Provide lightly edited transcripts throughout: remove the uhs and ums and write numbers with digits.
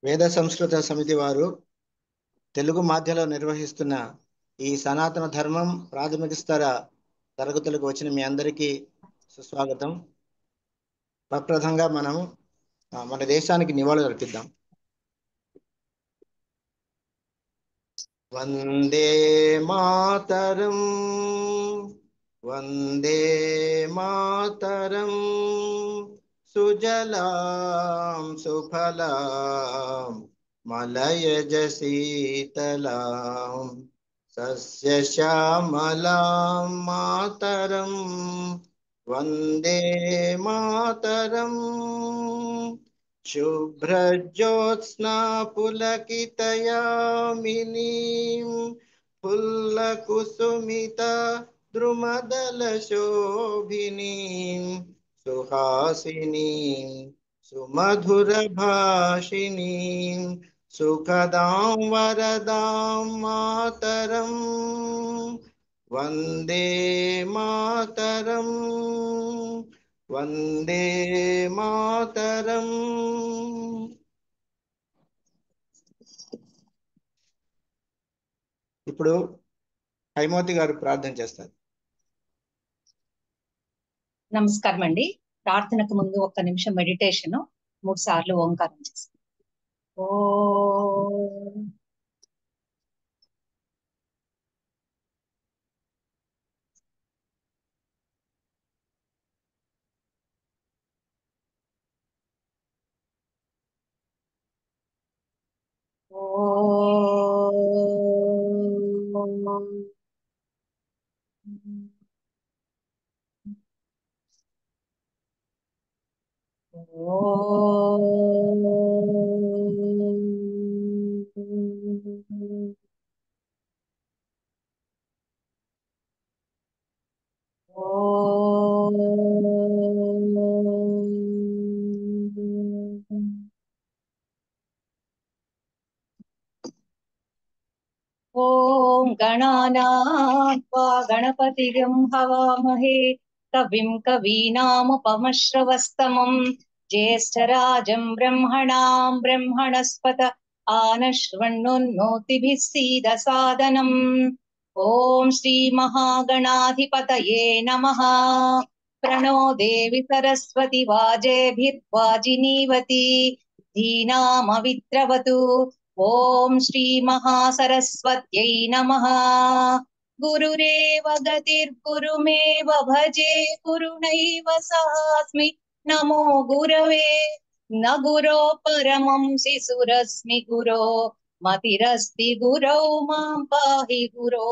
వేద సంస్కృత సమితి వారు తెలుగు మాధ్యలో నిర్వహిస్తున్న ఈ సనాతన ధర్మం ప్రాథమిక స్తర తరగతులకు వచ్చిన మీ అందరికీ సుస్వాగతం. ప్రప్రథంగా మనం మన దేశానికి నివాళులు అర్పిద్దాం. వందే మాతరం, వందే మాతరం, సుజలాం సుఫలాం మలయజ శీతలాం సస్యశ్యామలాం మాతరం వందే మాతరం. శుభ్రజ్యోత్స్నా పులకితయామినీం పుల్లకుసుమిత ద్రుమదల శోభినీం సుహాసినీం సుమధుర భాషిణీం సుఖదాం వరదాం మాతరం వందే మాతరం, వందే మాతరం. ఇప్పుడు హైమవతి గారు ప్రార్థన చేస్తారు. నమస్కారం అండి. ప్రార్థనకు ముందు ఒక్క నిమిషం మెడిటేషన్ 3 సార్లు ఓంకారం చేస్తాం. ఓం ఓం ఓం గణానాత్వా గణపతిగం హవామహే కవిం కవీనాముపమశ్రవస్తమం జ్యేష్ఠరాజం బ్రహ్మణాం బ్రహ్మణస్పత ఆనశ్వన్నోతిభిः సీదసాదనం. ఓం శ్రీ మహాగణాధిపతయే నమః. ప్రణో దేవి సరస్వతి వాజేభిర్వాజినీవతి ధీనామవిద్రవతు. ఓం శ్రీ మహాసరస్వత్యై నమః. గురురేవ గతిర్గురుమేవ భజే గురుణైవ సహాస్మి నమో గురవే. న గురో పరమం శిశురస్మి గురో మతిరస్తి గురౌ మాం పాహి గురో.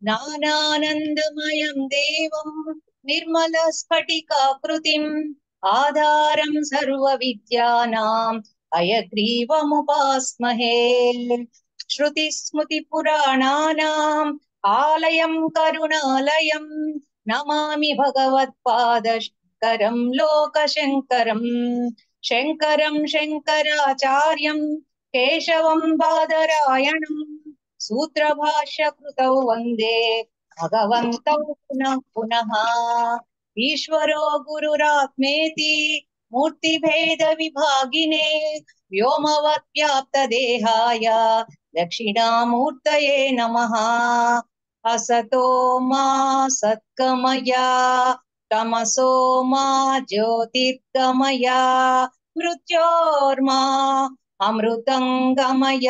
జ్ఞానానందమయం దేవం నిర్మల స్ఫటికాకృతిం ఆధారం సర్వ విద్యానాం హయగ్రీవముపాస్మహే. శృతి స్మృతి పురాణానాం ఆలయం కరుణాలయం నమామి భగవత్పాద శంకరం లోకశంకరం. శంకరం శంకరాచార్యం కేశవం బాదరాయణం సూత్రభాష్య కృతౌ వందే భగవంతౌ పునః పునః. ఈశ్వరో గురురాత్మేతి మూర్తిభేద విభాగినే వ్యోమవత్ వ్యాప్త దేహాయ దక్షిణామూర్తయే నమః. అసతో మా సత్కమయ తమసో మా జ్యోతిర్గమయ మృత్యోర్మా అమృతంగమయ.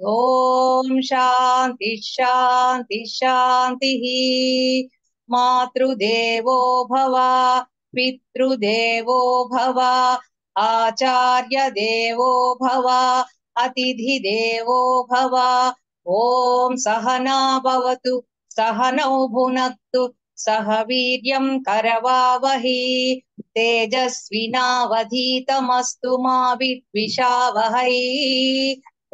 ఓం శాంతి శాంతి శాంతి. మాతృదేవో భవ పితృదేవో భవ ఆచార్య దేవో భవ అతిథి దేవో భవ. ఓం సహనా భవతు సహనౌ భునక్తు సహ వీర్యం కరవావహి తేజస్వినావధీతమస్తు మా విద్విషావహై.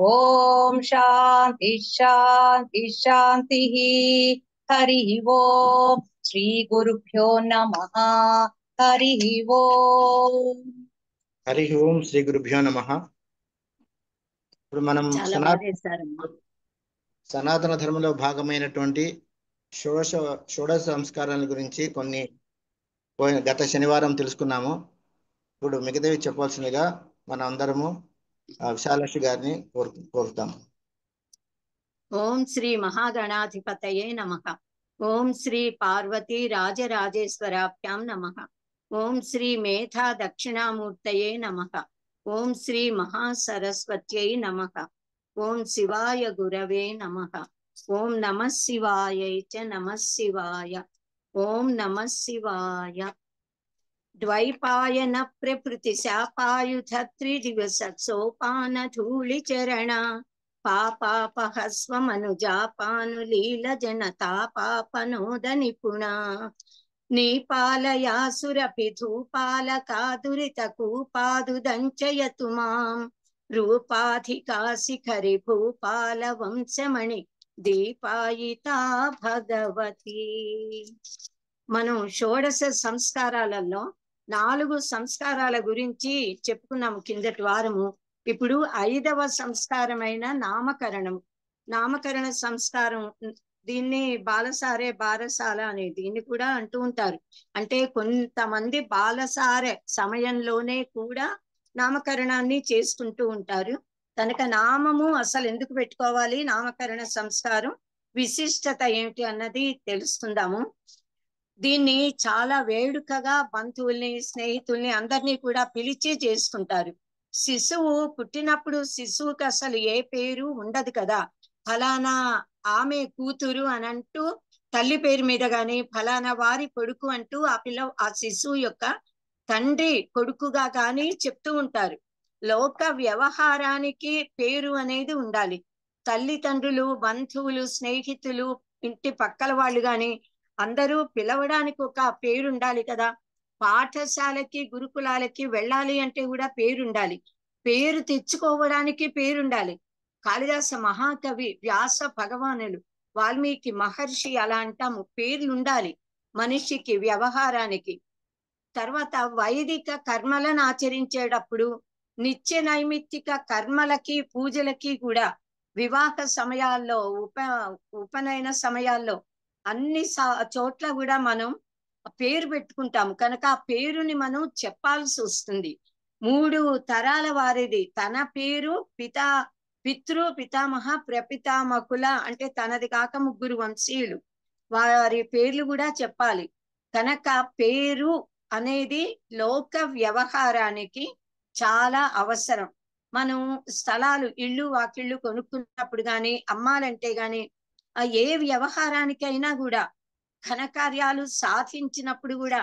ఓం శాంతి శాంతి శాంతి. హరి ఓం శ్రీ గురుభ్యో నమః. హరి ఓం. హరి ఓం శ్రీ గురుభ్యో నమః. ఇప్పుడు మనం సనాతన ధర్మంలో భాగమైనటువంటి షోడశ సంస్కారాల గురించి కొన్ని గత శనివారం తెలుసుకున్నాము. ఇప్పుడు మిగతావి చెప్పాల్సిందిగా మన అందరము విశాలాక్షి గారిని కోరుతాం. ఓం శ్రీ మహాగణాధిపతయే నమః. ఓం శ్రీ పార్వతీ రాజరాజేశ్వరాభ్యాం నమః. ఓం శ్రీ మేధా దక్షిణామూర్తయే నమః. ఓం శ్రీ మహాసరస్వత్యై నమః. ఓం శివాయ గురవే నమః. ఓం నమః శివాయై చ నమః శివాయ. ఓం నమః శివాయ. ద్వైపాయన ప్రకృతి శాపాయుధ త్రిదివస సోపాన ధూళి చరణ పాపాపహస్వమనుజాపానులీల జనతాపాపనోద నిపుణ నీపాలయాసురపిధూపాలకాదురిత కూపాదుదంచయతు మాం రూపాధికా శిఖరి భూపాల వంశమణి దీపాయితా భగవతి. మనం షోడశ సంస్కారాలలో 4 సంస్కారాల గురించి చెప్పుకున్నాము కిందటి వారము. ఇప్పుడు 5వ సంస్కారమైన నామకరణ సంస్కారం. దీన్ని బాలసారే బారసాల అనే దీన్ని కూడా అంటూ ఉంటారు. అంటే కొంతమంది బాలసారే సమయంలోనే కూడా నామకరణాన్ని చేసుకుంటూ ఉంటారు. కనుక నామము అసలు ఎందుకు పెట్టుకోవాలి, నామకరణ సంస్కారం విశిష్టత ఏమిటి అన్నది తెలుసుకుందాము. దీన్ని చాలా వేడుకగా బంధువుల్ని, స్నేహితుల్ని అందరినీ కూడా పిలిచి చేసుకుంటారు. శిశువు పుట్టినప్పుడు శిశువుకి అసలు ఏ పేరు ఉండదు కదా. ఫలానా ఆమె కూతురు అని అంటూ తల్లి పేరు మీద గాని, ఫలానా వారి కొడుకు అంటూ ఆ శిశువు యొక్క తండ్రి కొడుకుగా కానీ చెప్తూ ఉంటారు. లోక వ్యవహారానికి పేరు అనేది ఉండాలి. తల్లిదండ్రులు, బంధువులు, స్నేహితులు, ఇంటి పక్కల వాళ్ళు గాని అందరూ పిలవడానికి ఒక పేరు ఉండాలి కదా. పాఠశాలకి, గురుకులాలకి వెళ్ళాలి అంటే కూడా పేరుండాలి. పేరు తెచ్చుకోవడానికి పేరుండాలి. కాళిదాస మహాకవి, వ్యాస భగవానులు, వాల్మీకి మహర్షి అలా అంటాము. పేర్లు ఉండాలి మనిషికి, వ్యవహారానికి. తర్వాత వైదిక కర్మలను ఆచరించేటప్పుడు, నిత్య నైమిత్తిక కర్మలకి, పూజలకి కూడా, వివాహ సమయాల్లో, ఉపనయన సమయాల్లో అన్ని చోట్ల కూడా మనం పేరు పెట్టుకుంటాము. కనుక ఆ పేరుని మనం చెప్పాల్సి వస్తుంది. 3 తరాల వారిది. తన పేరు పితృ పితామహ ప్రపితామకుల, అంటే తనది కాక 3 వంశీయులు, వారి పేర్లు కూడా చెప్పాలి. కనుక పేరు అనేది లోక వ్యవహారానికి చాలా అవసరం. మనం స్థలాలు, ఇళ్ళు వాకిళ్ళు కొనుక్కున్నప్పుడు గాని, అమ్మాలంటే గాని, ఏ వ్యవహారానికైనా కూడా, ఘనకార్యాలు సాధించినప్పుడు కూడా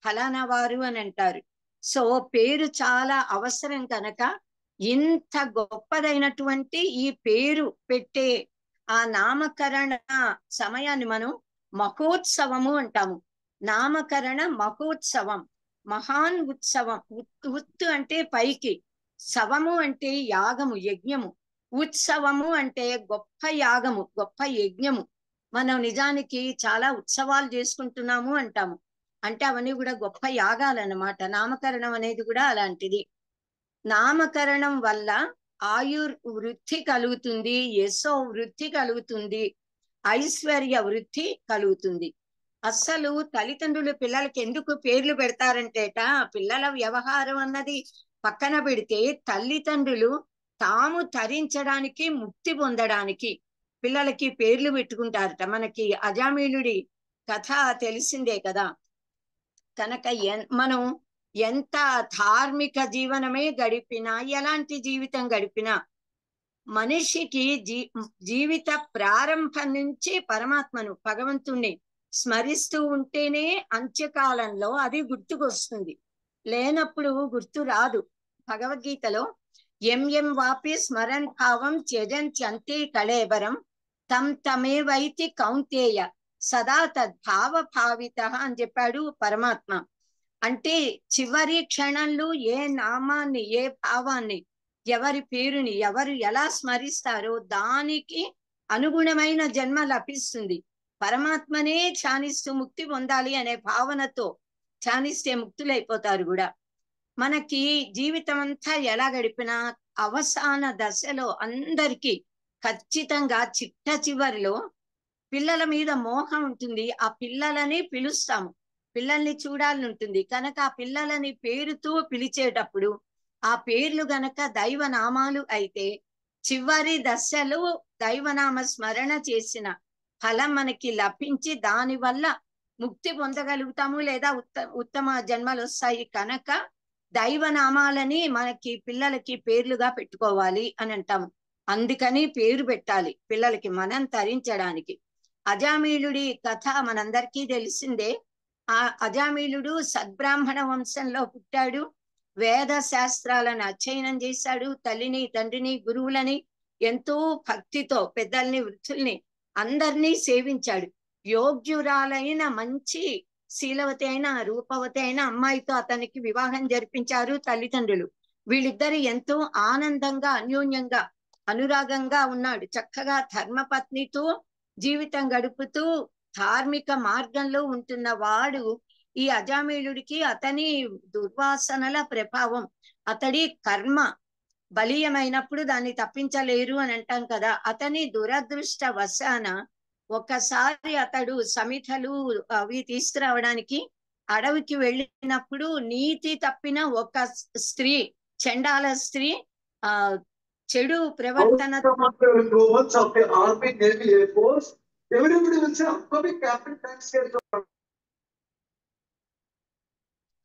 ఫలానా వారు అని అంటారు. సో పేరు చాలా అవసరం. కనుక ఇంత గొప్పదైనటువంటి ఈ పేరు పెట్టే ఆ నామకరణ సమయాన్ని మనం మహోత్సవము అంటాము. నామకరణ మహోత్సవం, మహాన్ ఉత్సవం. ఉత్తు అంటే పైకి, సవము అంటే యాగము, యజ్ఞము, ఉత్సవము అంటే గొప్ప యాగము, గొప్ప యజ్ఞము. మనం నిజానికి చాలా ఉత్సవాలు చేసుకుంటున్నాము అంటాము. అంటే అవన్నీ కూడా గొప్ప యాగాలన్నమాట. నామకరణం అనేది కూడా అలాంటిది. నామకరణం వల్ల వృద్ధి కలుగుతుంది, యశో వృద్ధి కలుగుతుంది, ఐశ్వర్య వృద్ధి కలుగుతుంది. అస్సలు తల్లిదండ్రులు పిల్లలకి ఎందుకు పేర్లు పెడతారంటేట, పిల్లల వ్యవహారం అన్నది పక్కన పెడితే తల్లిదండ్రులు తాము తరించడానికి, ముక్తి పొందడానికి పిల్లలకి పేర్లు పెట్టుకుంటారట. మనకి అజామిళుడి కథ తెలిసిందే కదా. కనుక మనం ఎంత ధార్మిక జీవనమే గడిపినా, ఎలాంటి జీవితం గడిపినా, మనిషికి జీవిత ప్రారంభం నుంచి పరమాత్మను, భగవంతుణ్ణి స్మరిస్తూ ఉంటేనే అంత్యకాలంలో అది గుర్తుకొస్తుంది. లేనప్పుడు గుర్తు రాదు. భగవద్గీతలో ఎం వాపి స్మరన్ భావం త్యజంత్యంతే కళేబరం తం తమేవైతి కౌంతేయ సదా తద్భావ భావిత అని చెప్పాడు పరమాత్మ. అంటే చివరి క్షణంలో ఏ నామాన్ని, ఏ భావాన్ని, ఎవరి పేరుని ఎవరు ఎలా స్మరిస్తారో దానికి అనుగుణమైన జన్మ లభిస్తుంది. పరమాత్మనే ధ్యానిస్తూ ముక్తి పొందాలి అనే భావనతో ధ్యానిస్తే ముక్తులైపోతారు కూడా. మనకి జీవితం అంతా ఎలా గడిపినా అవసాన దశలో అందరికీ ఖచ్చితంగా చిట్ట చివరిలో పిల్లల మీద మోహం ఉంటుంది. ఆ పిల్లలని పిలుస్తాము, పిల్లల్ని చూడాలని ఉంటుంది. కనుక ఆ పిల్లలని పేరుతో పిలిచేటప్పుడు ఆ పేర్లు గనక దైవనామాలు అయితే చివరి దశలో దైవనామ స్మరణ చేసిన ఫలం మనకి లభించి దాని వల్ల ముక్తి పొందగలుగుతాము, లేదా ఉత్తమ జన్మలు వస్తాయి. కనుక దైవనామాలని మనకి పిల్లలకి పేర్లుగా పెట్టుకోవాలి అని అంటాము. అందుకని పేరు పెట్టాలి పిల్లలకి మనం తరించడానికి. అజామీలుడి కథ మనందరికీ తెలిసిందే. ఆ అజామీలుడు సద్బ్రాహ్మణ వంశంలో పుట్టాడు. వేద శాస్త్రాలను అధ్యయనం చేశాడు. తల్లిని, తండ్రిని, గురువులని ఎంతో భక్తితో పెద్దల్ని, వృద్ధుల్ని అందరినీ సేవించాడు. యోగ్యురాలైన మంచి శీలవతి అయిన రూపవతి అయిన అమ్మాయితో అతనికి వివాహం జరిపించారు తల్లిదండ్రులు. వీళ్ళిద్దరు ఎంతో ఆనందంగా, అన్యోన్యంగా, అనురాగంగా ఉన్నాడు. చక్కగా ధర్మపత్నితో జీవితం గడుపుతూ ధార్మిక మార్గంలో ఉంటున్న వాడు ఈ అజామీలుడికి అతని దుర్వాసనల ప్రభావం, అతడి కర్మ బలీయమైనప్పుడు దాన్ని తప్పించలేరు అని అంటాం కదా. అతని దురదృష్ట వశాన ఒకసారి అతడు సమిధలు అవి తీసుకురావడానికి అడవికి వెళ్ళినప్పుడు నీతి తప్పిన ఒక స్త్రీ, చండాల స్త్రీ చెడు ప్రవర్తన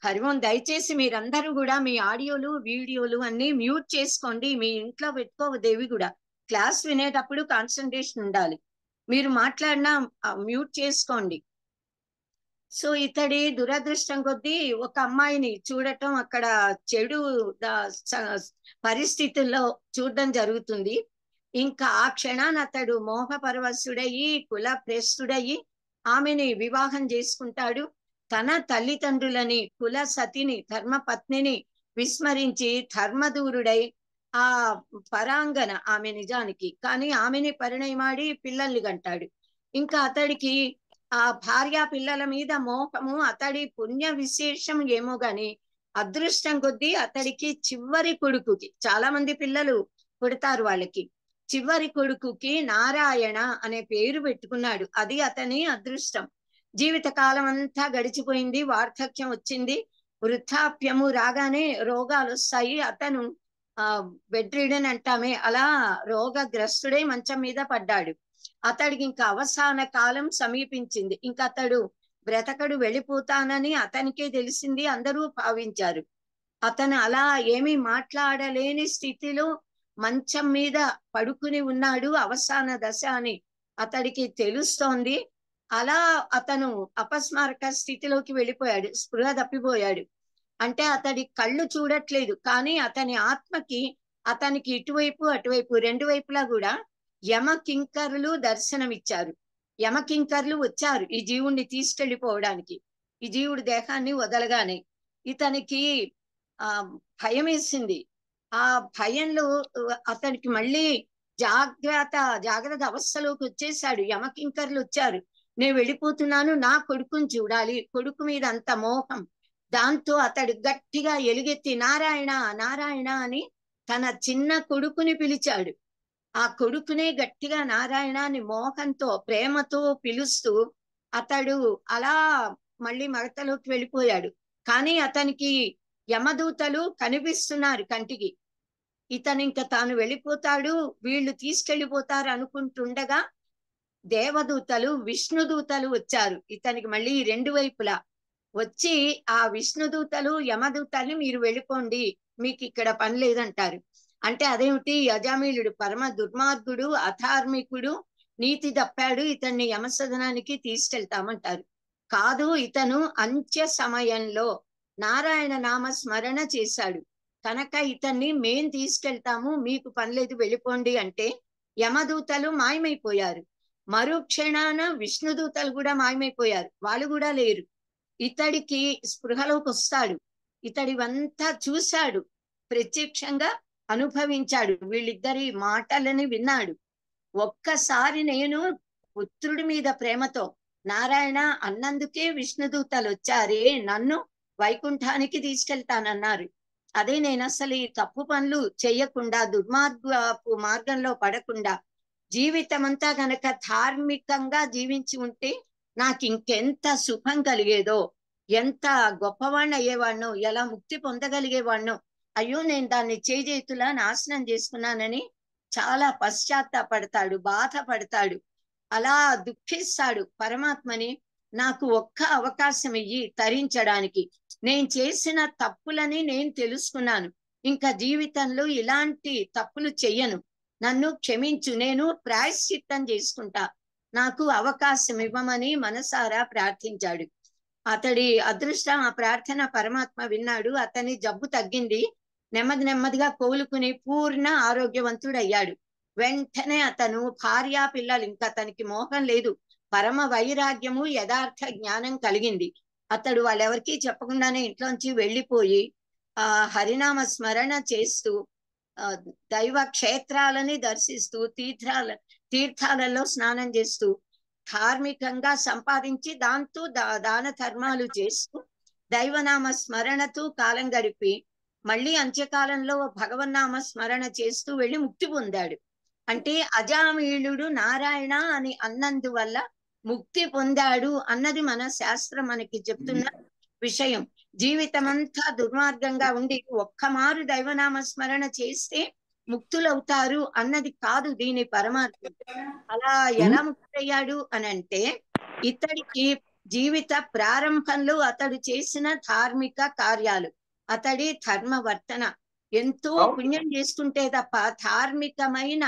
హరిఓం. దయచేసి మీరందరూ కూడా మీ ఆడియోలు, వీడియోలు అన్ని మ్యూట్ చేసుకోండి. మీ ఇంట్లో పెట్టుకోవద్దేవి కూడా. క్లాస్ వినేటప్పుడు కాన్సన్ట్రేషన్ ఉండాలి. మీరు మాట్లాడినా మ్యూట్ చేసుకోండి. సో ఇతడి దురదృష్టం కొద్దీ ఒక అమ్మాయిని చూడటం, అక్కడ చెడు పరిస్థితుల్లో చూడడం జరుగుతుంది. ఇంకా ఆ క్షణాన్ని అతడు మోహపరవశుడయి, కుల భ్రష్టుడయి ఆమెని వివాహం చేసుకుంటాడు. తన తల్లిదండ్రులని, కుల సతిని, ధర్మపత్నిని విస్మరించి ధర్మదూరుడై ఆ పరాంగన ఆమె నిజానికి, కానీ ఆమెని పరిణయమాడి పిల్లల్ని కంటాడు. ఇంకా అతడికి ఆ భార్య పిల్లల మీద మోహము, అతడి పుణ్య విశేషం ఏమో గాని అదృష్టం కొద్దీ అతడికి చివరి కొడుకుకి, చాలా మంది పిల్లలు పుడతారు వాళ్ళకి, చివరి కొడుకుకి నారాయణ అనే పేరు పెట్టుకున్నాడు. అది అతని అదృష్టం. జీవితకాలం అంతా గడిచిపోయింది. వార్ధక్యం వచ్చింది. వృద్ధాప్యము రాగానే రోగాలు వస్తాయి. అతను బెడ్ రిడన్ అంటామే, అలా రోగగ్రస్తుడై మంచం మీద పడ్డాడు. అతడికి ఇంకా అవసాన కాలం సమీపించింది. ఇంకా అతడు బ్రతకడు, వెళ్ళిపోతానని అతనికే తెలిసింది. అందరూ భావించారు. అతను అలా ఏమీ మాట్లాడలేని స్థితిలో మంచం మీద పడుకుని ఉన్నాడు. అవసాన దశ అని అతడికి తెలుస్తోంది. అలా అతను అపస్మారక స్థితిలోకి వెళ్ళిపోయాడు, స్పృహ తప్పిపోయాడు. అంటే అతడి కళ్ళు చూడట్లేదు, కానీ అతని ఆత్మకి అతనికి ఇటువైపు అటువైపు రెండు వైపులా కూడా యమకింకరులు దర్శనమిచ్చారు. యమకింకరులు వచ్చారు ఈ జీవుణ్ణి తీసుకెళ్లిపోవడానికి. ఈ జీవుడి దేహాన్ని వదలగానే ఇతనికి భయం వేసింది. ఆ భయంలో అతనికి మళ్ళీ జాగ్రత్త అవస్థలోకి వచ్చేసాడు. యమకింకరులు వచ్చారు, నేను వెళ్ళిపోతున్నాను, నా కొడుకుని చూడాలి. కొడుకు మీద అంత మోహం. దాంతో అతడు గట్టిగా ఎలుగెత్తి నారాయణ నారాయణ అని తన చిన్న కొడుకుని పిలిచాడు. ఆ కొడుకునే గట్టిగా నారాయణ అని మోహంతో, ప్రేమతో పిలుస్తూ అతడు అలా మళ్ళీ మగతలోకి వెళ్ళిపోయాడు. కానీ అతనికి యమదూతలు కనిపిస్తున్నారు కంటికి. ఇతను ఇంకా తాను వెళ్ళిపోతాడు, వీళ్ళు తీసుకెళ్లిపోతారు అనుకుంటుండగా దేవదూతలు, విష్ణుదూతలు వచ్చారు ఇతనికి మళ్ళీ రెండు వైపులా వచ్చి, ఆ విష్ణుదూతలు యమదూతల్ని మీరు వెళ్ళిపోండి, మీకు ఇక్కడ పని లేదంటారు. అంటే అదేమిటి, అజామీలుడు పరమ దుర్మార్గుడు, అధార్మికుడు, నీతి తప్పాడు, ఇతన్ని యమసదనానికి తీసుకెళ్తామంటారు. కాదు, ఇతను అంత్య సమయంలో నారాయణ నామ స్మరణ చేశాడు కనుక ఇతన్ని మేం తీసుకెళ్తాము, మీకు పని లేదు, వెళ్ళిపోండి అంటే యమదూతలు మాయమైపోయారు. మరుక్షణాన విష్ణుదూతలు కూడా మాయమైపోయారు, వాళ్ళు కూడా లేరు. ఇతడికి స్పృహలోకి వస్తాడు. ఇతడివంతా చూశాడు, ప్రత్యక్షంగా అనుభవించాడు, వీళ్ళిద్దరి మాటలని విన్నాడు. ఒక్కసారి నేను పుత్రుడి మీద ప్రేమతో నారాయణ అన్నందుకే విష్ణుదూతలు వచ్చారే, నన్ను వైకుంఠానికి తీసుకెళ్తానన్నారు. అదే నేను అసలు ఈ తప్పు పనులు చెయ్యకుండా, దుర్మార్గపు మార్గంలో పడకుండా జీవితం అంతా గనక ధార్మికంగా జీవించి ఉంటే నాకు ఇంకెంత సుఖం కలిగేదో, ఎంత గొప్పవాణ్ణి అయ్యేవాణ్ణో, ఎలా ముక్తి పొందగలిగేవాణ్ణో అయ్యో నేను దాన్ని చేజేతులా నాశనం చేసుకున్నానని చాలా పశ్చాత్తాపడతాడు, బాధపడతాడు, అలా దుఃఖిస్తాడు. పరమాత్మని నాకు ఒక్క అవకాశం ఇయ్యి తరించడానికి, నేను చేసిన తప్పులని నేను తెలుసుకున్నాను, ఇంకా జీవితంలో ఇలాంటి తప్పులు చెయ్యను, నన్ను క్షమించు, నేను ప్రాయశ్చిత్తం చేసుకుంటా, నాకు అవకాశం ఇవ్వమని మనసారా ప్రార్థించాడు. అతడి అదృష్టం, ఆ ప్రార్థన పరమాత్మ విన్నాడు. అతని జబ్బు తగ్గింది, నెమ్మదిగా కోలుకుని పూర్ణ ఆరోగ్యవంతుడయ్యాడు. వెంటనే అతను భార్యా పిల్లలు, ఇంకా అతనికి మోహం లేదు, పరమ వైరాగ్యము యథార్థ జ్ఞానం కలిగింది. అతడు వాళ్ళెవరికీ చెప్పకుండానే ఇంట్లోంచి వెళ్ళిపోయి హరినామ స్మరణ చేస్తూ, దైవ క్షేత్రాలని దర్శిస్తూ, తీర్థాలలో స్నానం చేస్తూ, ధార్మికంగా సంపాదించి దాంతో దాన ధర్మాలు చేస్తూ, దైవనామ స్మరణతో కాలం గడిపి మళ్ళీ అంత్యకాలంలో భగవన్నామ స్మరణ చేస్తూ వెళ్ళి ముక్తి పొందాడు. అంటే అజామీళుడు నారాయణ అని అన్నందువల్ల ముక్తి పొందాడు అన్నది మన శాస్త్రం మనకి చెప్తున్న విషయం. జీవితమంతా దుర్మార్గంగా ఉండి ఒక్కమారు దైవనామ స్మరణ చేస్తే ముక్తులవుతారు అన్నది కాదు దీని పరమార్థం. అలా ఎలా ముక్తయ్యాడు అని అంటే, ఇతడికి జీవిత ప్రారంభంలో అతడు చేసిన ధార్మిక కార్యాలు, అతడి ధర్మవర్తన, ఎంతో పుణ్యం చేసుకుంటే తప్ప ధార్మికమైన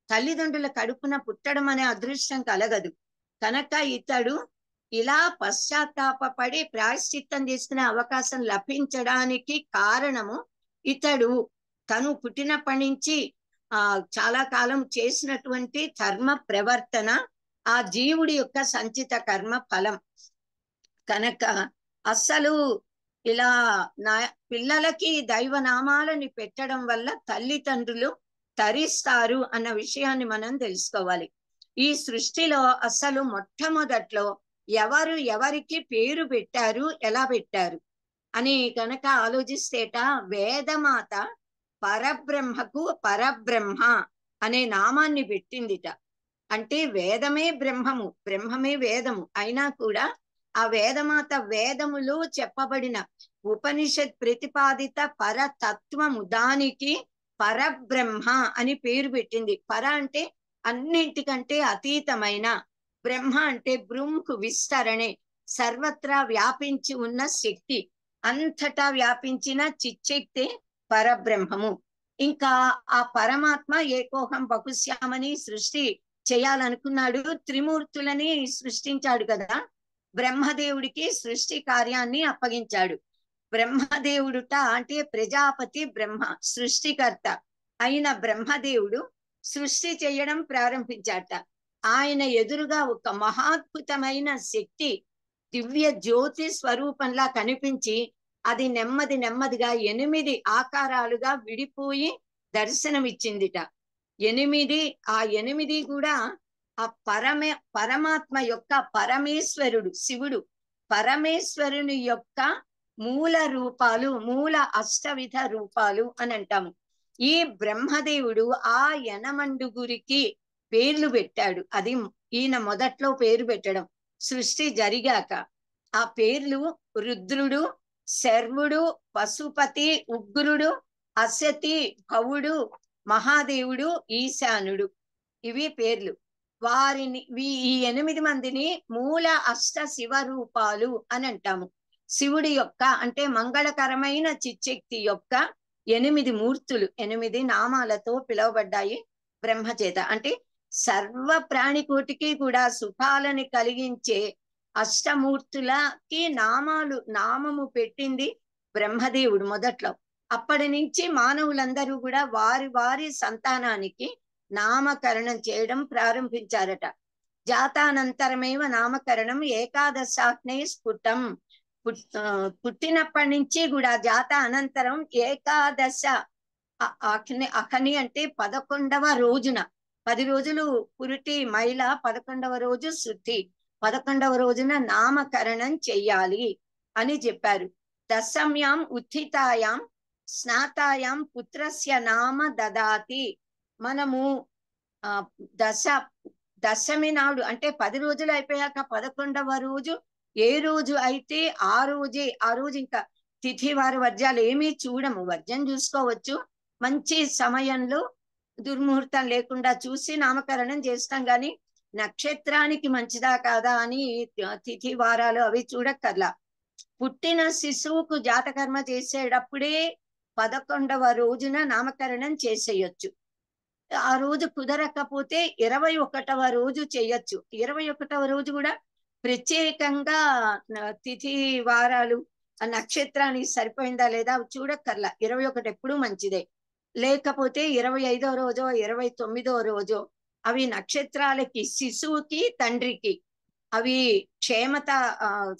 తల్లిదండ్రుల కడుపున పుట్టడం అనే అదృష్టం కలగదు. కనుక ఇతడు ఇలా పశ్చాత్తాపడి ప్రాయశ్చిత్తం చేసుకునే అవకాశం లభించడానికి కారణము, ఇతడు తను పుట్టినప్పటి నుంచి చాలా కాలం చేసినటువంటి ధర్మ ప్రవర్తన, ఆ జీవుడి యొక్క సంచిత కర్మ ఫలం. కనుక అస్సలు ఇలా పిల్లలకి దైవనామాలని పెట్టడం వల్ల తల్లిదండ్రులు తరిస్తారు అన్న విషయాన్ని మనం తెలుసుకోవాలి. ఈ సృష్టిలో అసలు మొట్టమొదట్లో ఎవరు ఎవరికి పేరు పెట్టారు, ఎలా పెట్టారు అని కనుక ఆలోచిస్తేట, వేదమాత పరబ్రహ్మకు పరబ్రహ్మ అనే నామాన్ని పెట్టిందిట. అంటే వేదమే బ్రహ్మము, బ్రహ్మమే వేదము అయినా కూడా ఆ వేదమాత వేదములో చెప్పబడిన ఉపనిషత్ ప్రతిపాదిత పరతత్వము, దానికి పరబ్రహ్మ అని పేరు పెట్టింది. పర అంటే అన్నింటికంటే అతీతమైన, బ్రహ్మ అంటే బృంహు విస్తరణే, సర్వత్రా వ్యాపించి ఉన్న శక్తి, అంతటా వ్యాపించిన చిచ్చక్తే పరబ్రహ్మము. ఇంకా ఆ పరమాత్మ ఏకోహం బహుశ్యామని సృష్టి చేయాలనుకున్నాడు, త్రిమూర్తులని సృష్టించాడు కదా. బ్రహ్మదేవుడికి సృష్టి కార్యాన్ని అప్పగించాడు. బ్రహ్మదేవుడుట అంటే ప్రజాపతి బ్రహ్మ, సృష్టికర్త అయిన బ్రహ్మదేవుడు సృష్టి చేయడం ప్రారంభించాట. ఆయన ఎదురుగా ఒక మహాద్భుతమైన శక్తి దివ్య జ్యోతి స్వరూపంలా కనిపించి, అది నెమ్మదిగా 8 ఆకారాలుగా విడిపోయి దర్శనమిచ్చిందిట. 8, ఆ 8 కూడా ఆ పరమాత్మ యొక్క, పరమేశ్వరుడు శివుడు పరమేశ్వరుని యొక్క మూల రూపాలు, మూల అష్టవిధ రూపాలు అని అంటాము. ఈ బ్రహ్మదేవుడు ఆ యనమండుగురికి పేర్లు పెట్టాడు. అది ఈయన మొదట్లో పేరు పెట్టడం, సృష్టి జరిగాక. ఆ పేర్లు రుద్రుడు, శర్వుడు, పశుపతి, ఉగ్రుడు, అసతి, భవుడు, మహాదేవుడు, ఈశానుడు, ఇవి పేర్లు. వారిని ఈ 8 మందిని మూల అష్ట శివ రూపాలు అని అంటాము. శివుడి యొక్క అంటే మంగళకరమైన చిచ్చక్తి యొక్క 8 మూర్తులు, 8 నామాలతో పిలువబడ్డాయి బ్రహ్మచేత. అంటే సర్వ ప్రాణికోటికి కూడా సుఖాలని కలిగించే అష్టమూర్తులకి నామము పెట్టింది బ్రహ్మదేవుడు మొదట్లో. అప్పటి నుంచి మానవులందరూ కూడా వారి సంతానానికి నామకరణం చేయడం ప్రారంభించారట. జాతానంతరమేవ నామకరణం ఏకాదశాగ్నే స్ఫుటం. పుట్టినప్పటి నుంచి కూడా జాత అనంతరం ఏకాదశ అఖని అంటే 11వ రోజున, 10 రోజులు పురిటి మైల, 11వ రోజు శుద్ధి, 11వ రోజున నామకరణం చెయ్యాలి అని చెప్పారు. దశమ్యాం ఉత్థితాయాం స్నాతాయాం పుత్రస్య నామ దదాతి. మనము దశమి నాడు అంటే 10 రోజులు అయిపోయాక 11వ రోజు ఏ రోజు అయితే ఆ రోజు ఇంకా తిథి వారి వర్జ్యాలు ఏమీ చూడము. వర్జ్యం చూసుకోవచ్చు, మంచి సమయంలో దుర్ముహూర్తం లేకుండా చూసి నామకరణం చేస్తాం. కానీ నక్షత్రానికి మంచిదా కాదా అని తిథి వారాలు అవి చూడక్కర్లా. పుట్టిన శిశువుకు జాతకర్మ చేసేటప్పుడే 11వ రోజున నామకరణం చేసేయొచ్చు. ఆ రోజు కుదరకపోతే 21వ రోజు చేయొచ్చు. 21వ రోజు కూడా ప్రత్యేకంగా తిథి వారాలు ఆ నక్షత్రానికి సరిపోయిందా లేదా చూడక్కర్లా. 21 ఎప్పుడూ మంచిదే. లేకపోతే 25వ రోజో 29వ రోజో అవి నక్షత్రాలకి, శిశువుకి, తండ్రికి అవి క్షేమత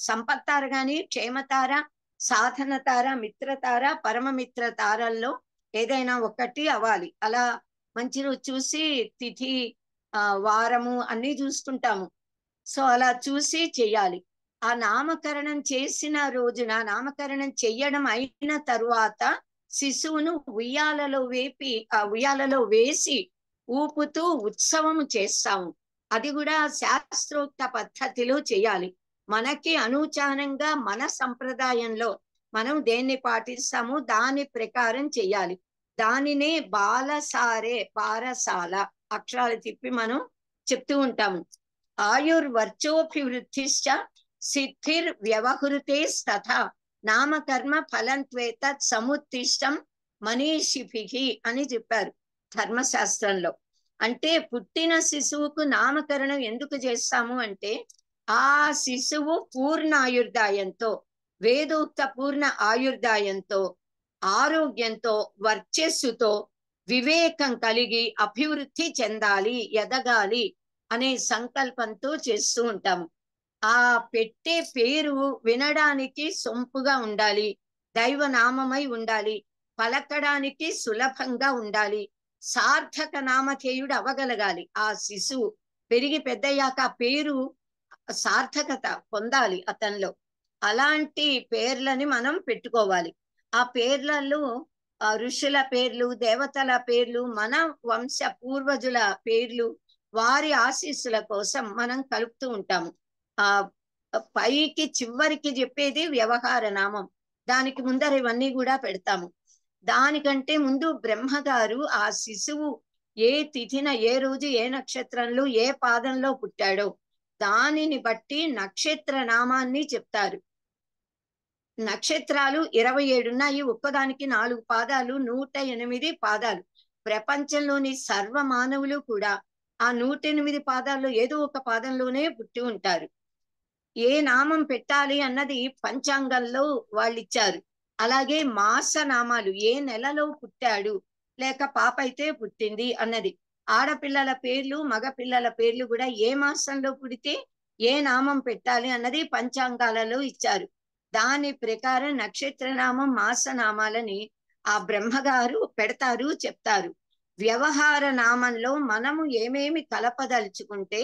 సంపత్తార గాని, క్షేమతార, సాధన తార, మిత్రతార, పరమమిత్ర తారల్లో ఏదైనా ఒకటి అవ్వాలి. అలా మంచి రోజు చూసి తిథి వారము అన్ని చూస్తుంటాము. సో అలా చూసి చెయ్యాలి. ఆ నామకరణం చేసిన రోజున, నామకరణం చెయ్యడం అయిన తరువాత శిశువును ఉయ్యాలలో వేసి ఊపుతూ ఉత్సవము చేస్తాము. అది కూడా శాస్త్రోక్త పద్ధతిలో చేయాలి. మనకి అనూచానంగా మన సంప్రదాయంలో మనం దేన్ని పాటిస్తామో దాని ప్రకారం చెయ్యాలి. దానినే పారసాల అక్షరాలు తిప్పి మనం చెప్తూ ఉంటాము. ఆయుర్వర్చోభివృద్ధిశ్చ సిద్ధిర్ వ్యవహృతేస్తథా నామకర్మ ఫలంత్వేత సముత్తిష్టం మనీషిభిః అని చెప్పారు ధర్మశాస్త్రంలో. అంటే పుట్టిన శిశువుకు నామకరణం ఎందుకు చేస్తాము అంటే, ఆ శిశువు పూర్ణ ఆయుర్దాయంతో, వేదోక్త పూర్ణ ఆయుర్దాయంతో, ఆరోగ్యంతో, వర్చస్సుతో, వివేకం కలిగి అభివృద్ధి చెందాలి, ఎదగాలి అనే సంకల్పంతో చేస్తూ ఉంటాము. ఆ పెట్టే పేరు వినడానికి సొంపుగా ఉండాలి, దైవనామమై ఉండాలి, పలకడానికి సులభంగా ఉండాలి, సార్థక నామధేయుడు అవగలగాలి. ఆ శిశువు పెరిగి పెద్దయ్యాక ఆ పేరు సార్థకత పొందాలి అతనిలో. అలాంటి పేర్లని మనం పెట్టుకోవాలి. ఆ పేర్లలో ఋషుల పేర్లు, దేవతల పేర్లు, మన వంశ పూర్వజుల పేర్లు, వారి ఆశీస్సుల కోసం మనం కలుపుతూ ఉంటాము. ఆ పైకి చివరికి చెప్పేది వ్యవహార నామం, దానికి ముందర ఇవన్నీ కూడా పెడతాము. దానికంటే ముందు బ్రహ్మగారు ఆ శిశువు ఏ తిథిన, ఏ రోజు, ఏ నక్షత్రంలో, ఏ పాదంలో పుట్టాడో దానిని బట్టి నక్షత్ర నామాన్ని చెప్తారు. నక్షత్రాలు 27 ఉన్నాయి. ఒక్కదానికి 4 పాదాలు, 108 పాదాలు. ప్రపంచంలోని సర్వ మానవులు కూడా ఆ 108 పాదాల్లో ఏదో ఒక పాదంలోనే పుట్టి ఉంటారు. ఏ నామం పెట్టాలి అన్నది పంచాంగంలో వాళ్ళు ఇచ్చారు. అలాగే మాస నామాలు, ఏ నెలలో పుట్టాడు, లేక పాప అయితే పుట్టింది అన్నది. ఆడపిల్లల పేర్లు, మగ పిల్లల పేర్లు కూడా ఏ మాసంలో పుడితే ఏ నామం పెట్టాలి అన్నది పంచాంగాలలో ఇచ్చారు. దాని ప్రకారం నక్షత్ర నామం, మాస నామాలని ఆ బ్రహ్మగారు పెడతారు, చెప్తారు. వ్యవహార నామంలో మనము ఏమేమి కలపదలుచుకుంటే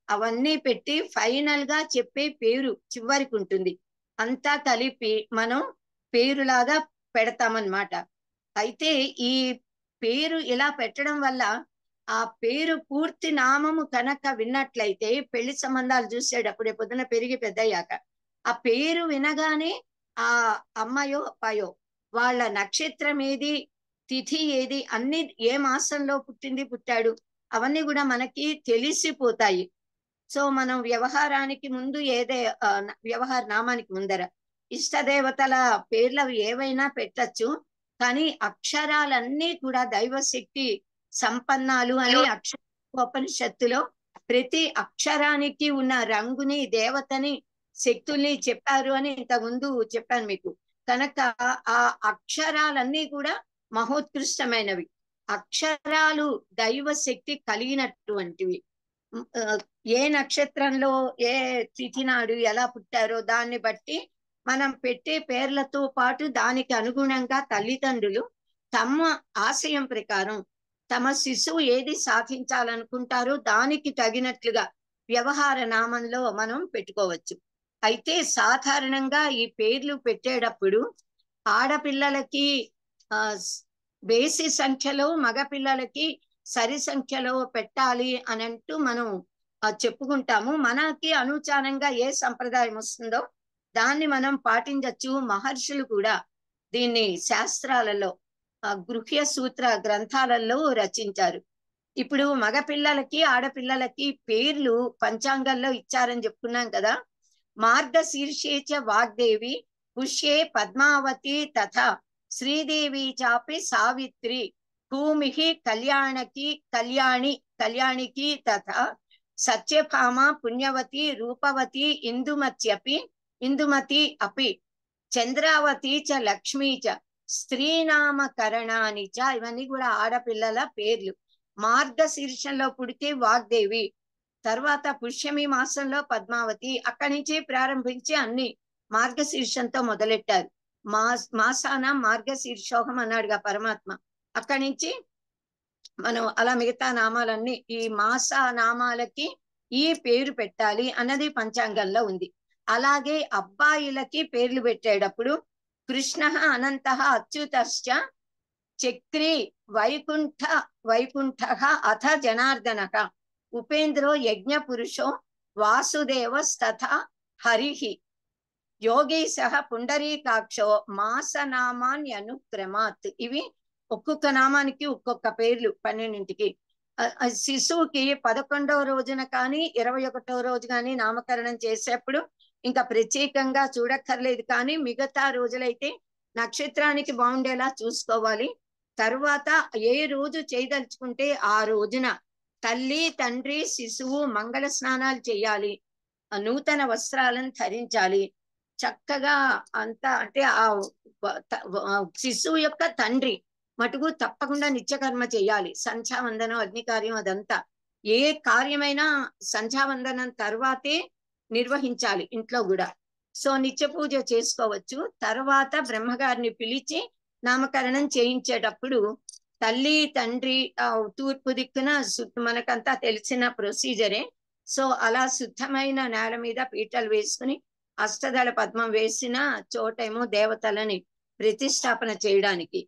అవన్నీ పెట్టి ఫైనల్ గా చెప్పే పేరు చివరికి ఉంటుంది. అంతా కలిపి మనం పేరులాగా పెడతామన్నమాట. అయితే ఈ పేరు ఇలా పెట్టడం వల్ల ఆ పేరు పూర్తి నామము కనుక విన్నట్లయితే, పెళ్లి సంబంధాలు చూసేటప్పుడే పొద్దున పెరిగి పెద్దయ్యాక ఆ పేరు వినగానే ఆ అమ్మాయో అబ్బాయో వాళ్ళ నక్షత్రం ఏది, తిథి ఏది, అన్ని ఏ మాసంలో పుట్టాడు అవన్నీ కూడా మనకి తెలిసిపోతాయి. సో మనం వ్యవహారానికి ముందు వ్యవహార నామానికి ముందర ఇష్టదేవతల పేర్లు అవి ఏవైనా పెట్టచ్చు. కానీ అక్షరాలన్నీ కూడా దైవశక్తి సంపన్నాలు అని ఉపనిషత్తులో ప్రతి అక్షరానికి ఉన్న రంగుని, దేవతని, శక్తుల్ని చెప్పారు అని ఇంతకుముందు చెప్పాను మీకు. కనుక ఆ అక్షరాలన్నీ కూడా మహోత్కృష్టమైనవి. అక్షరాలు దైవశక్తి కలిగినటువంటివి. ఏ నక్షత్రంలో ఏ తిథి నాడు ఎలా పుట్టారో దాన్ని బట్టి మనం పెట్టే పేర్లతో పాటు దానికి అనుగుణంగా తల్లిదండ్రులు తమ ఆశయం ప్రకారం తమ శిశువు ఏది సాధించాలనుకుంటారో దానికి తగినట్లుగా వ్యవహార నామంలో మనం పెట్టుకోవచ్చు. అయితే సాధారణంగా ఈ పేర్లు పెట్టేటప్పుడు ఆడపిల్లలకి బేసి సంఖ్యలో, మగపిల్లలకి సరి సంఖ్యలో పెట్టాలి అని అంటూ మనం చెప్పుకుంటాము. మనకి అనుచానంగా ఏ సంప్రదాయం వస్తుందో దాన్ని మనం పాటించచ్చు. మహర్షులు కూడా దీన్ని శాస్త్రాలలో గృహ్య సూత్ర గ్రంథాలలో రచించారు. ఇప్పుడు మగపిల్లలకి ఆడపిల్లలకి పేర్లు పంచాంగంలో ఇచ్చారని చెప్పుకున్నాం కదా. మార్గశీర్షేచ వాగ్దేవి, పుష్యే పద్మావతి తథా శ్రీదేవి చాపి సావిత్రి, భూమిః కళ్యాణికి తథా సత్యభామ పుణ్యవతి రూపవతి ఇందుమతి అపి చంద్రావతి చ లక్ష్మీ చ స్త్రీనామకరణాని చ. ఇవన్నీ కూడా ఆడపిల్లల పేర్లు. మార్గశీర్షంలో పుడితే వాగ్దేవి, తర్వాత పుష్యమి మాసంలో పద్మావతి, అక్కడి నుంచి ప్రారంభించి అన్ని మార్గశీర్షంతో మొదలెట్టారు. మాసాన మార్గశీర్షోహం అన్నాడుగా పరమాత్మ. అక్కడి నుంచి మనం అలా మిగతా నామాలన్నీ ఈ మాస నామాలకి ఈ పేరు పెట్టాలి అన్నది పంచాంగంలో ఉంది. అలాగే అబ్బాయిలకి పేర్లు పెట్టేటప్పుడు కృష్ణ అనంత అచ్యుతశ్చ చక్రి వైకుంఠ అథ జనార్దన, ఉపేంద్రో యజ్ఞ పురుషో వాసుదేవస్తథా హరిః, యోగేశ పుండరీకాక్షో మాసనామాన్యనుక్రమాత్. ఇవి ఒక్కొక్క నామానికి ఒక్కొక్క పేర్లు 12కి. శిశువుకి 11వ రోజున కానీ 21వ రోజు కానీ నామకరణం చేసేప్పుడు ఇంకా ప్రత్యేకంగా చూడక్కర్లేదు. కానీ మిగతా రోజులైతే నక్షత్రానికి బాగుండేలా చూసుకోవాలి. తర్వాత ఏ రోజు చేయదలుచుకుంటే ఆ రోజున తల్లి తండ్రి శిశువు మంగళ స్నానాలు చేయాలి, నూతన వస్త్రాలను ధరించాలి. చక్కగా అంతా అంటే ఆ శిశువు యొక్క తండ్రి మటుకు తప్పకుండా నిత్యకర్మ చేయాలి. సంధ్యావందనం అగ్నికార్యం అదంతా ఏ కార్యమైనా సంధ్యావందనం తర్వాతే నిర్వహించాలి ఇంట్లో కూడా. సో నిత్య పూజ చేసుకోవచ్చు. తర్వాత బ్రహ్మగారిని పిలిచి నామకరణం చేయించేటప్పుడు తల్లి తండ్రి తూర్పు దిక్కున మనకంతా తెలిసిన ప్రొసీజరే. సో అలా శుద్ధమైన నేల మీద పీటలు వేసుకుని అష్టదళ పద్మం వేసిన చోటేమో దేవతలని ప్రతిష్టాపన చేయడానికి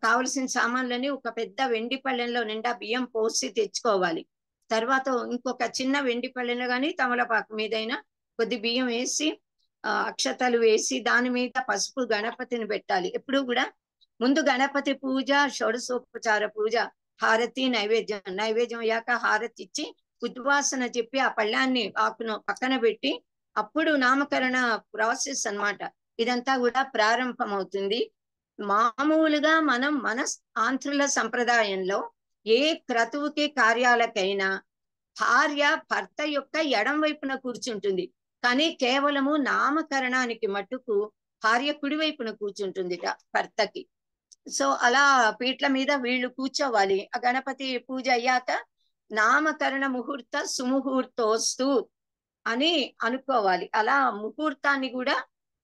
కావలసిన సామాన్లని ఒక పెద్ద వెండి పళ్ళెంలో నిండా బియ్యం పోసి తెచ్చుకోవాలి. తర్వాత ఇంకొక చిన్న వెండి పళ్ళెంలో కానీ తమలపాకు మీదైనా కొద్ది బియ్యం వేసి అక్షతలు వేసి దాని మీద పసుపు గణపతిని పెట్టాలి. ఎప్పుడు కూడా ముందు గణపతి పూజ, షోడశోపచార పూజ, హారతి, నైవేద్యం అయ్యాక హారతి ఇచ్చి ఉద్వాసన చెప్పి ఆ పళ్ళాన్ని ఆకును పక్కన పెట్టి అప్పుడు నామకరణ ప్రాసెస్ అన్నమాట. ఇదంతా కూడా ప్రారంభమవుతుంది. మామూలుగా మనం మన ఆంధ్రుల సంప్రదాయంలో ఏ క్రతువుకి కార్యాలకైనా భార్య భర్త యొక్క ఎడం వైపున కూర్చుంటుంది. కానీ కేవలము నామకరణానికి మట్టుకు భార్య కుడి వైపున కూర్చుంటుందిట భర్తకి. సో అలా పీట్ల మీద వీళ్ళు కూర్చోవాలి. ఆ గణపతి పూజ అయ్యాక నామకరణ ముహూర్త సుముహూర్తోస్తు అని అనుకోవాలి. అలా ముహూర్తాన్ని కూడా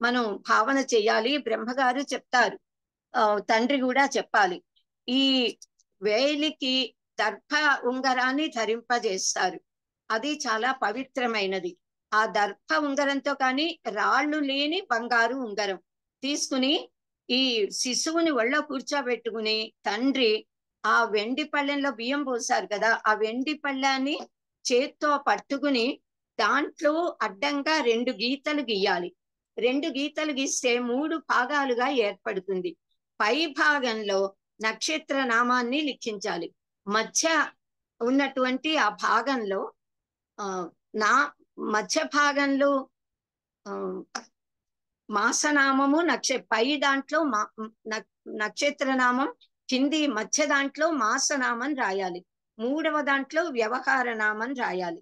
మనం భావన చేయాలి. బ్రహ్మగారు చెప్తారు, తండ్రి కూడా చెప్పాలి. ఈ వేలికి దర్భ ఉంగరాన్ని ధరింపజేస్తారు. అది చాలా పవిత్రమైనది. ఆ దర్భ ఉంగరంతో కానీ రాళ్ళు లేని బంగారు ఉంగరం తీసుకుని ఈ శిశువుని ఒళ్ళో కూర్చోబెట్టుకుని తండ్రి ఆ వెండి పళ్ళెంలో బియ్యం పోసారు కదా, ఆ వెండి పళ్ళాన్ని చేత్తో పట్టుకుని దాంట్లో అడ్డంగా 2 గీతలు గీయాలి. 2 గీతలు గీస్తే 3 భాగాలుగా ఏర్పడుతుంది. పై భాగంలో నక్షత్ర నామాన్ని లిఖించాలి. మధ్య ఉన్నటువంటి ఆ భాగంలో మధ్య భాగంలో మాసనామము పై దాంట్లో నక్షత్ర నామం, కింది మధ్య దాంట్లో మాసనామం రాయాలి. 3వ దాంట్లో వ్యవహార నామం రాయాలి.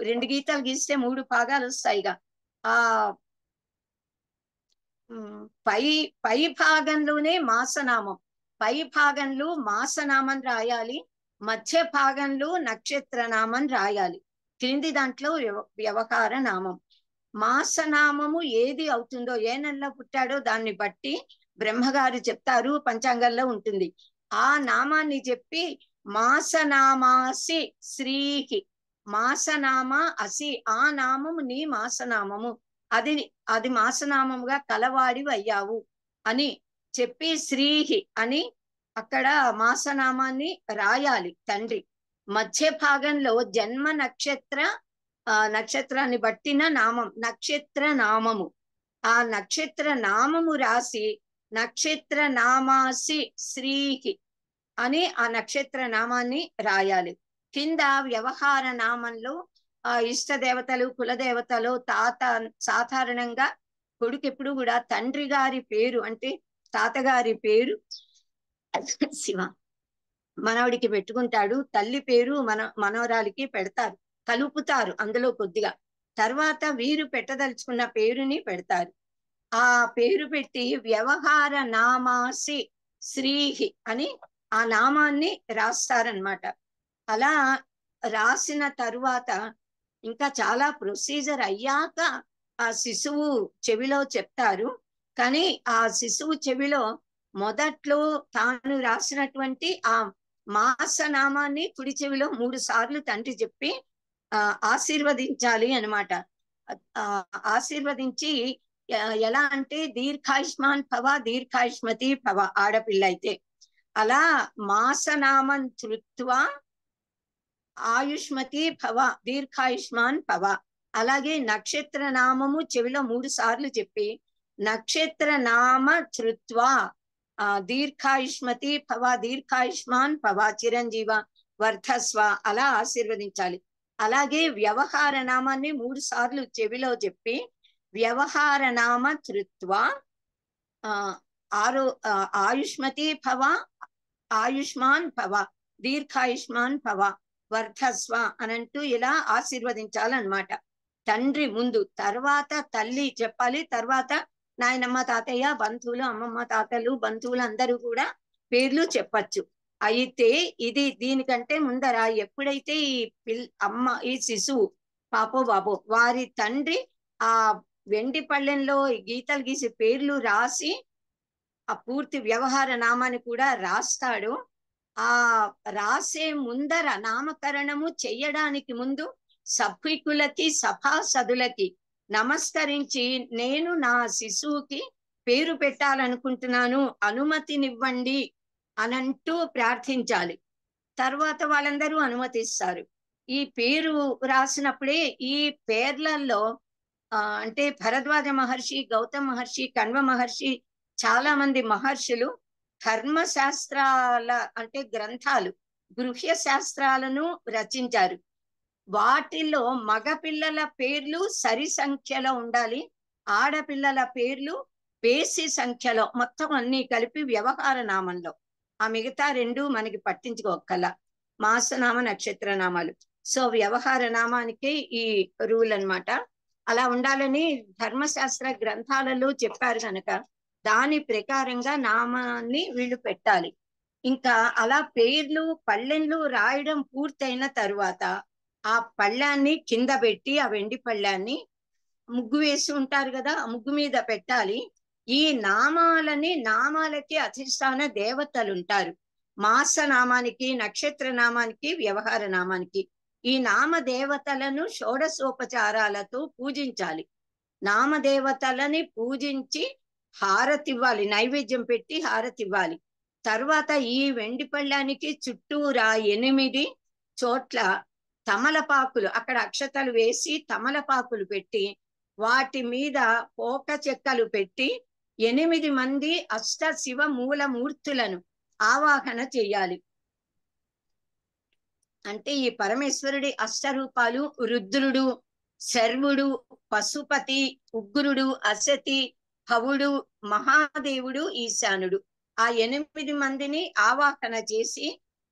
2 గీతలు గీస్తే 3 భాగాలు వస్తాయిగా. ఆ పై భాగంలోనే మాసనామం, పై భాగంలో మాసనామం రాయాలి, మధ్య భాగంలో నక్షత్ర నామం రాయాలి, క్రింది దాంట్లో వ్యవహార నామం. మాసనామము ఏది అవుతుందో, ఏ నెలలో పుట్టాడో దాన్ని బట్టి బ్రహ్మగారు చెప్తారు, పంచాంగంలో ఉంటుంది. ఆ నామాన్ని చెప్పి మాసనామాసి శ్రీకి, మాసనామ అసి, ఆ నామము నీ మాసనామము, అది మాసనామముగా కలవాడి అయ్యావు అని చెప్పి శ్రీహి అని అక్కడ మాసనామాన్ని రాయాలి తండ్రి. మధ్య భాగంలో జన్మ నక్షత్రాన్ని బట్టిన నామం, నక్షత్ర నామము ఆ నక్షత్ర నామము రాసి నక్షత్ర నామాసి శ్రీహి అని ఆ నక్షత్ర నామాన్ని రాయాలి. కింద వ్యవహార నామంలో ఇష్ట దేవతలు, కులదేవతలు, తాత సాధారణంగా కొడుకు ఎప్పుడు కూడా తండ్రి గారి పేరు అంటే తాతగారి పేరు శివ మనవడికి పెట్టుకుంటాడు, తల్లి పేరు మనవరాలికి పెడతారు, కలుపుతారు అందులో కొద్దిగా. తర్వాత వీరు పెట్టదలుచుకున్న పేరుని పెడతారు. ఆ పేరు పెట్టి వ్యవహార నామాసి శ్రీహి అని ఆ నామాన్ని రాస్తారనమాట. అలా రాసిన తరువాత ఇంకా చాలా ప్రొసీజర్ అయ్యాక ఆ శిశువు చెవిలో చెప్తారు. కానీ ఆ శిశువు చెవిలో మొదట్లో తాను రాసినటువంటి ఆ మాసనామాన్ని కుడి చెవిలో 3 సార్లు తండ్రి చెప్పి ఆశీర్వదించాలి అనమాట. ఆశీర్వదించి ఎలా అంటే దీర్ఘాయుష్మాన్ భవ దీర్ఘాయుష్మతి భవ ఆడపిల్ల అయితే అలా మాసనామం ధృత్వా ఆయుష్మతి భవ దీర్ఘాయుష్మాన్ భవ. అలాగే నక్షత్ర నామము చెవిలో 3 సార్లు చెప్పి నక్షత్ర నామ ధృత్వా దీర్ఘాయుష్మతి భవ దీర్ఘాయుష్మాన్ భవ చిరంజీవ వర్ధస్వ అలా ఆశీర్వదించాలి. అలాగే వ్యవహార నామాన్ని 3 సార్లు చెవిలో చెప్పి వ్యవహార నామ ధృత్వా ఆయుష్మతి భవ ఆయుష్మాన్ భవ దీర్ఘాయుష్మాన్ భవ వర్ధస్వ అనంటూ ఇలా ఆశీర్వదించాలన్నమాట. తండ్రి ముందు, తర్వాత తల్లి చెప్పాలి, తర్వాత నాయనమ్మ తాతయ్య బంధువులు అమ్మమ్మ తాతలు బంధువులు అందరూ కూడా పేర్లు చెప్పచ్చు. అయితే ఇది దీనికంటే ముందర ఎప్పుడైతే ఈ శిశువు పాపో బాబో వారి తండ్రి ఆ వెండి పళ్ళెంలో గీతలు గీసి పేర్లు రాసి ఆ పూర్తి వ్యవహార నామాన్ని కూడా రాస్తాడు. ఆ రాసే ముందర నామకరణము చెయ్యడానికి ముందు సభికులకి సభాసదులకి నమస్కరించి నేను నా శిశువుకి పేరు పెట్టాలనుకుంటున్నాను అనుమతినివ్వండి అనంటూ ప్రార్థించాలి. తర్వాత వాళ్ళందరూ అనుమతిస్తారు. ఈ పేరు రాసినప్పుడే ఈ పేర్లలో అంటే భరద్వాజ మహర్షి, గౌతమ మహర్షి, కణ్వ మహర్షి చాలా మంది మహర్షులు ధర్మశాస్త్రాల అంటే గ్రంథాలు గృహ్య శాస్త్రాలను రచించారు. వాటిల్లో మగపిల్లల పేర్లు సరి సంఖ్యలో ఉండాలి, ఆడపిల్లల పేర్లు బేసి సంఖ్యలో, మొత్తం అన్ని కలిపి వ్యవహార నామంలో. ఆ మిగతా 2 మనకి పట్టించుకోక్కల మాసనామ నక్షత్ర నామాలు. సో వ్యవహార నామానికి ఈ రూల్ అన్నమాట. అలా ఉండాలని ధర్మశాస్త్ర గ్రంథాలలో చెప్పారు కనుక దాని ప్రకారంగా నామాన్ని వీళ్ళు పెట్టాలి. ఇంకా అలా పేర్లు పళ్ళెంలు రాయడం పూర్తయిన తరువాత ఆ పళ్ళాన్ని కింద పెట్టి ఆ వెండి పళ్ళాన్ని ముగ్గు వేసి ఉంటారు కదా, ఆ ముగ్గు మీద పెట్టాలి. ఈ నామాలకి అధిష్టాన దేవతలు ఉంటారు. మాస నామానికి, నక్షత్ర నామానికి, వ్యవహార నామానికి. ఈ నామ దేవతలను షోడశోపచారాలతో పూజించాలి. నామదేవతలని పూజించి హారతివ్వాలి, నైవేద్యం పెట్టి హారతివ్వాలి. తర్వాత ఈ వెండి పళ్ళానికి చుట్టూరా 8 చోట్ల తమలపాకులు, అక్కడ అక్షతలు వేసి తమలపాకులు పెట్టి వాటి మీద పోక చెక్కలు పెట్టి 8 మంది అష్ట శివ మూల మూర్తులను ఆవాహన చెయ్యాలి. అంటే ఈ పరమేశ్వరుడి అష్టరూపాలు రుద్రుడు, శర్వుడు, పశుపతి, ఉగ్రుడు, అసతి, భవుడు, మహాదేవుడు, ఈశానుడు. ఆ 8 మందిని ఆవాహన చేసి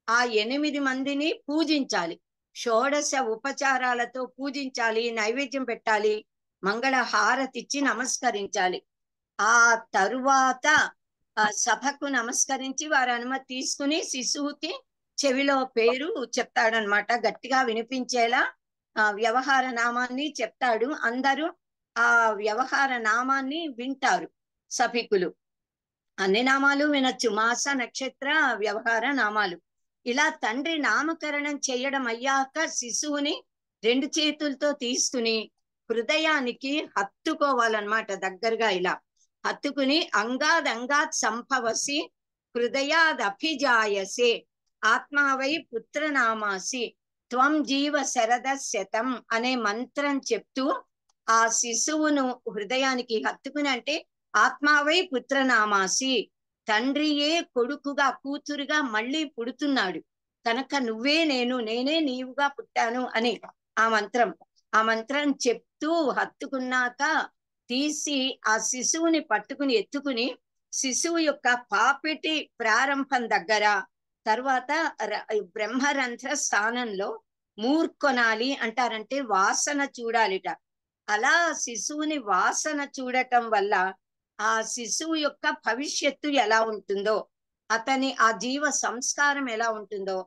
ఆ 8 మందిని పూజించాలి. షోడశ ఉపచారాలతో పూజించాలి, నైవేద్యం పెట్టాలి, మంగళ హారతిచ్చి నమస్కరించాలి. ఆ తరువాత సభకు నమస్కరించి వారి అనుమతి తీసుకుని శిశువుకి చెవిలో పేరు చెప్తాడనమాట. గట్టిగా వినిపించేలా వ్యవహార నామాన్ని చెప్తాడు. అందరూ ఆ వ్యవహార నామాన్ని వింటారు సభికులు. అన్ని నామాలు వినొచ్చు, మాస నక్షత్ర వ్యవహార నామాలు. ఇలా తండ్రి నామకరణం చేయడం అయ్యాక శిశువుని 2 చేతులతో తీసుకుని హృదయానికి హత్తుకోవాలన్నమాట. దగ్గరగా ఇలా హత్తుకుని అంగాద్ సంభవసి హృదయాదభిజాయసే ఆత్మావై పుత్రనామాసి త్వం జీవ శరద శతం అనే మంత్రం చెప్తూ ఆ శిశువును హృదయానికి హత్తుకుని, అంటే ఆత్మావై పుత్రనామాసి, తండ్రియే కొడుకుగా కూతురుగా మళ్ళీ పుడుతున్నాడు కనుక నువ్వే నేను, నేనే నీవుగా పుట్టాను అని ఆ మంత్రం చెప్తూ హత్తుకున్నాక తీసి ఆ శిశువుని పట్టుకుని ఎత్తుకుని శిశువు యొక్క పాపిటి ప్రారంభం దగ్గర, తర్వాత బ్రహ్మరంధ్ర స్థానంలో మూర్కొనాలి అంటారంటే వాసన చూడాలిట. అలా శిశువుని వాసన చూడటం వల్ల ఆ శిశువు యొక్క భవిష్యత్తు ఎలా ఉంటుందో, అతని ఆ జీవ సంస్కారం ఎలా ఉంటుందో,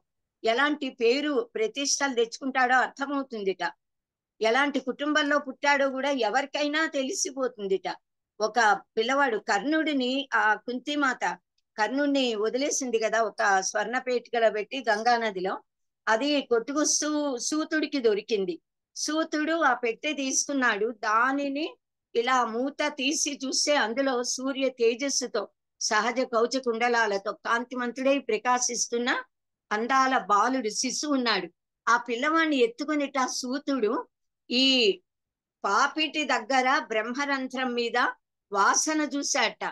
ఎలాంటి పేరు ప్రతిష్టలు తెచ్చుకుంటాడో అర్థమవుతుందిట. ఎలాంటి కుటుంబంలో పుట్టాడో కూడా ఎవరికైనా తెలిసిపోతుందిట. ఒక పిల్లవాడు కర్ణుడిని, ఆ కుంతిమాత కర్ణుడిని వదిలేసింది కదా ఒక స్వర్ణపేటికలో పెట్టి గంగా నదిలో. అది కొట్టుకొస్తూ సూతుడికి దొరికింది. సూతుడు ఆ పెట్టె తీసుకున్నాడు. దానిని ఇలా మూత తీసి చూస్తే అందులో సూర్య తేజస్సుతో సహజ కౌచ కుండలాలతో కాంతిమంతుడై ప్రకాశిస్తున్న అందాల బాలుడు శిశువు ఉన్నాడు. ఆ పిల్లవాడిని ఎత్తుకునిట సూతుడు ఈ పాపిటి దగ్గర బ్రహ్మరంధ్రం మీద వాసన చూశాట.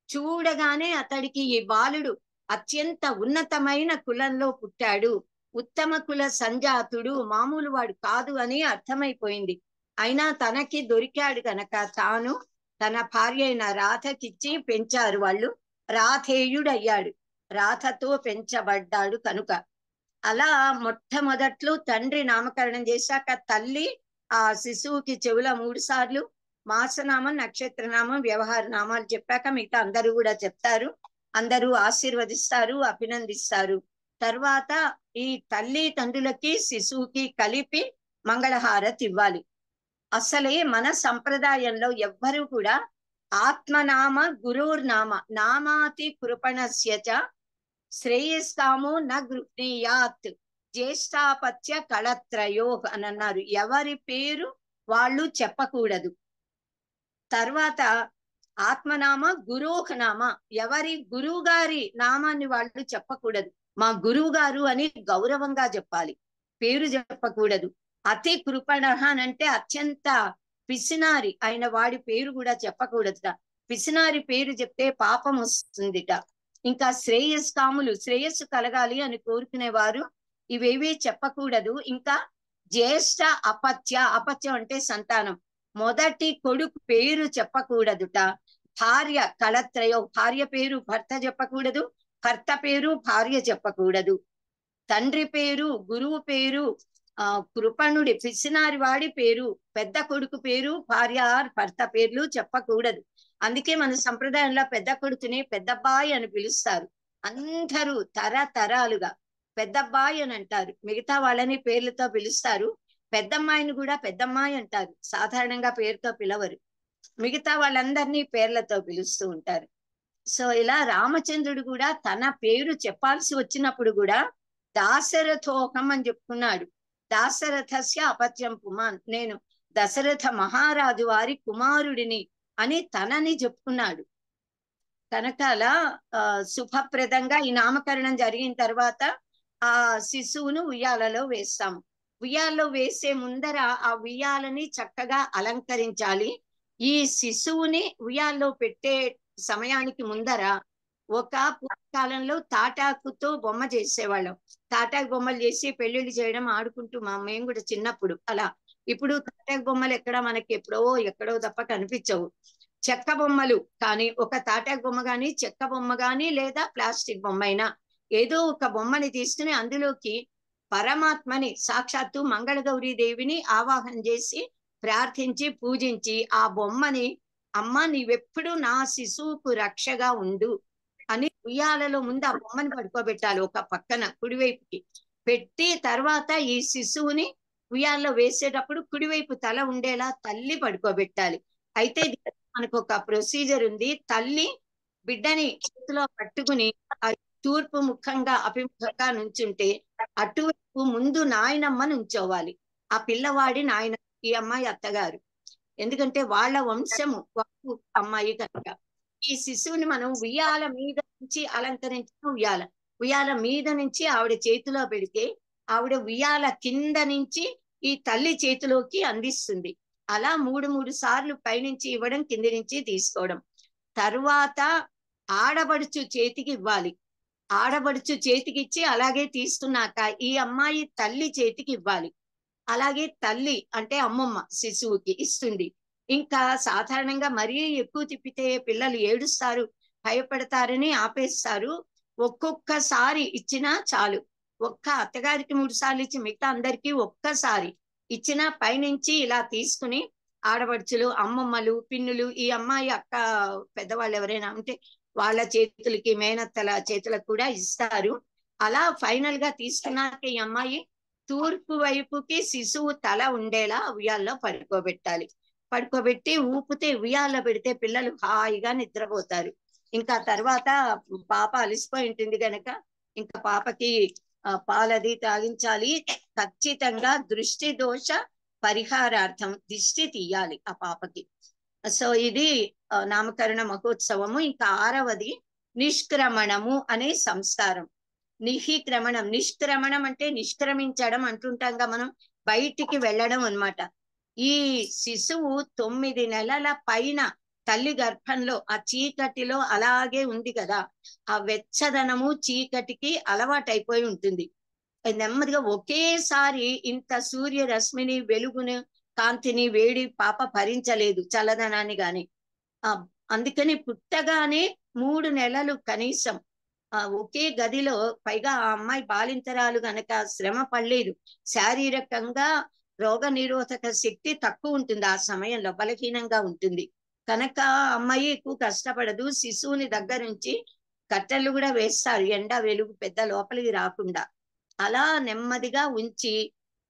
చూడగానే అతడికి ఈ బాలుడు అత్యంత ఉన్నతమైన కులంలో పుట్టాడు, ఉత్తమ కుల సంజాతుడు, మామూలు వాడు కాదు అని అర్థమైపోయింది. అయినా తనకి దొరికాడు కనుక తాను తన భార్య అయిన రాధకిచ్చి పెంచారు వాళ్ళు. రాధేయుడయ్యాడు, రాధతో పెంచబడ్డాడు కనుక. అలా మొట్టమొదట్లో తండ్రి నామకరణం చేశాక తల్లి ఆ శిశువుకి చెవుల 3 సార్లు మాసనామం, నక్షత్రనామం, వ్యవహార నామాలు చెప్పాక మిగతా అందరూ కూడా చెప్తారు. అందరూ ఆశీర్వదిస్తారు, అభినందిస్తారు. తర్వాత ఈ తల్లి తండ్రులకి శిశువుకి కలిపి మంగళహారతి ఇవ్వాలి. అసలే మన సంప్రదాయంలో ఎవ్వరూ కూడా ఆత్మనామ గురుర్నామ నామాతి కృపణస్యచ శ్రేయస్కామో న గృహ్ణీయాత్ జ్యేష్ఠాపత్య కళత్రయో అని అన్నారు. ఎవరి పేరు వాళ్ళు చెప్పకూడదు. తర్వాత ఆత్మనామ గురోహ నామ, ఎవరి గురువు గారి నామాన్ని వాళ్ళు చెప్పకూడదు. మా గురువు గారు అని గౌరవంగా చెప్పాలి, పేరు చెప్పకూడదు. అతి కృపణ అంటే అత్యంత పిసినారి అయిన వాడి పేరు కూడా చెప్పకూడదుట. పిసినారి పేరు చెప్తే పాపం వస్తుందిట. ఇంకా శ్రేయస్కాములు, శ్రేయస్సు కలగాలి అని కోరుకునేవారు ఇవేవీ చెప్పకూడదు. ఇంకా జ్యేష్ఠ అపత్య, అపత్యం అంటే సంతానం, మొదటి కొడుకు పేరు చెప్పకూడదుట. భార్య కళత్రయో, భార్య పేరు భర్త చెప్పకూడదు, భర్త పేరు భార్య చెప్పకూడదు. తండ్రి పేరు, గురువు పేరు, కృపణుడి పిసినారి వాడి పేరు, పెద్ద కొడుకు పేరు, భార్య భర్త పేర్లు చెప్పకూడదు. అందుకే మన సంప్రదాయంలో పెద్ద కొడుకుని పెద్దబ్బాయి అని పిలుస్తారు. అందరూ తరతరాలుగా పెద్దబ్బాయి అని అంటారు. మిగతా వాళ్ళని పేర్లతో పిలుస్తారు. పెద్దమ్మాయిని కూడా పెద్దమ్మాయి అంటారు, సాధారణంగా పేరుతో పిలవరు. మిగతా వాళ్ళందరినీ పేర్లతో పిలుస్తూ ఉంటారు. సో ఇలా రామచంద్రుడు కూడా తన పేరు చెప్పాల్సి వచ్చినప్పుడు కూడా దాశరథోహం అని చెప్పుకున్నాడు. దాశరథస్య అపత్యం పుమాన్, నేను దశరథ మహారాజు వారి కుమారుడిని అని తనని చెప్పుకున్నాడు. కనుక అలా శుభప్రదంగా ఈ నామకరణం జరిగిన తర్వాత ఆ శిశువును ఉయ్యాలలో వేస్తాము. ఉయ్యాలలో వేసే ముందర ఆ ఉయ్యాలని చక్కగా అలంకరించాలి. ఈ శిశువుని ఉయ్యాల్లో పెట్టే సమయానికి ముందర ఒక పూర్వకాలంలో తాటాకుతో బొమ్మ చేసేవాళ్ళం. తాటాకు బొమ్మలు చేసి పెళ్లిళ్ళు చేయడం ఆడుకుంటూ మేము కూడా చిన్నప్పుడు అలా. ఇప్పుడు తాటాకు బొమ్మలు ఎక్కడ మనకి ఎక్కడో తప్ప కనిపించవు. చెక్క బొమ్మలు కానీ, ఒక తాటాకు బొమ్మ కానీ, చెక్క బొమ్మ కానీ, లేదా ప్లాస్టిక్ బొమ్మ అయినా ఏదో ఒక బొమ్మని తీసుకుని అందులోకి పరమాత్మని, సాక్షాత్తు మంగళగౌరీ దేవిని ఆవాహన చేసి ప్రార్థించి పూజించి ఆ బొమ్మని, అమ్మ నీవెప్పుడు నా శిశువుకు రక్షగా ఉండు అని ఉయ్యాలలో ముందు ఆ బొమ్మని పడుకోబెట్టాలి. ఒక పక్కన కుడివైపుకి పెట్టి తర్వాత ఈ శిశువుని ఉయ్యాల్లో వేసేటప్పుడు కుడివైపు తల ఉండేలా తల్లి పడుకోబెట్టాలి. అయితే మనకు ఒక ప్రొసీజర్ ఉంది. తల్లి బిడ్డని చేతిలో పట్టుకుని తూర్పు ముఖంగా అభిముఖంగా నుంచుంటే అటువైపు ముందు నాయనమ్మ నుంచోవాలి. ఆ పిల్లవాడి నాయన, ఈ అమ్మాయి అత్తగారు. ఎందుకంటే వాళ్ళ వంశము అమ్మాయి కనుక. ఈ శిశువుని మనం ఉయ్యాల మీద నుంచి అలంకరించిన ఉయ్యాల మీద నుంచి ఆవిడ చేతిలో పెడితే ఆవిడ ఉయ్యాల కింద నుంచి ఈ తల్లి చేతిలోకి అందిస్తుంది. అలా 3 సార్లు పైనుంచి ఇవ్వడం, కింది నుంచి తీసుకోవడం. తరువాత ఆడబడుచు చేతికి ఇవ్వాలి. ఆడబడుచు చేతికి ఇచ్చి అలాగే తీసుకున్నాక ఈ అమ్మాయి తల్లి చేతికి ఇవ్వాలి. అలాగే తల్లి అంటే అమ్మమ్మ శిశువుకి ఇస్తుంది. ఇంకా సాధారణంగా మరీ ఎక్కువ తిప్పితే పిల్లలు ఏడుస్తారు, భయపడతారని ఆపేస్తారు. ఒక్కొక్కసారి ఇచ్చినా చాలు. ఒక్క అత్తగారికి 3 సార్లు ఇచ్చి మిగతా అందరికీ ఒక్కసారి ఇచ్చినా పైనుంచి ఇలా తీసుకుని ఆడపడుచులు, అమ్మమ్మలు, పిన్నులు, ఈ అమ్మాయి అక్క పెద్దవాళ్ళు ఎవరైనా ఉంటే వాళ్ళ చేతులకి, మేనత్తల చేతులకు కూడా ఇస్తారు. అలా ఫైనల్ గా తీసుకున్నాక ఈ అమ్మాయి తూర్పు వైపుకి శిశువు తల ఉండేలా ఉయ్యాల్లో పడుకోబెట్టాలి. పడుకోబెట్టి ఊపితే ఉయ్యాల్లో పెడితే పిల్లలు హాయిగా నిద్రపోతారు. ఇంకా తర్వాత పాప అలసిపోయి ఉంటుంది గనక ఇంకా పాపకి పాలది తాగించాలి. ఖచ్చితంగా దృష్టి దోష పరిహారార్థం దిష్టి తీయాలి ఆ పాపకి. సో ఇది నామకరణ మహోత్సవము. ఇంకా 6వది నిష్క్రమణము అనే సంస్కారం. నిష్క్రమణం, నిష్క్రమణం అంటే నిష్క్రమించడం అంటుంటాంగా మనం, బయటికి వెళ్ళడం అన్నమాట. ఈ శిశువు 9 నెలల పైన తల్లి గర్భంలో ఆ చీకటిలో అలాగే ఉంది కదా, ఆ వెచ్చదనము చీకటికి అలవాటైపోయి ఉంటుంది. నెమ్మదిగా ఒకేసారి ఇంత సూర్య రశ్మిని, వెలుగును, కాంతిని, వేడి పాప భరించలేదు, చల్లదనాన్ని గాని. అందుకని పుట్టగానే 3 నెలలు కనీసం ఒకే గదిలో, పైగా ఆ అమ్మాయి బాలింతరాలు గనక శ్రమ పడలేదు. శారీరకంగా రోగ నిరోధక శక్తి తక్కువ ఉంటుంది, ఆ సమయంలో బలహీనంగా ఉంటుంది కనుక అమ్మాయి ఎక్కువ కష్టపడదు. శిశువుని దగ్గరుంచి కట్టెలు కూడా వేస్తారు, ఎండ వెలుగు పెద్ద లోపలికి రాకుండా. అలా నెమ్మదిగా ఉంచి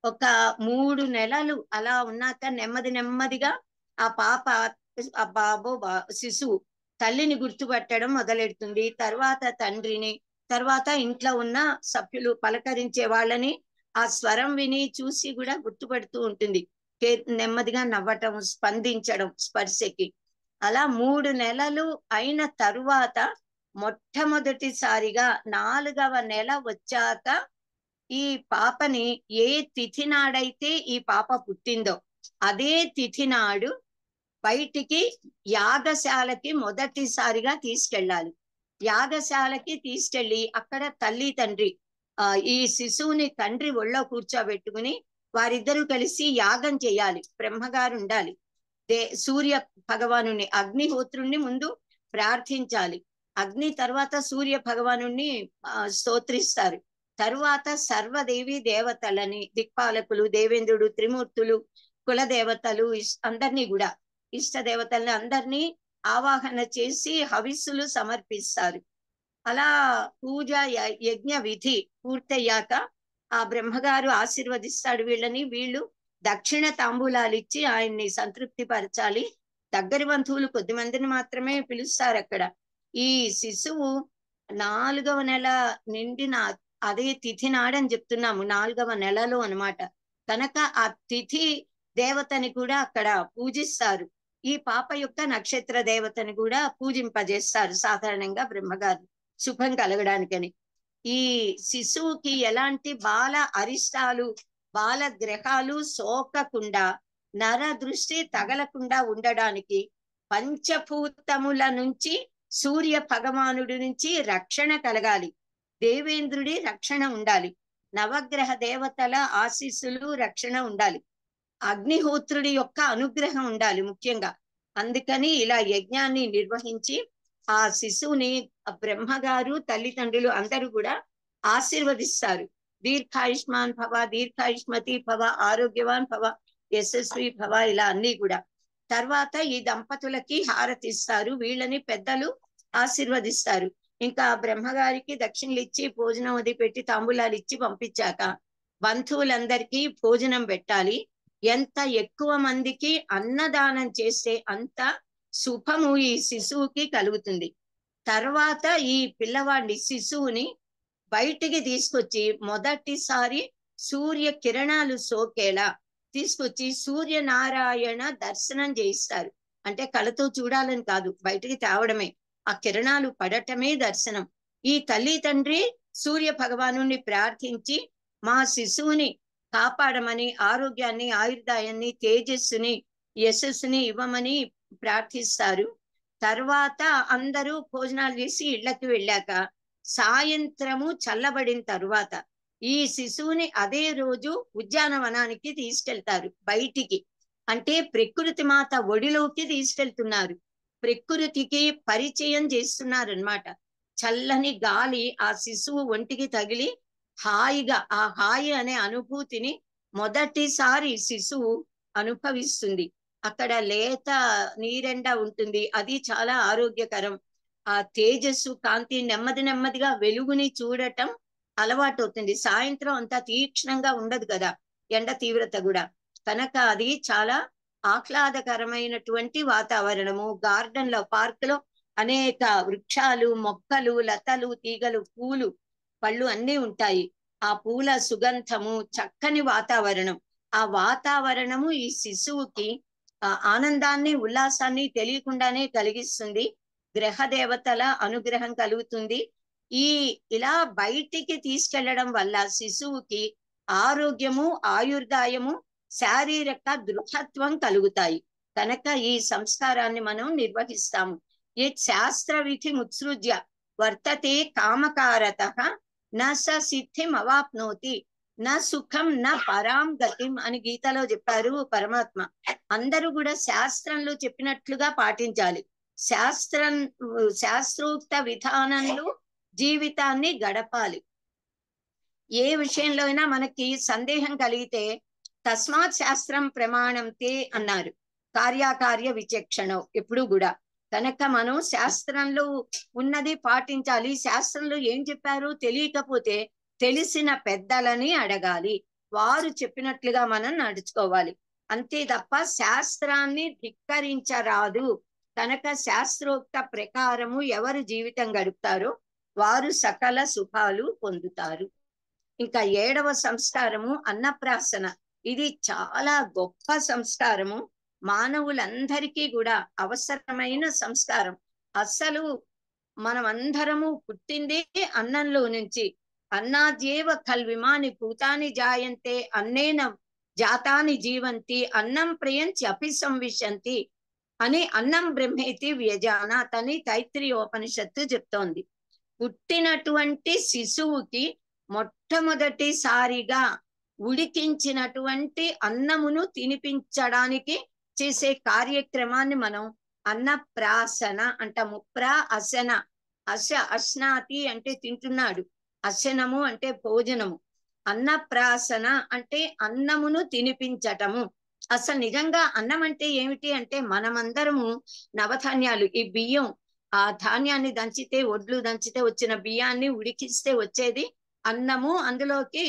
ఒక 3 నెలలు అలా ఉన్నాక నెమ్మదిగా ఆ పాప, ఆ బాబు శిశువు తల్లిని గుర్తుపట్టడం మొదలెడుతుంది. తర్వాత తండ్రిని, తర్వాత ఇంట్లో ఉన్న సభ్యులు పలకరించే వాళ్ళని ఆ స్వరం విని చూసి కూడా గుర్తుపడుతూ ఉంటుంది. నెమ్మదిగా నవ్వటం, స్పందించడం స్పర్శకి. అలా 3 నెలలు అయిన తరువాత మొట్టమొదటిసారిగా 4వ నెల వచ్చాక ఈ పాపని ఏ తిథి నాడైతే ఈ పాప పుట్టిందో అదే తిథి నాడు బయటికి యాగశాలకి మొదటిసారిగా తీసుకెళ్ళాలి. యాగశాలకి తీసుకెళ్ళి అక్కడ తల్లి తండ్రి ఈ శిశువుని తండ్రి ఒళ్ళో కూర్చోబెట్టుకుని వారిద్దరూ కలిసి యాగం చేయాలి. బ్రహ్మగారు ఉండాలి, సూర్య భగవాను, అగ్నిహోత్రుణ్ణి ముందు ప్రార్థించాలి. అగ్ని తర్వాత సూర్య భగవాను స్తోత్రిస్తారు. తరువాత సర్వదేవి దేవతలని, దిక్పాలకులు, దేవేంద్రుడు, త్రిమూర్తులు, కులదేవతలు అందరినీ కూడా, ఇష్ట దేవతల్ని అందరినీ ఆవాహన చేసి హవిస్సులు సమర్పిస్తారు. అలా పూజ యజ్ఞ విధి పూర్తయ్యాక ఆ బ్రహ్మగారు ఆశీర్వదిస్తాడు వీళ్ళని. వీళ్ళు దక్షిణ తాంబూలాలు ఇచ్చి ఆయన్ని సంతృప్తి పరచాలి. దగ్గరి బంధువులు కొద్ది మందిని మాత్రమే పిలుస్తారు అక్కడ. ఈ శిశువు 4వ నెల నిండిన అదే తిథి నాడని చెప్తున్నాము, 4వ నెలలో అన్నమాట. కనుక ఆ తిథి దేవతని కూడా అక్కడ పూజిస్తారు. ఈ పాప యొక్క నక్షత్ర దేవతని కూడా పూజింపజేస్తారు సాధారణంగా బ్రహ్మగారు, శుభం కలగడానికని. ఈ శిశువుకి ఎలాంటి బాల అరిష్టాలు, బాల గ్రహాలు సోకకుండా, నర దృష్టి తగలకుండా ఉండడానికి పంచభూతముల నుంచి, సూర్య భగవానుడి నుంచి రక్షణ కలగాలి, దేవేంద్రుడి రక్షణ ఉండాలి, నవగ్రహ దేవతల ఆశీస్సులు రక్షణ ఉండాలి, అగ్నిహోత్రుడి యొక్క అనుగ్రహం ఉండాలి ముఖ్యంగా. అందుకని ఇలా యజ్ఞాన్ని నిర్వహించి ఆ శిశువుని బ్రహ్మగారు, తల్లిదండ్రులు అందరూ కూడా ఆశీర్వదిస్తారు. దీర్ఘాయుష్మాన్ భవ, దీర్ఘాయుష్మతి భవ, ఆరోగ్యవాన్ భవ, యశస్వి భవ, ఇలా అన్ని కూడా. తర్వాత ఈ దంపతులకి హారతిస్తారు. వీళ్ళని పెద్దలు ఆశీర్వదిస్తారు. ఇంకా బ్రహ్మగారికి దక్షిణలు ఇచ్చి, భోజనం అది పెట్టి, తాంబూలాలు ఇచ్చి పంపించాక బంధువులందరికీ భోజనం పెట్టాలి. ఎంత ఎక్కువ మందికి అన్నదానం చేస్తే అంత శుభము ఈ శిశువుకి కలుగుతుంది. తర్వాత ఈ పిల్లవాడిని, శిశువుని బయటికి తీసుకొచ్చి మొదటిసారి సూర్య కిరణాలు సోకేలా తీసుకొచ్చి సూర్యనారాయణ దర్శనం చేయిస్తారు. అంటే కళ్ళతో చూడాలని కాదు, బయటికి తేవడమే, ఆ కిరణాలు పడటమే దర్శనం. ఈ తల్లి తండ్రి సూర్య భగవాను ప్రార్థించి మా శిశువుని కాపాడమని, ఆరోగ్యాన్ని, ఆయుర్దాయాన్ని, తేజస్సుని యశస్సుని ఇవ్వమని ప్రార్థిస్తారు. తర్వాత అందరూ భోజనాలు చేసి ఇళ్లకి వెళ్ళాక సాయంత్రము చల్లబడిన తరువాత ఈ శిశువుని అదే రోజు ఉద్యానవనానికి తీసుకెళ్తారు, బయటికి. అంటే ప్రకృతి మాత ఒడిలోకి తీసుకెళ్తున్నారు, ప్రకృతికి పరిచయం చేస్తున్నారు అన్నమాట. చల్లని గాలి ఆ శిశువు ఒంటికి తగిలి హాయిగా, ఆ హాయి అనే అనుభూతిని మొదటిసారి శిశువు అనుభవిస్తుంది. అక్కడ లేత నీరెండ ఉంటుంది, అది చాలా ఆరోగ్యకరం. ఆ తేజస్సు, కాంతి, నెమ్మది నెమ్మదిగా వెలుగుని చూడటం అలవాటు అవుతుంది. సాయంత్రం అంతా తీక్షణంగా ఉండదు కదా ఎండ తీవ్రత కూడా, కనుక అది చాలా ఆహ్లాదకరమైనటువంటి వాతావరణము. గార్డెన్ లో, పార్క్ లో అనేక వృక్షాలు, మొక్కలు, లతలు, తీగలు, పూలు, పళ్ళు అన్నీ ఉంటాయి. ఆ పూల సుగంధము, చక్కని వాతావరణం. ఆ వాతావరణము ఈ శిశువుకి ఆనందాన్ని, ఉల్లాసాన్ని తెలియకుండానే కలిగిస్తుంది. గ్రహ దేవతల అనుగ్రహం కలుగుతుంది. ఇలా బయటికి తీసుకెళ్లడం వల్ల శిశువుకి ఆరోగ్యము, ఆయుర్దాయము, శారీరక దృఢత్వం కలుగుతాయి. కనుక ఈ సంస్కారాన్ని మనం నిర్వహిస్తాము. ఏ శాస్త్ర విధి ముత్సృజ్య వర్తతే కామకారత న స సిద్ధిం అవాప్నోతి నా సుఖం నా పరాం గతిం అని గీతలో చెప్పారు పరమాత్మ. అందరూ కూడా శాస్త్రంలో చెప్పినట్లుగా పాటించాలి. శాస్త్రోక్త విధానంలో జీవితాన్ని గడపాలి. ఏ విషయంలో అయినా మనకి సందేహం కలిగితే తస్మాత్ శాస్త్రం ప్రమాణం తే అన్నారు. కార్యాకార్య విచక్షణం ఎప్పుడు కూడా. కనుక మనం శాస్త్రంలో ఉన్నది పాటించాలి. శాస్త్రంలో ఏం చెప్పారు తెలియకపోతే తెలిసిన పెద్దలని అడగాలి, వారు చెప్పినట్లుగా మనం నడుచుకోవాలి. అంతే తప్ప శాస్త్రాన్ని ధిక్కరించరాదు. కనుక శాస్త్రోక్త ప్రకారము ఎవరు జీవితం గడుపుతారో వారు సకల శుభాలు పొందుతారు. ఇంకా 7వ సంస్కారము అన్నప్రాసన. ఇది చాలా గొప్ప సంస్కారము, మానవులందరికీ కూడా అవసరమైన సంస్కారం. అస్సలు మనం అందరము పుట్టిందే అన్నంలో నుంచి. అన్నాద్యేవ ఖల్విమాని భూతాని జాయంతే అన్నేన జాతాని జీవంతి అన్నం ప్రియంచి అభిసంవిశంతి అని అన్నం బ్రహ్మేతి వ్యజానాత్ అని తైత్రీయోపనిషత్తు చెప్తోంది. పుట్టినటువంటి శిశువుకి మొట్టమొదటిసారిగా ఉడికించినటువంటి అన్నమును తినిపించడానికి చేసే కార్యక్రమాన్ని మనం అన్నప్రాసన అంటాము. అసన, అశ్నాతి అంటే తింటున్నాడు, అశనము అంటే భోజనము, అన్నప్రాసన అంటే అన్నమును తినిపించటము. అసలు నిజంగా అన్నం అంటే ఏమిటి అంటే మనమందరము నవధాన్యాలు, ఈ బియ్యం, ఆ ధాన్యాన్ని దంచితే, ఒడ్లు దంచితే వచ్చిన బియ్యాన్ని ఉడికిస్తే వచ్చేది అన్నము. అందులోకి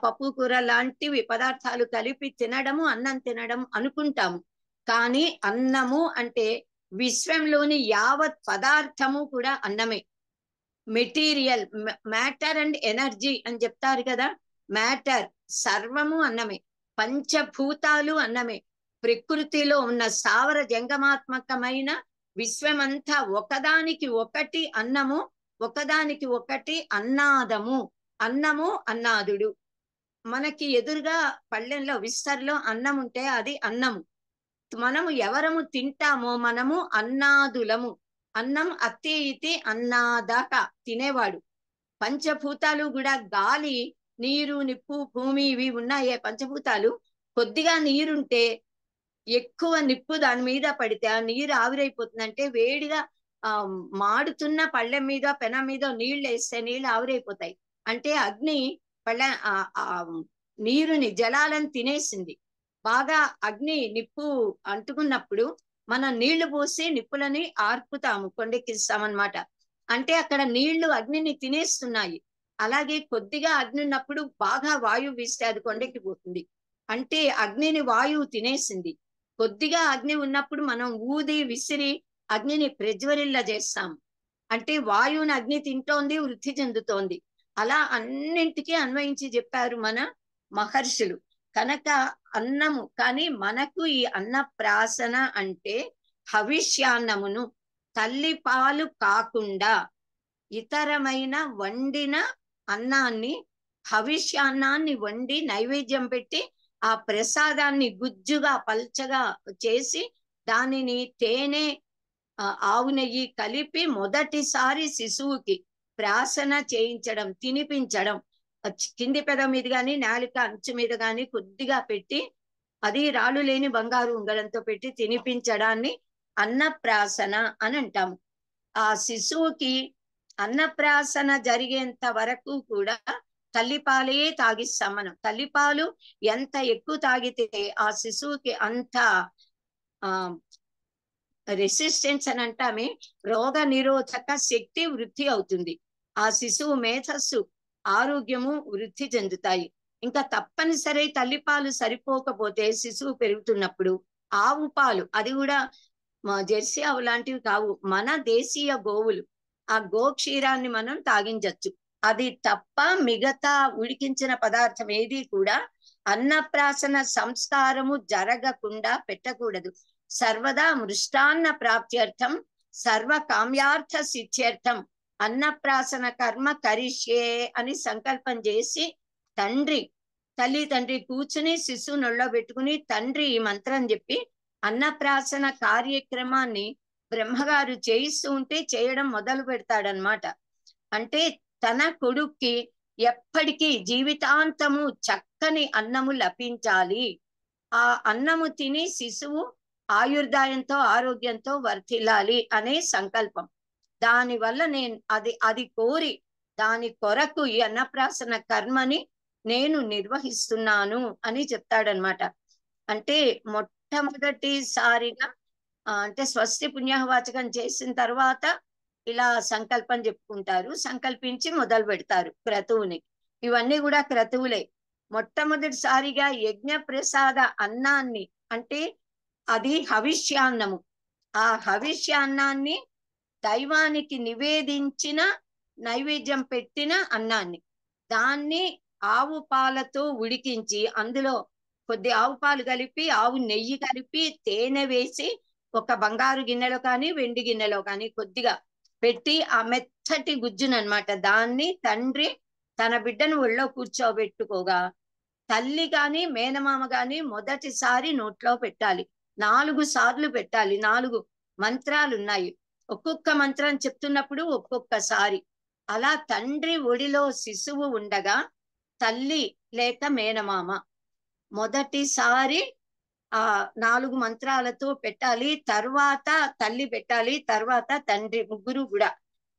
పప్పు కూర లాంటివి పదార్థాలు కలిపి తినడము అన్నం తినడం అనుకుంటాము. కానీ అన్నము అంటే విశ్వంలోని యావత్ పదార్థము కూడా అన్నమే. మెటీరియల్, మ్యాటర్ అండ్ ఎనర్జీ అని చెప్తారు కదా, మ్యాటర్ సర్వము అన్నమే, పంచభూతాలు అన్నమే, ప్రకృతిలో ఉన్న స్థావర జంగమాత్మకమైన విశ్వమంతా ఒకదానికి ఒకటి అన్నము, ఒకదానికి ఒకటి అన్నాదము. అన్నము అన్నాదుడు. మనకి ఎదురుగా పళ్ళెంలో విస్తర్లో అన్నం ఉంటే అది అన్నము. మనము ఎవరము తింటామో మనము అన్నాదులము. అన్నం అత్తే ఇతే అన్నాదక తినేవాడు. పంచభూతాలు కూడా గాలి, నీరు, నిప్పు, భూమి ఇవి ఉన్నాయే పంచభూతాలు. కొద్దిగా నీరుంటే ఎక్కువ నిప్పు దాని మీద పడితే ఆ నీరు ఆవిరైపోతుంది. అంటే వేడిగా మాడుతున్న పళ్ళెం మీద, పెనం మీద నీళ్ళు వేస్తే నీళ్ళు ఆవిరైపోతాయి. అంటే అగ్ని నీరుని, జలాలను తినేసింది. బాగా అగ్ని, నిప్పు అంటుకున్నప్పుడు మనం నీళ్లు పోసి నిప్పులని ఆర్పుతాము, కొండెక్కిస్తామన్నమాట. అంటే అక్కడ నీళ్లు అగ్నిని తినేస్తున్నాయి. అలాగే కొద్దిగా అగ్ని ఉన్నప్పుడు బాగా వాయువు వీస్తే అది కొండెక్కిపోతుంది. అంటే అగ్నిని వాయువు తినేసింది. కొద్దిగా అగ్ని ఉన్నప్పుడు మనం ఊది విసిరి అగ్నిని ప్రజ్వరిల్ల చేస్తాం. అంటే వాయువుని అగ్ని తింటోంది, వృద్ధి చెందుతోంది. అలా అన్నింటికీ అన్వయించి చెప్పారు మన మహర్షులు. కనుక అన్నము, కానీ మనకు ఈ అన్నప్రాసన అంటే హవిష్యాన్నమును, తల్లి పాలు కాకుండా ఇతరమైన వండిన అన్నాన్ని, హవిష్యాన్నాన్ని వండి నైవేద్యం పెట్టి ఆ ప్రసాదాన్ని గుజ్జుగా పల్చగా చేసి దానిని తేనె ఆవు నెయ్యి కలిపి మొదటిసారి శిశువుకి ప్రాసన చేయించడం, తినిపించడం. కింది పెద మీద గాని నాలుక అంచు మీద గాని కొద్దిగా పెట్టి అది రాళ్ళు లేని బంగారు ఉంగరంతో పెట్టి తినిపించడాన్ని అన్నప్రాసన అని అంటాము. ఆ శిశువుకి అన్నప్రాసన జరిగేంత వరకు కూడా తల్లిపాలే తాగిస్తాం మనం. తల్లిపాలు ఎంత ఎక్కువ తాగితే ఆ శిశువుకి అంత ఆ రెసిస్టెన్స్ అని అంటామే, రోగ నిరోధక శక్తి వృద్ధి అవుతుంది. ఆ శిశువు మేధస్సు ఆరోగ్యము వృద్ధి చెందుతాయి. ఇంకా తప్పనిసరి తల్లిపాలు సరిపోకపోతే శిశువు పెరుగుతున్నప్పుడు ఆవు పాలు, అది కూడా జెర్సీ ఆవు లాంటివి కావు, మన దేశీయ గోవులు, ఆ గోక్షీరాన్ని మనం తాగించవచ్చు. అది తప్ప మిగతా ఉడికించిన పదార్థం ఏది కూడా అన్నప్రాసన సంస్కారము జరగకుండా పెట్టకూడదు. సర్వదా మృష్టాన్న ప్రాప్త్యర్థం సర్వ కామ్యార్థ సిద్ధ్యర్థం అన్నప్రాసన కర్మ కరిష్యే అని సంకల్పం చేసి తల్లి కూర్చుని శిశువు నొళ్ళో పెట్టుకుని తండ్రి ఈ మంత్రం చెప్పి అన్నప్రాసన కార్యక్రమాన్ని బ్రహ్మగారు చేయిస్తూ ఉంటే చేయడం మొదలు పెడతాడనమాట. అంటే తన కొడుక్కి ఎప్పటికీ జీవితాంతము చక్కని అన్నము లభించాలి, ఆ అన్నము తిని శిశువు ఆయుర్దాయంతో ఆరోగ్యంతో వర్ధిల్లాలి అనే సంకల్పం. దానివల్ల నేను అది కోరి దాని కొరకు ఈ అన్నప్రాసన కర్మని నేను నిర్వహిస్తున్నాను అని చెప్తాడనమాట. అంటే మొట్టమొదటిసారిగా అంటే స్వస్తి పుణ్యవాచకం చేసిన తర్వాత ఇలా సంకల్పం చెప్పుకుంటారు, సంకల్పించి మొదలు పెడతారు క్రతువుని. ఇవన్నీ కూడా క్రతువులే. మొట్టమొదటిసారిగా యజ్ఞ ప్రసాద అన్నాన్ని, అంటే అది హవిష్యాన్నము, ఆ హవిష్యాన్నాన్ని దైవానికి నివేదించిన నైవేద్యం పెట్టిన అన్నాన్ని, దాన్ని ఆవు పాలతో ఉడికించి అందులో కొద్ది ఆవు పాలు కలిపి ఆవు నెయ్యి కలిపి తేనె వేసి ఒక బంగారు గిన్నెలో కానీ వెండి గిన్నెలో కానీ కొద్దిగా పెట్టి ఆ మెత్తటి గుజ్జునమాట దాన్ని తండ్రి తన బిడ్డను ఒళ్ళో కూర్చోబెట్టుకోగా తల్లి గాని మేనమామ గాని మొదటిసారి నోట్లో పెట్టాలి. 4 సార్లు పెట్టాలి. 4 మంత్రాలు ఉన్నాయి. ఒక్కొక్క మంత్రం చెప్తున్నప్పుడు ఒక్కొక్కసారి అలా తండ్రి ఒడిలో శిశువు ఉండగా తల్లి లేక మేనమామ మొదటిసారి 4 మంత్రాలతో పెట్టాలి. తర్వాత తల్లి పెట్టాలి, తర్వాత తండ్రి,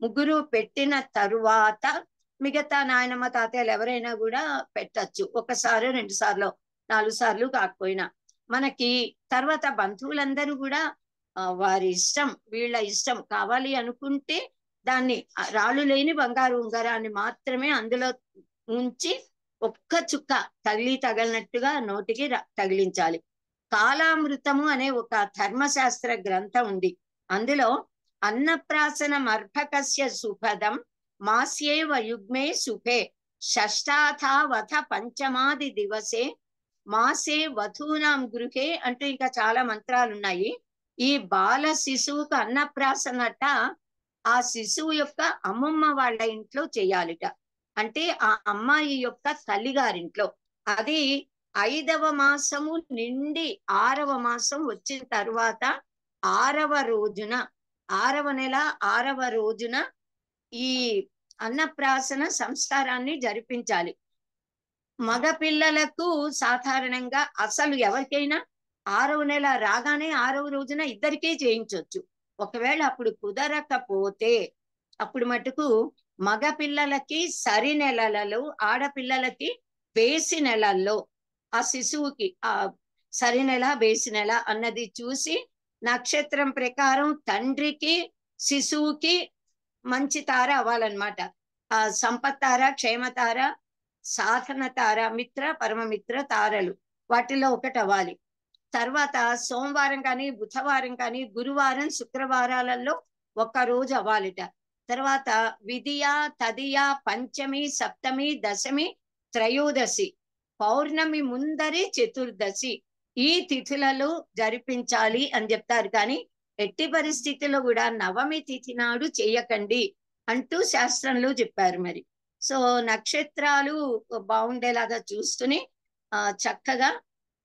ముగ్గురు పెట్టిన తరువాత మిగతా నాయనమ్మ తాతయ్యలు ఎవరైనా కూడా పెట్టచ్చు. 1 సారి 2 సార్లు 4 సార్లు కాకపోయినా. మనకి తర్వాత బంధువులందరూ కూడా వారి ఇష్టం, వీళ్ళ ఇష్టం కావాలి అనుకుంటే దాన్ని రాళ్ళు లేని బంగారు ఉంగరాన్ని మాత్రమే అందులో ఉంచి ఒక్క చుక్క తగిలి తగలినట్టుగా నోటికి తగిలించాలి. కాలామృతము అనే ఒక ధర్మశాస్త్ర గ్రంథం ఉంది. అందులో అన్నప్రాసన మర్భకస్య సుపదం మాస్యేవ యుగ్మే సుఖే షష్టాథావథ పంచమాది దివసే మాసే వధూనాం గృహే అంటూ ఇంకా చాలా మంత్రాలు ఉన్నాయి. ఈ బాల శిశువుకు అన్నప్రాసనట ఆ శిశువు యొక్క అమ్మమ్మ వాళ్ళ ఇంట్లో చేయాలిట. అంటే ఆ అమ్మాయి యొక్క తల్లిగారింట్లో. అది 5వ మాసము నిండి 6వ మాసం వచ్చిన తర్వాత 6వ రోజున, 6వ నెల 6వ రోజున ఈ అన్నప్రాసన సంస్కారాన్ని జరిపించాలి. మగపిల్లలకు సాధారణంగా అసలు ఎవరికైనా 6వ నెల రాగానే 6వ రోజున ఇద్దరికీ చేయించవచ్చు. ఒకవేళ అప్పుడు కుదరకపోతే అప్పుడు మటుకు మగపిల్లలకి సరి నెలలలో, ఆడపిల్లలకి బేసి నెలల్లో ఆ శిశువుకి ఆ సరి నెల బేసి నెల అన్నది చూసి నక్షత్రం ప్రకారం తండ్రికి శిశువుకి మంచి తార అవ్వాలన్నమాట. ఆ సంపత్తార, క్షేమతార, సాధన తార, మిత్ర, పరమమిత్ర తారలు వాటిలో ఒకటి అవ్వాలి. తర్వాత సోమవారం కానీ బుధవారం కానీ గురువారం శుక్రవారాలలో 1 రోజు అవ్వాలిట. తర్వాత విధియ, తదియ, పంచమి, సప్తమి, దశమి, త్రయోదశి, పౌర్ణమి ముందరి చతుర్దశి ఈ తిథులలో జరిపించాలి అని చెప్తారు. కానీ ఎట్టి పరిస్థితుల్లో కూడా నవమి తిథి నాడు చేయకండి అంటూ శాస్త్రంలో చెప్పారు. మరి సో నక్షత్రాలు బాగుండేలాగా చూసుకుని చక్కగా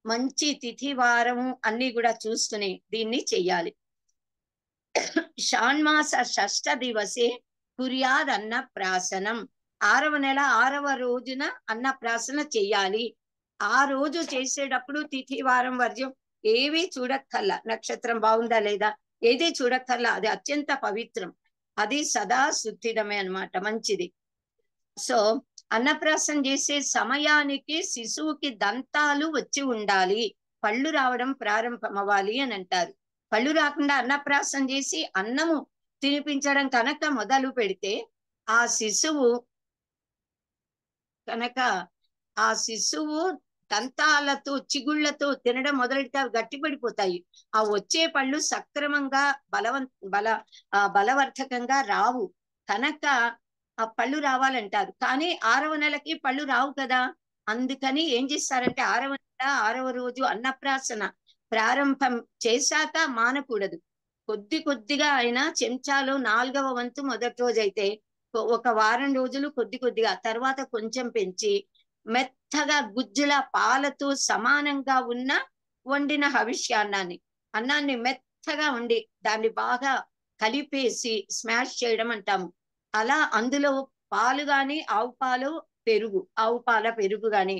మంచి తిథి వారము అన్ని కూడా చూసుకుని దీన్ని చెయ్యాలి. షాణ్మాస షష్ఠ దివసే కుర్యాద్ అన్నప్రాసనం. 6వ నెల 6వ రోజున అన్నప్రాసన చెయ్యాలి. ఆ రోజు చేసేటప్పుడు తిథి వారం వర్జ్యం ఏవి చూడక్కర్లా, నక్షత్రం బాగుందా లేదా ఏది చూడక్కర్లా, అది అత్యంత పవిత్రం, అది సదా శుద్ధిదమే అన్నమాట, మంచిది. సో అన్నప్రాసన చేసే సమయానికి శిశువుకి దంతాలు వచ్చి ఉండాలి, పళ్ళు రావడం ప్రారంభం అవ్వాలి అని అంటారు. పళ్ళు రాకుండా అన్నప్రాసన చేసి అన్నము తినిపించడం కనుక మొదలు పెడితే ఆ శిశువు దంతాలతో చిగుళ్లతో తినడం మొదలెడితే అవి గట్టిపడిపోతాయి. ఆ వచ్చే పళ్ళు సక్రమంగా బలవర్ధకంగా రావు. కనుక ఆ పళ్ళు రావాలంటారు. కానీ 6వ నెలకి పళ్ళు రావు కదా, అందుకని ఏం చేస్తారంటే 6వ నెల 6వ రోజు అన్నప్రాసన ప్రారంభం చేశాక మానకూడదు. కొద్ది కొద్దిగా అయినా చెంచాలో 4వ వంతు మొదటి రోజు అయితే ఒక వారం రోజులు కొద్ది కొద్దిగా, తర్వాత కొంచెం పెంచి మెత్తగా గుజ్జుల పాలతో సమానంగా ఉన్న వండిన అన్నాన్ని మెత్తగా వండి దాన్ని బాగా కలిపేసి స్మాష్ చేయడం అంటాము. అలా అందులో పాలు గాని ఆవు పాల పెరుగు గాని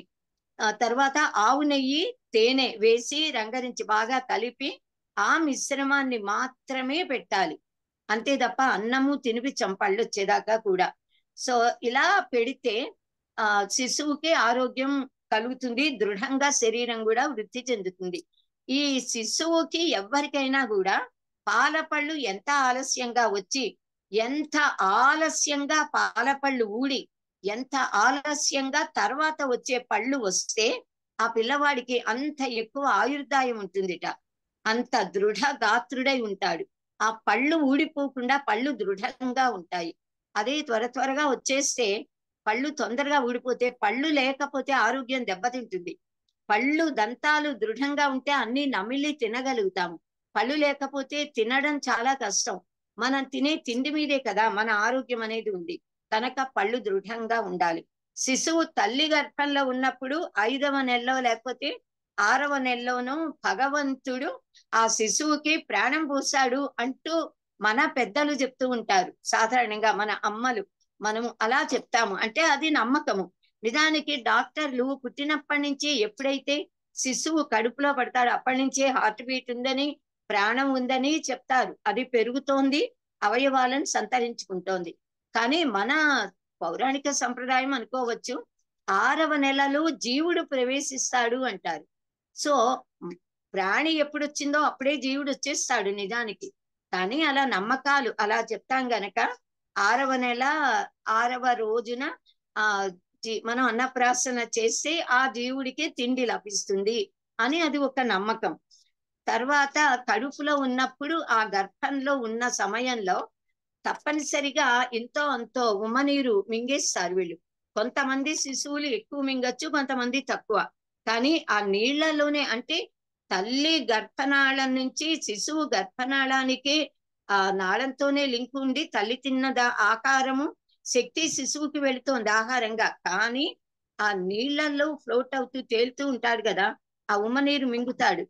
తర్వాత ఆవు నెయ్యి తేనె వేసి రంగరించి బాగా కలిపి ఆ మిశ్రమాన్ని మాత్రమే పెట్టాలి. అంతే తప్ప అన్నము తినిపించం పళ్ళు వచ్చేదాకా కూడా. సో ఇలా పెడితే శిశువుకి ఆరోగ్యం కలుగుతుంది, దృఢంగా శరీరం కూడా వృద్ధి చెందుతుంది. ఈ శిశువుకి ఎవరికైనా కూడా పాలపళ్ళు ఎంత ఆలస్యంగా వచ్చి, ఎంత ఆలస్యంగా పాలపళ్ళు ఊడి, ఎంత ఆలస్యంగా తర్వాత వచ్చే పళ్ళు వస్తే ఆ పిల్లవాడికి అంత ఎక్కువ ఆయుర్దాయం ఉంటుందిట, అంత దృఢ గాత్రుడై ఉంటాడు. ఆ పళ్ళు ఊడిపోకుండా పళ్ళు దృఢంగా ఉంటాయి. అదే త్వరగా వచ్చేస్తే పళ్ళు తొందరగా ఊడిపోతే, పళ్ళు లేకపోతే ఆరోగ్యం దెబ్బతింటుంది. పళ్ళు దంతాలు దృఢంగా ఉంటే అన్ని నమిలి తినగలుగుతాము, పళ్ళు లేకపోతే తినడం చాలా కష్టం. మనం తినే తిండి మీదే కదా మన ఆరోగ్యం అనేది ఉంది, కనుక పళ్ళు దృఢంగా ఉండాలి. శిశువు తల్లి గర్భంలో ఉన్నప్పుడు 5వ నెలలో లేకపోతే 6వ నెలలోనూ భగవంతుడు ఆ శిశువుకి ప్రాణం పోసాడు అంటూ మన పెద్దలు చెప్తూ ఉంటారు. సాధారణంగా మన అమ్మలు మనము అలా చెప్తాము, అంటే అది నమ్మకము. నిజానికి డాక్టర్లు పుట్టినప్పటి నుంచి ఎప్పుడైతే శిశువు కడుపులో పడతాడు అప్పటి నుంచే హార్ట్ బీట్ ఉందని, ప్రాణం ఉందని చెప్తారు. అది పెరుగుతోంది, అవయవాలను సంతరించుకుంటోంది. కానీ మన పౌరాణిక సంప్రదాయం అనుకోవచ్చు 6వ నెలలో జీవుడు ప్రవేశిస్తాడు అంటారు. సో ప్రాణి ఎప్పుడు వచ్చిందో అప్పుడే జీవుడు వచ్చేస్తాడు నిజానికి. కానీ అలా నమ్మకాలు అలా చెప్తాం గనక 6వ నెల 6వ రోజున మనం అన్నప్రాసన చేస్తే ఆ జీవుడికి తిండి లభిస్తుంది అని అది ఒక నమ్మకం. తర్వాత కడుపులో ఉన్నప్పుడు ఆ గర్భంలో ఉన్న సమయంలో తప్పనిసరిగా ఎంతో అంతో ఉమ్మనీరు మింగేస్తారు వీళ్ళు. కొంతమంది శిశువులు ఎక్కువ మింగచ్చు, కొంతమంది తక్కువ. కానీ ఆ నీళ్లలోనే, అంటే తల్లి గర్భనాళం నుంచి శిశువు గర్భనాళానికి ఆ నాళంతోనే లింక్ ఉండి తల్లి తిన్న ఆకారము శక్తి శిశువుకి వెళుతోంది ఆహారంగా. కానీ ఆ నీళ్లలో ఫ్లోట్ అవుతూ తేలుతూ ఉంటాడు కదా, ఆ ఉమ్మనీరు మింగుతాడు.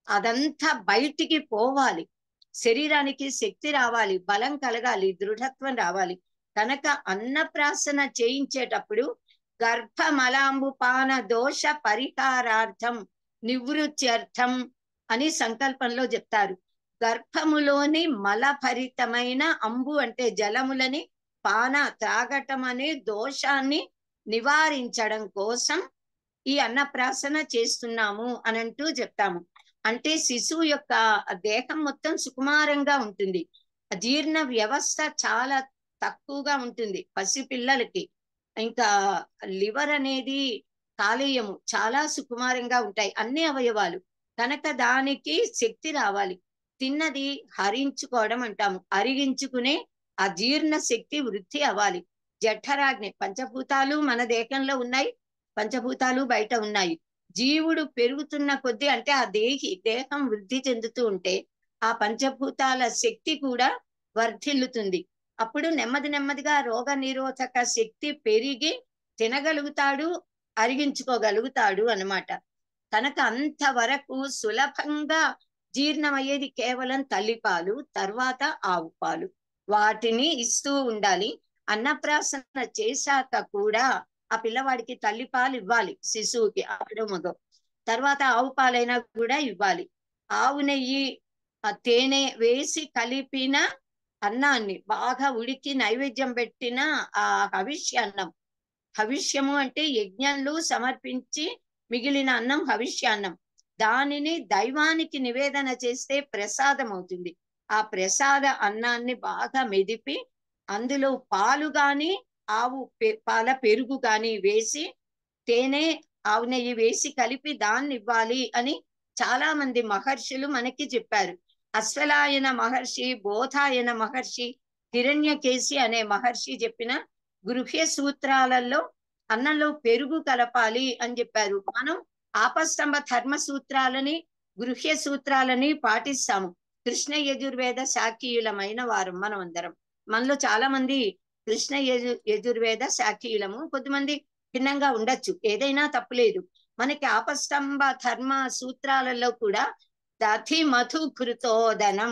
అదంతా బయటికి పోవాలి, శరీరానికి శక్తి రావాలి, బలం కలగాలి, దృఢత్వం రావాలి. కనుక అన్నప్రాసన చేయించేటప్పుడు గర్భమలాంబు పాన దోష పరిహారార్థం నివృత్త్యర్థం అని సంకల్పంలో చెప్తారు. గర్భములోని మలభరితమైన అంబు అంటే జలములని పాన త్రాగటం అనే దోషాన్ని నివారించడం కోసం ఈ అన్నప్రాసన చేస్తున్నాము అని అంటూ చెప్తాము. అంటే శిశువు యొక్క దేహం మొత్తం సుకుమారంగా ఉంటుంది, జీర్ణ వ్యవస్థ చాలా తక్కువగా ఉంటుంది పసిపిల్లలకి. ఇంకా లివర్ అనేది, కాలేయము చాలా సుకుమారంగా ఉంటాయి అన్ని అవయవాలు. కనుక దానికి శక్తి రావాలి, తిన్నది హరించుకోవడం అంటాము, అరిగించుకునే ఆ జీర్ణ శక్తి వృద్ధి అవ్వాలి. జఠరాగ్ని, పంచభూతాలు మన దేహంలో ఉన్నాయి, పంచభూతాలు బయట ఉన్నాయి. జీవుడు పెరుగుతున్న కొద్దీ, అంటే ఆ దేహం వృద్ధి చెందుతూ ఉంటే ఆ పంచభూతాల శక్తి కూడా వర్ధిల్లుతుంది. అప్పుడు నెమ్మదిగా రోగ నిరోధక శక్తి పెరిగి తినగలుగుతాడు, అరిగించుకోగలుగుతాడు అన్నమాట. కనుక అంతవరకు సులభంగా జీర్ణమయ్యేది కేవలం తల్లిపాలు, తర్వాత ఆవు పాలు. వాటిని ఇస్తూ ఉండాలి. అన్నప్రాసన చేశాక కూడా ఆ పిల్లవాడికి తల్లిపాలు ఇవ్వాలి, శిశువుకి ఆడో మగో. తర్వాత ఆవు పాలైనా కూడా ఇవ్వాలి. ఆవు నెయ్యి, తేనె వేసి కలిపిన అన్నాన్ని బాగా ఉడికి నైవేద్యం పెట్టిన ఆ హవిష్యాన్నం. హవిష్యము అంటే యజ్ఞంలో సమర్పించి మిగిలిన అన్నం హవిష్యాన్నం. దానిని దైవానికి నివేదన చేస్తే ప్రసాదం అవుతుంది. ఆ ప్రసాద అన్నాన్ని బాగా మెదిపి అందులో పాలు గాని ఆవు పాల పెరుగు గాని వేసి తేనె ఆవు నెయ్యి వేసి కలిపి దాన్ని ఇవ్వాలి అని చాలా మంది మహర్షులు మనకి చెప్పారు. అశ్వలాయన మహర్షి, బోధాయన మహర్షి, హిరణ్యకేశి అనే మహర్షి చెప్పిన గృహ్య సూత్రాలలో అన్నంలో పెరుగు కలపాలి అని చెప్పారు. మనం ఆపస్తంభ ధర్మ సూత్రాలని, గృహ్య సూత్రాలని పాటిస్తాము. కృష్ణ యజుర్వేద శాఖీయులమైన వారు మనం అందరం. మనలో చాలా మంది కృష్ణ యజుర్వేద శాఖీయులము, కొద్దిమంది భిన్నంగా ఉండొచ్చు, ఏదైనా తప్పులేదు. మనకి ఆపస్తంభ ధర్మ సూత్రాలలో కూడా దధి మధు కృతోదనం,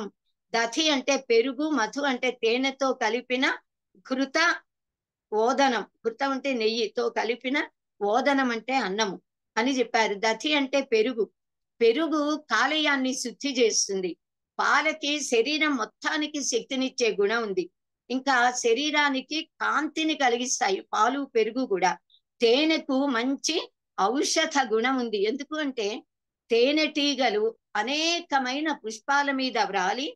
దధి అంటే పెరుగు, మధు అంటే తేనెతో కలిపిన కృత ఓదనం, కృతం అంటే నెయ్యితో కలిపిన ఓదనం అంటే అన్నము అని చెప్పారు. దధి అంటే పెరుగు. పెరుగు కాలేయాన్ని శుద్ధి చేస్తుంది. పాలకి శరీరం మొత్తానికి శక్తినిచ్చే గుణం ఉంది. ఇంకా శరీరానికి కాంతిని కలిగిస్తాయి పాలు, పెరుగు కూడా. తేనెకు మంచి ఔషధ గుణం ఉంది. ఎందుకు అంటే తేనెటీగలు అనేకమైన పుష్పాల మీద వ్రాలి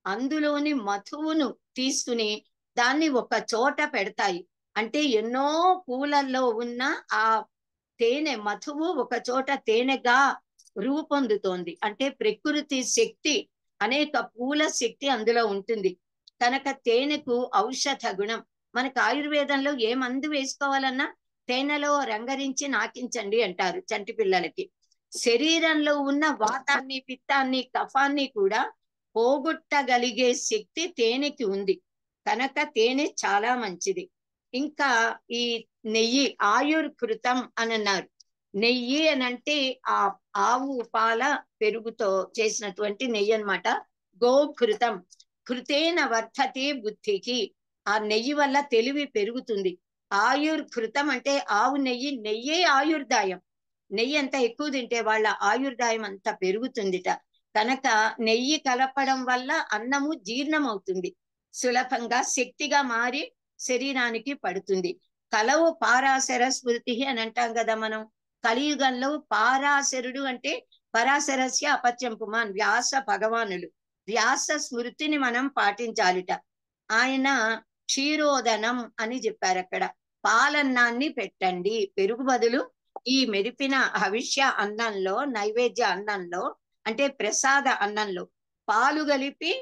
అందులోని మధువును తీసుకుని దాన్ని ఒక చోట పెడతాయి. అంటే ఎన్నో పూలల్లో ఉన్న ఆ తేనె మధువు ఒక చోట తేనెగా రూపొందుతోంది. అంటే ప్రకృతి శక్తి, అనేక పూల శక్తి అందులో ఉంటుంది. కనుక తేనెకు ఔషధ గుణం. మనకు ఆయుర్వేదంలో ఏ మందు వేసుకోవాలన్నా తేనెలో రంగరించి నాకించండి అంటారు చంటి పిల్లలకి. శరీరంలో ఉన్న వాతాన్ని, పిత్తాన్ని, కఫాన్ని కూడా పోగొట్టగలిగే శక్తి తేనెకి ఉంది. కనుక తేనె చాలా మంచిది. ఇంకా ఈ నెయ్యి ఆయుర్కృతం అని అన్నారు. నెయ్యి అని అంటే ఆ ఆవు పాల పెరుగుతో చేసినటువంటి నెయ్యి అన్నమాట. గోకృతం, కృతేన వర్ధతే బుద్ధికి, ఆ నెయ్యి వల్ల తెలివి పెరుగుతుంది. ఆయుర్కృతం అంటే ఆవు నెయ్యి, నెయ్యే ఆయుర్దాయం. నెయ్యి అంతా ఎక్కువ తింటే వాళ్ళ ఆయుర్దాయం అంతా పెరుగుతుందిట. కనుక నెయ్యి కలపడం వల్ల అన్నము జీర్ణం అవుతుంది, సులభంగా శక్తిగా మారి శరీరానికి పడుతుంది. కలవు పారాశర స్మృతి అని అంటాం కదా మనం. కలియుగంలో పారాశరుడు అంటే పరాశరస్య అపత్యం పుమాన్, వ్యాస భగవానులు. వ్యాస స్మృతిని మనం పాటించాలిట. ఆయన క్షీరోదనం అని చెప్పారు అక్కడ. పాలన్నాన్ని పెట్టండి, పెరుగు బదులు ఈ మెరిపిన హవిష్య అన్నంలో, నైవేద్య అన్నంలో అంటే ప్రసాద అన్నంలో పాలు కలిపి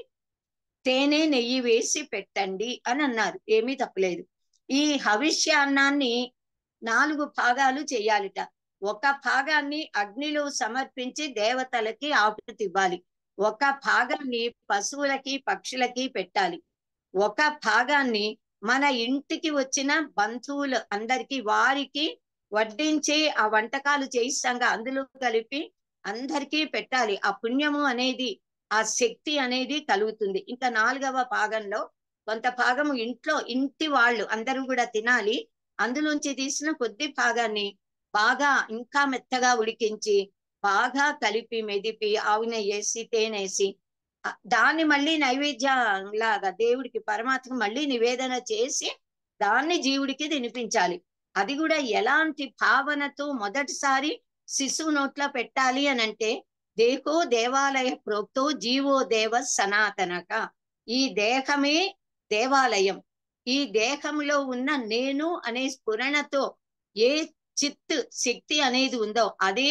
తేనె నెయ్యి వేసి పెట్టండి అని అన్నారు. ఏమీ తప్పలేదు. ఈ హవిష్య అన్నాన్ని 4 భాగాలు చేయాలిట. ఒక భాగాన్ని అగ్నిలో సమర్పించి దేవతలకి ఆహుతి ఇవ్వాలి. ఒక భాగాన్ని పశువులకి, పక్షులకి పెట్టాలి. ఒక భాగాన్ని మన ఇంటికి వచ్చిన బంధువులు అందరికి, వారికి వడ్డించి ఆ వంటకాలు చేయిస్తాంగా అందులో కలిపి అందరికీ పెట్టాలి. ఆ పుణ్యము అనేది, ఆ శక్తి అనేది కలుగుతుంది. ఇంకా 4వ భాగంలో కొంత భాగము ఇంటి వాళ్ళు అందరూ కూడా తినాలి. అందులోంచి తీసిన కొద్ది భాగాన్ని బాగా ఇంకా మెత్తగా ఉడికించి బాగా కలిపి మెదిపి ఆవు నెయ్యి వేసి తేనేసి దాన్ని మళ్ళీ నైవేద్యం లాగా దేవుడికి, పరమాత్మ మళ్ళీ నివేదన చేసి దాన్ని జీవుడికి తినిపించాలి. అది కూడా ఎలాంటి భావనతో మొదటిసారి శిశువు నోట్లో పెట్టాలి అని అంటే, దేహో దేవాలయ ప్రోక్తో జీవో దేవ సనాతనక. ఈ దేహమే దేవాలయం. ఈ దేహంలో ఉన్న నేను అనే స్ఫురణతో ఏ చిత్ శక్తి అనేది ఉందో అదే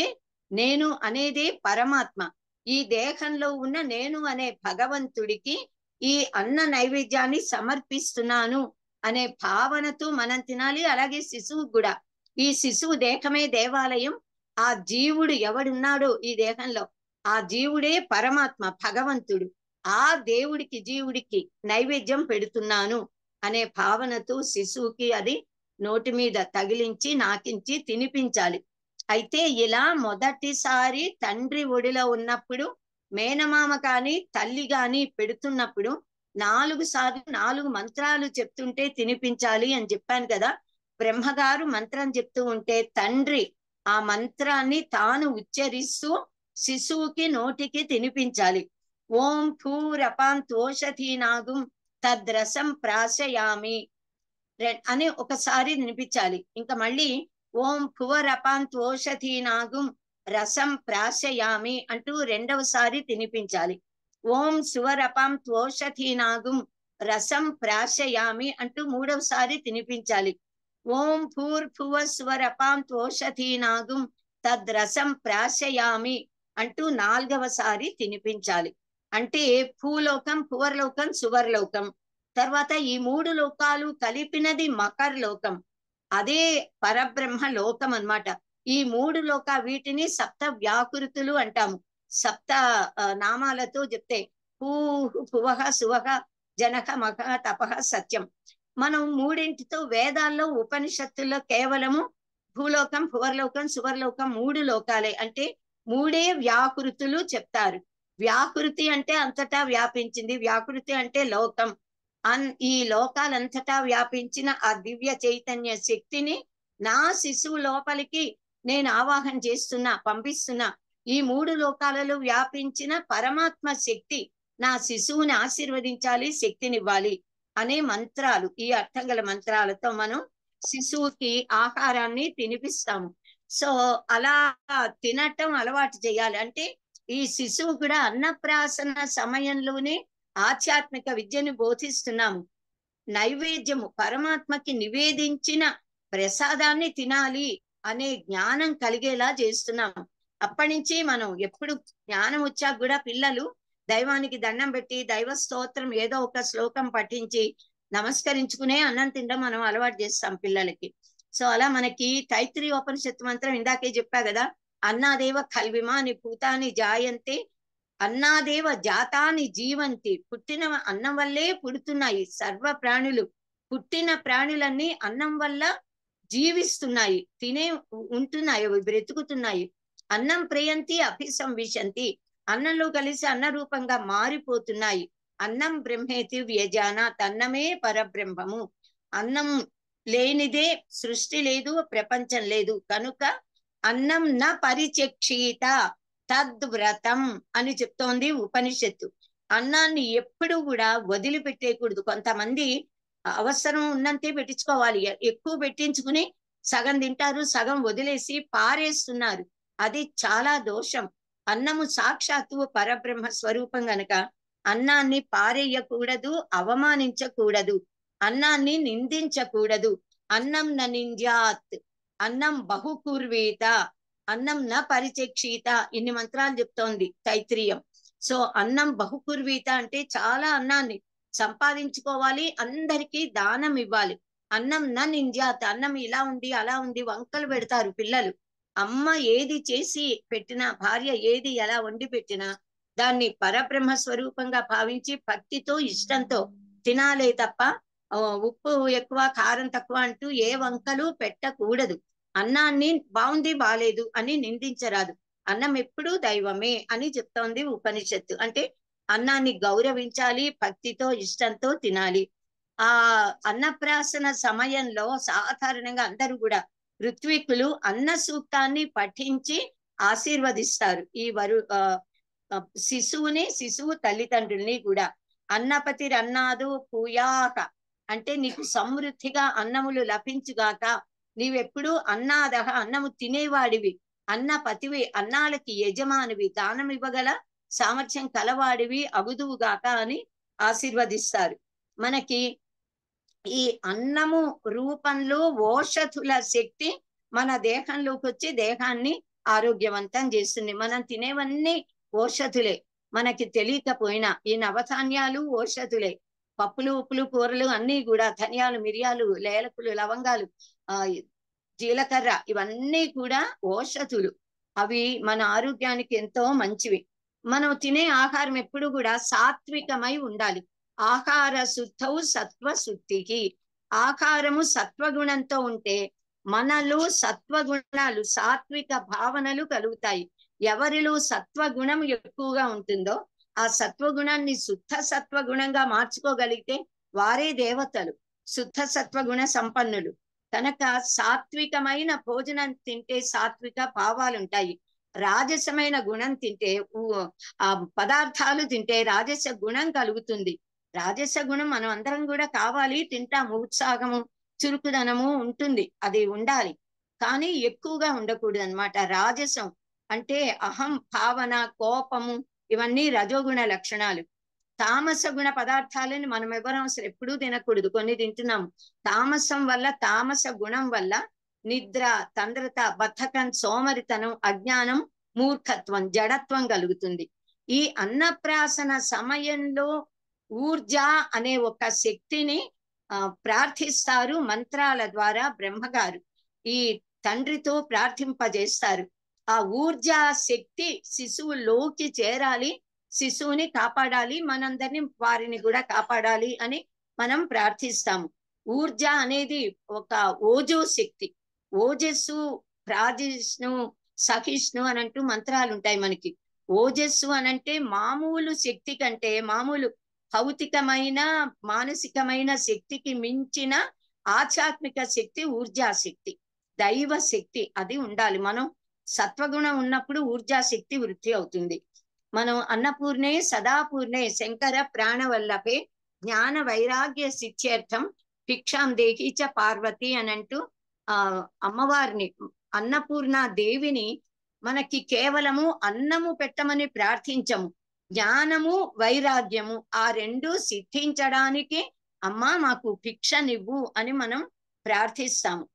నేను అనేదే పరమాత్మ. ఈ దేహంలో ఉన్న నేను అనే భగవంతుడికి ఈ అన్న నైవేద్యాన్ని సమర్పిస్తున్నాను అనే భావనతో మనం తినాలి. అలాగే శిశువు కూడా, ఈ శిశువు దేహమే దేవాలయం. ఆ జీవుడు ఎవడున్నాడో ఈ దేహంలో, ఆ జీవుడే పరమాత్మ, భగవంతుడు. ఆ దేవుడికి, జీవుడికి నైవేద్యం పెడుతున్నాను అనే భావనతో శిశువుకి అది నోటి మీద తగిలించి నాకించి తినిపించాలి. అయితే ఇలా మొదటిసారి తండ్రి ఒడిలో ఉన్నప్పుడు మేనమామ కాని తల్లి గాని పెడుతున్నప్పుడు 4 సార్లు 4 మంత్రాలు చెప్తుంటే తినిపించాలి అని చెప్పాను కదా. బ్రహ్మగారు మంత్రం చెప్తూ ఉంటే తండ్రి ఆ మంత్రాన్ని తాను ఉచ్చరిస్తూ శిశువుకి నోటికి తినిపించాలి. ఓం భూరపాంతోషధీనాగుం తద్రసం ప్రాశయామి అని ఒకసారి వినిపించాలి. ఇంకా మళ్ళీ ఓం భువరపాంతోషధీనాగుం రసం ప్రాశయామి అంటూ రెండవసారి తినిపించాలి. ఓం సువరపాంతోషధీనాగుం రసం ప్రాశయామి అంటూ మూడవసారి తినిపించాలి. ఓం భూర్భువ స్వరపాంతోషధీనాగుం తద్రసం ప్రాశయామి అంటూ 4వసారి తినిపించాలి. అంటే భూలోకం, భువర్లోకం, సువర్లోకం, తర్వాత ఈ 3 లోకాలు కలిపినది మకర లోకం, అదే పరబ్రహ్మ లోకం అన్నమాట. ఈ 3 వీటిని సప్త వ్యాకృతులు అంటాము. సప్త నామాలతో చెప్తే భూ భువః సువః జనక మఖ తపః సత్యం. మనం 3 వేదాల్లో ఉపనిషత్తుల్లో కేవలము భూలోకం, భువర్లోకం, సువర్లోకం 3 లోకాలే, అంటే 3 వ్యాకృతులు చెప్తారు. వ్యాకృతి అంటే అంతటా వ్యాపించింది, వ్యాకృతి అంటే లోకం. ఈ లోకాలంతటా వ్యాపించిన ఆ దివ్య చైతన్య శక్తిని నా శిశువు లోపలికి నేను ఆవాహన చేస్తున్నా, పంపిస్తున్నా. ఈ 3 లోకాలలో వ్యాపించిన పరమాత్మ శక్తి నా శిశువుని ఆశీర్వదించాలి, శక్తినివ్వాలి అనే మంత్రాలు, ఈ అర్థం గల మంత్రాలతో మనం శిశువుకి ఆహారాన్ని తినిపిస్తాము. సో అలా తినటం అలవాటు చేయాలి. అంటే ఈ శిశువు కూడా అన్నప్రాసన సమయంలోనే ఆధ్యాత్మిక విద్యను బోధిస్తున్నాము. నైవేద్యము పరమాత్మకి నివేదించిన ప్రసాదాన్ని తినాలి అనే జ్ఞానం కలిగేలా చేస్తున్నాము. అప్పటి నుంచి మనం ఎప్పుడు జ్ఞానం వచ్చాక కూడా పిల్లలు దైవానికి దండం పెట్టి దైవ స్తోత్రం ఏదో ఒక శ్లోకం పఠించి నమస్కరించుకునే అన్నం తినడం మనం అలవాటు చేస్తాం పిల్లలకి. సో అలా మనకి తైత్రీయోపనిషత్తు మంత్రం ఇందాకే చెప్పా కదా, అన్నాదేవ కల్విమాని భూతాని జాయంతే అన్నాదేవ జాతాని జీవంతి. పుట్టిన అన్నం వల్లే పుడుతున్నాయి సర్వ ప్రాణులు. పుట్టిన ప్రాణులన్నీ అన్నం వల్ల జీవిస్తున్నాయి, తినే ఉంటున్నాయి, బ్రతుకుతున్నాయి. అన్నం ప్రేయంతి అభిసంవిశంతి, అన్నంలో కలిసి అన్న రూపంగా మారిపోతున్నాయి. అన్నం బ్రహ్మేతి వ్యజాన, తన్నమే పరబ్రహ్మము. అన్నం లేనిదే సృష్టి లేదు, ప్రపంచం లేదు. కనుక అన్నం న పరిచక్షీత తద్వ్రతం అని చెప్తోంది ఉపనిషత్తు. అన్నాన్ని ఎప్పుడు కూడా వదిలిపెట్టేయకూడదు. కొంతమంది అవసరం ఉన్నంతే పెట్టించుకోవాలి, ఎక్కువ పెట్టించుకుని సగం తింటారు, సగం వదిలేసి పారేస్తున్నారు. అది చాలా దోషం. అన్నము సాక్షాత్తు పరబ్రహ్మ స్వరూపం గనక అన్నాన్ని పారేయకూడదు, అవమానించకూడదు, అన్నాన్ని నిందించకూడదు. అన్నం న నింద్యాత్, అన్నం బహుకుర్వీత, అన్నం న పరిచక్షీత, ఇన్ని మంత్రాలు చెప్తోంది తైత్రీయం. సో అన్నం బహుకుర్వీత అంటే చాలా అన్నాన్ని సంపాదించుకోవాలి, అందరికీ దానం ఇవ్వాలి. అన్నం న నింద్యాత్, అన్నం ఇలా ఉంది అలా ఉంది వంకలు పెడతారు పిల్లలు. అమ్మ ఏది చేసి పెట్టినా, భార్య ఏది ఎలా వండి పెట్టినా దాన్ని పరబ్రహ్మ స్వరూపంగా భావించి భక్తితో ఇష్టంతో తినాలే తప్ప ఉప్పు ఎక్కువ కారం తక్కువ అంటూ ఏ వంకలు పెట్టకూడదు. అన్నాన్ని బాగుంది బాలేదు అని నిందించరాదు. అన్నం ఎప్పుడూ దైవమే అని చెప్తోంది ఉపనిషత్తు. అంటే అన్నాన్ని గౌరవించాలి, భక్తితో ఇష్టంతో తినాలి. ఆ అన్నప్రాసన సమయంలో సాధారణంగా అందరూ కూడా ఋత్వికులు అన్న సూక్తాన్ని పఠించి ఆశీర్వదిస్తారు ఈ శిశువుని, శిశువు తల్లిదండ్రుల్ని కూడా. అన్నపతి రన్నాదు పూయాక అంటే నీకు సమృద్ధిగా అన్నములు లభించుగాక, నీవెప్పుడు అన్నాదహ అన్నము తినేవాడివి, అన్నపతివి అన్నాలకి యజమానివి, దానం ఇవ్వగల సామర్థ్యం కలవాడివి అగుదువుగాక అని ఆశీర్వదిస్తారు. మనకి ఈ అన్నము రూపంలో ఓషధుల శక్తి మన దేహంలోకి వచ్చి దేహాన్ని ఆరోగ్యవంతం చేస్తుంది. మనం తినేవన్నీ ఓషధులే, మనకి తెలియకపోయినా. ఈ నవధాన్యాలు ఓషధులే, పప్పులు ఉప్పులు కూరలు అన్నీ కూడా, ధనియాలు మిరియాలు లేలకులు లవంగాలు జీలకర్ర ఇవన్నీ కూడా ఓషధులు. అవి మన ఆరోగ్యానికి ఎంతో మంచివి. మనం తినే ఆహారం ఎప్పుడు కూడా సాత్వికమై ఉండాలి. ఆహార శుద్ధౌ సత్వ శుద్ధికి, ఆహారము సత్వగుణంతో ఉంటే మనలో సత్వగుణాలు, సాత్విక భావనలు కలుగుతాయి. ఎవరిలో సత్వగుణం ఎక్కువగా ఉంటుందో ఆ సత్వగుణాన్ని శుద్ధ సత్వగుణంగా మార్చుకోగలిగితే వారే దేవతలు, శుద్ధ సత్వగుణ సంపన్నులు. కనుక సాత్వికమైన భోజనం తింటే సాత్విక భావాలు ఉంటాయి. రాజసమైన గుణం తింటే ఆ పదార్థాలు తింటే రాజస గుణం కలుగుతుంది. రాజస గుణం మనం అందరం కూడా కావాలి, తింటాము. ఉత్సాహము, చురుకుదనము ఉంటుంది, అది ఉండాలి. కానీ ఎక్కువగా ఉండకూడదు అనమాట. రాజసం అంటే అహం భావన, కోపము, ఇవన్నీ రజోగుణ లక్షణాలు. తామస గుణ పదార్థాలని మనం ఎవరం అసలు ఎప్పుడూ తినకూడదు, కొన్ని తింటున్నాము. తామసం వల్ల, తామస గుణం వల్ల నిద్ర, తండ్రత, బద్ధకం, సోమరితనం, అజ్ఞానం, మూర్ఖత్వం, జడత్వం కలుగుతుంది. ఈ అన్నప్రాసన సమయంలో ఊర్జ అనే ఒక శక్తిని ప్రార్థిస్తారు మంత్రాల ద్వారా. బ్రహ్మగారు ఈ తండ్రితో ప్రార్థింపజేస్తారు. ఆ ఊర్జా శక్తి శిశువులోకి చేరాలి, శిశువుని కాపాడాలి, మనందరినీ వారిని కూడా కాపాడాలి అని మనం ప్రార్థిస్తాము. ఊర్జ అనేది ఒక ఓజో శక్తి. ఓజస్సు, ప్రాజిష్ణు, సహిష్ణు అని అంటూ మంత్రాలు ఉంటాయి మనకి. ఓజస్సు అనంటే మామూలు శక్తి కంటే, మామూలు భౌతికమైన మానసికమైన శక్తికి మించిన ఆధ్యాత్మిక శక్తి ఊర్జా శక్తి, దైవ శక్తి. అది ఉండాలి. మనం సత్వగుణం ఉన్నప్పుడు ఊర్జా శక్తి వృద్ధి అవుతుంది. మనం అన్నపూర్ణే సదాపూర్ణే శంకర ప్రాణవల్లభే జ్ఞాన వైరాగ్య సిద్ధ్యర్థం భిక్షాం దేహి చ పార్వతి అని అంటూ అమ్మవారిని, అన్నపూర్ణ దేవిని మనకి కేవలము అన్నము పెట్టమని ప్రార్థించము. జ్ఞానము, వైరాగ్యము ఆ రెండు సిద్ధించడానికి అమ్మా మాకు భిక్షనివ్వు అని మనం ప్రార్థిస్తాము.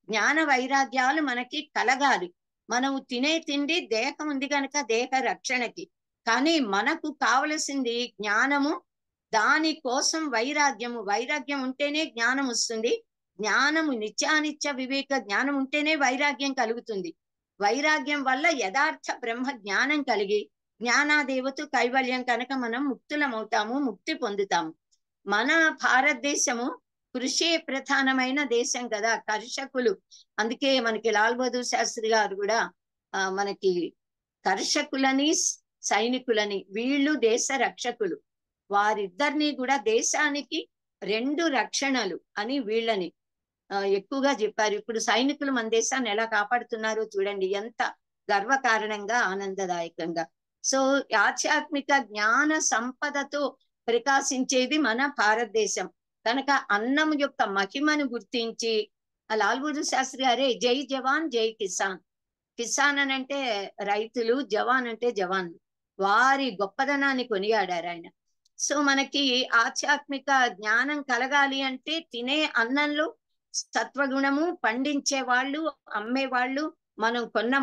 జ్ఞాన వైరాగ్యాలు మనకి కలగాలి. మనం తినే తిండి దేహం ఉంది కనుక దేహ రక్షణకి, కానీ మనకు కావలసింది జ్ఞానము. దాని కోసం వైరాగ్యము. వైరాగ్యం ఉంటేనే జ్ఞానం వస్తుంది. జ్ఞానము, నిత్యానిత్య వివేక జ్ఞానం ఉంటేనే వైరాగ్యం కలుగుతుంది. వైరాగ్యం వల్ల యథార్థ బ్రహ్మ జ్ఞానం కలిగి జ్ఞానాదేవత కైవల్యం కనుక మనం ముక్తులమవుతాము, ముక్తి పొందుతాము. మన భారతదేశము కృషి ప్రధానమైన దేశం కదా, కర్షకులు. అందుకే మనకి లాల్ బహదూర్ శాస్త్రి గారు కూడా మనకి కర్షకులని, సైనికులని, వీళ్ళు దేశ రక్షకులు. వారిద్దరిని కూడా దేశానికి రెండు రక్షణలు అని వీళ్ళని ఎక్కువగా చెప్పారు. ఇప్పుడు సైనికులు మన దేశాన్ని ఎలా కాపాడుతున్నారో చూడండి, ఎంత గర్వకారణంగా, ఆనందదాయకంగా. సో ఆధ్యాత్మిక జ్ఞాన సంపదతో ప్రకాశించేది మన భారతదేశం. కనుక అన్నం యొక్క మహిమను గుర్తించి లాల్ బహదూర్ శాస్త్రి గారే జై జవాన్ జై కిసాన్. కిసాన్ అని అంటే రైతులు, జవాన్ అంటే జవాన్లు. వారి గొప్పదనాన్ని కొనియాడారు ఆయన. సో మనకి ఆధ్యాత్మిక జ్ఞానం కలగాలి అంటే తినే అన్నంలో సత్వగుణము, పండించే వాళ్ళు, అమ్మేవాళ్ళు,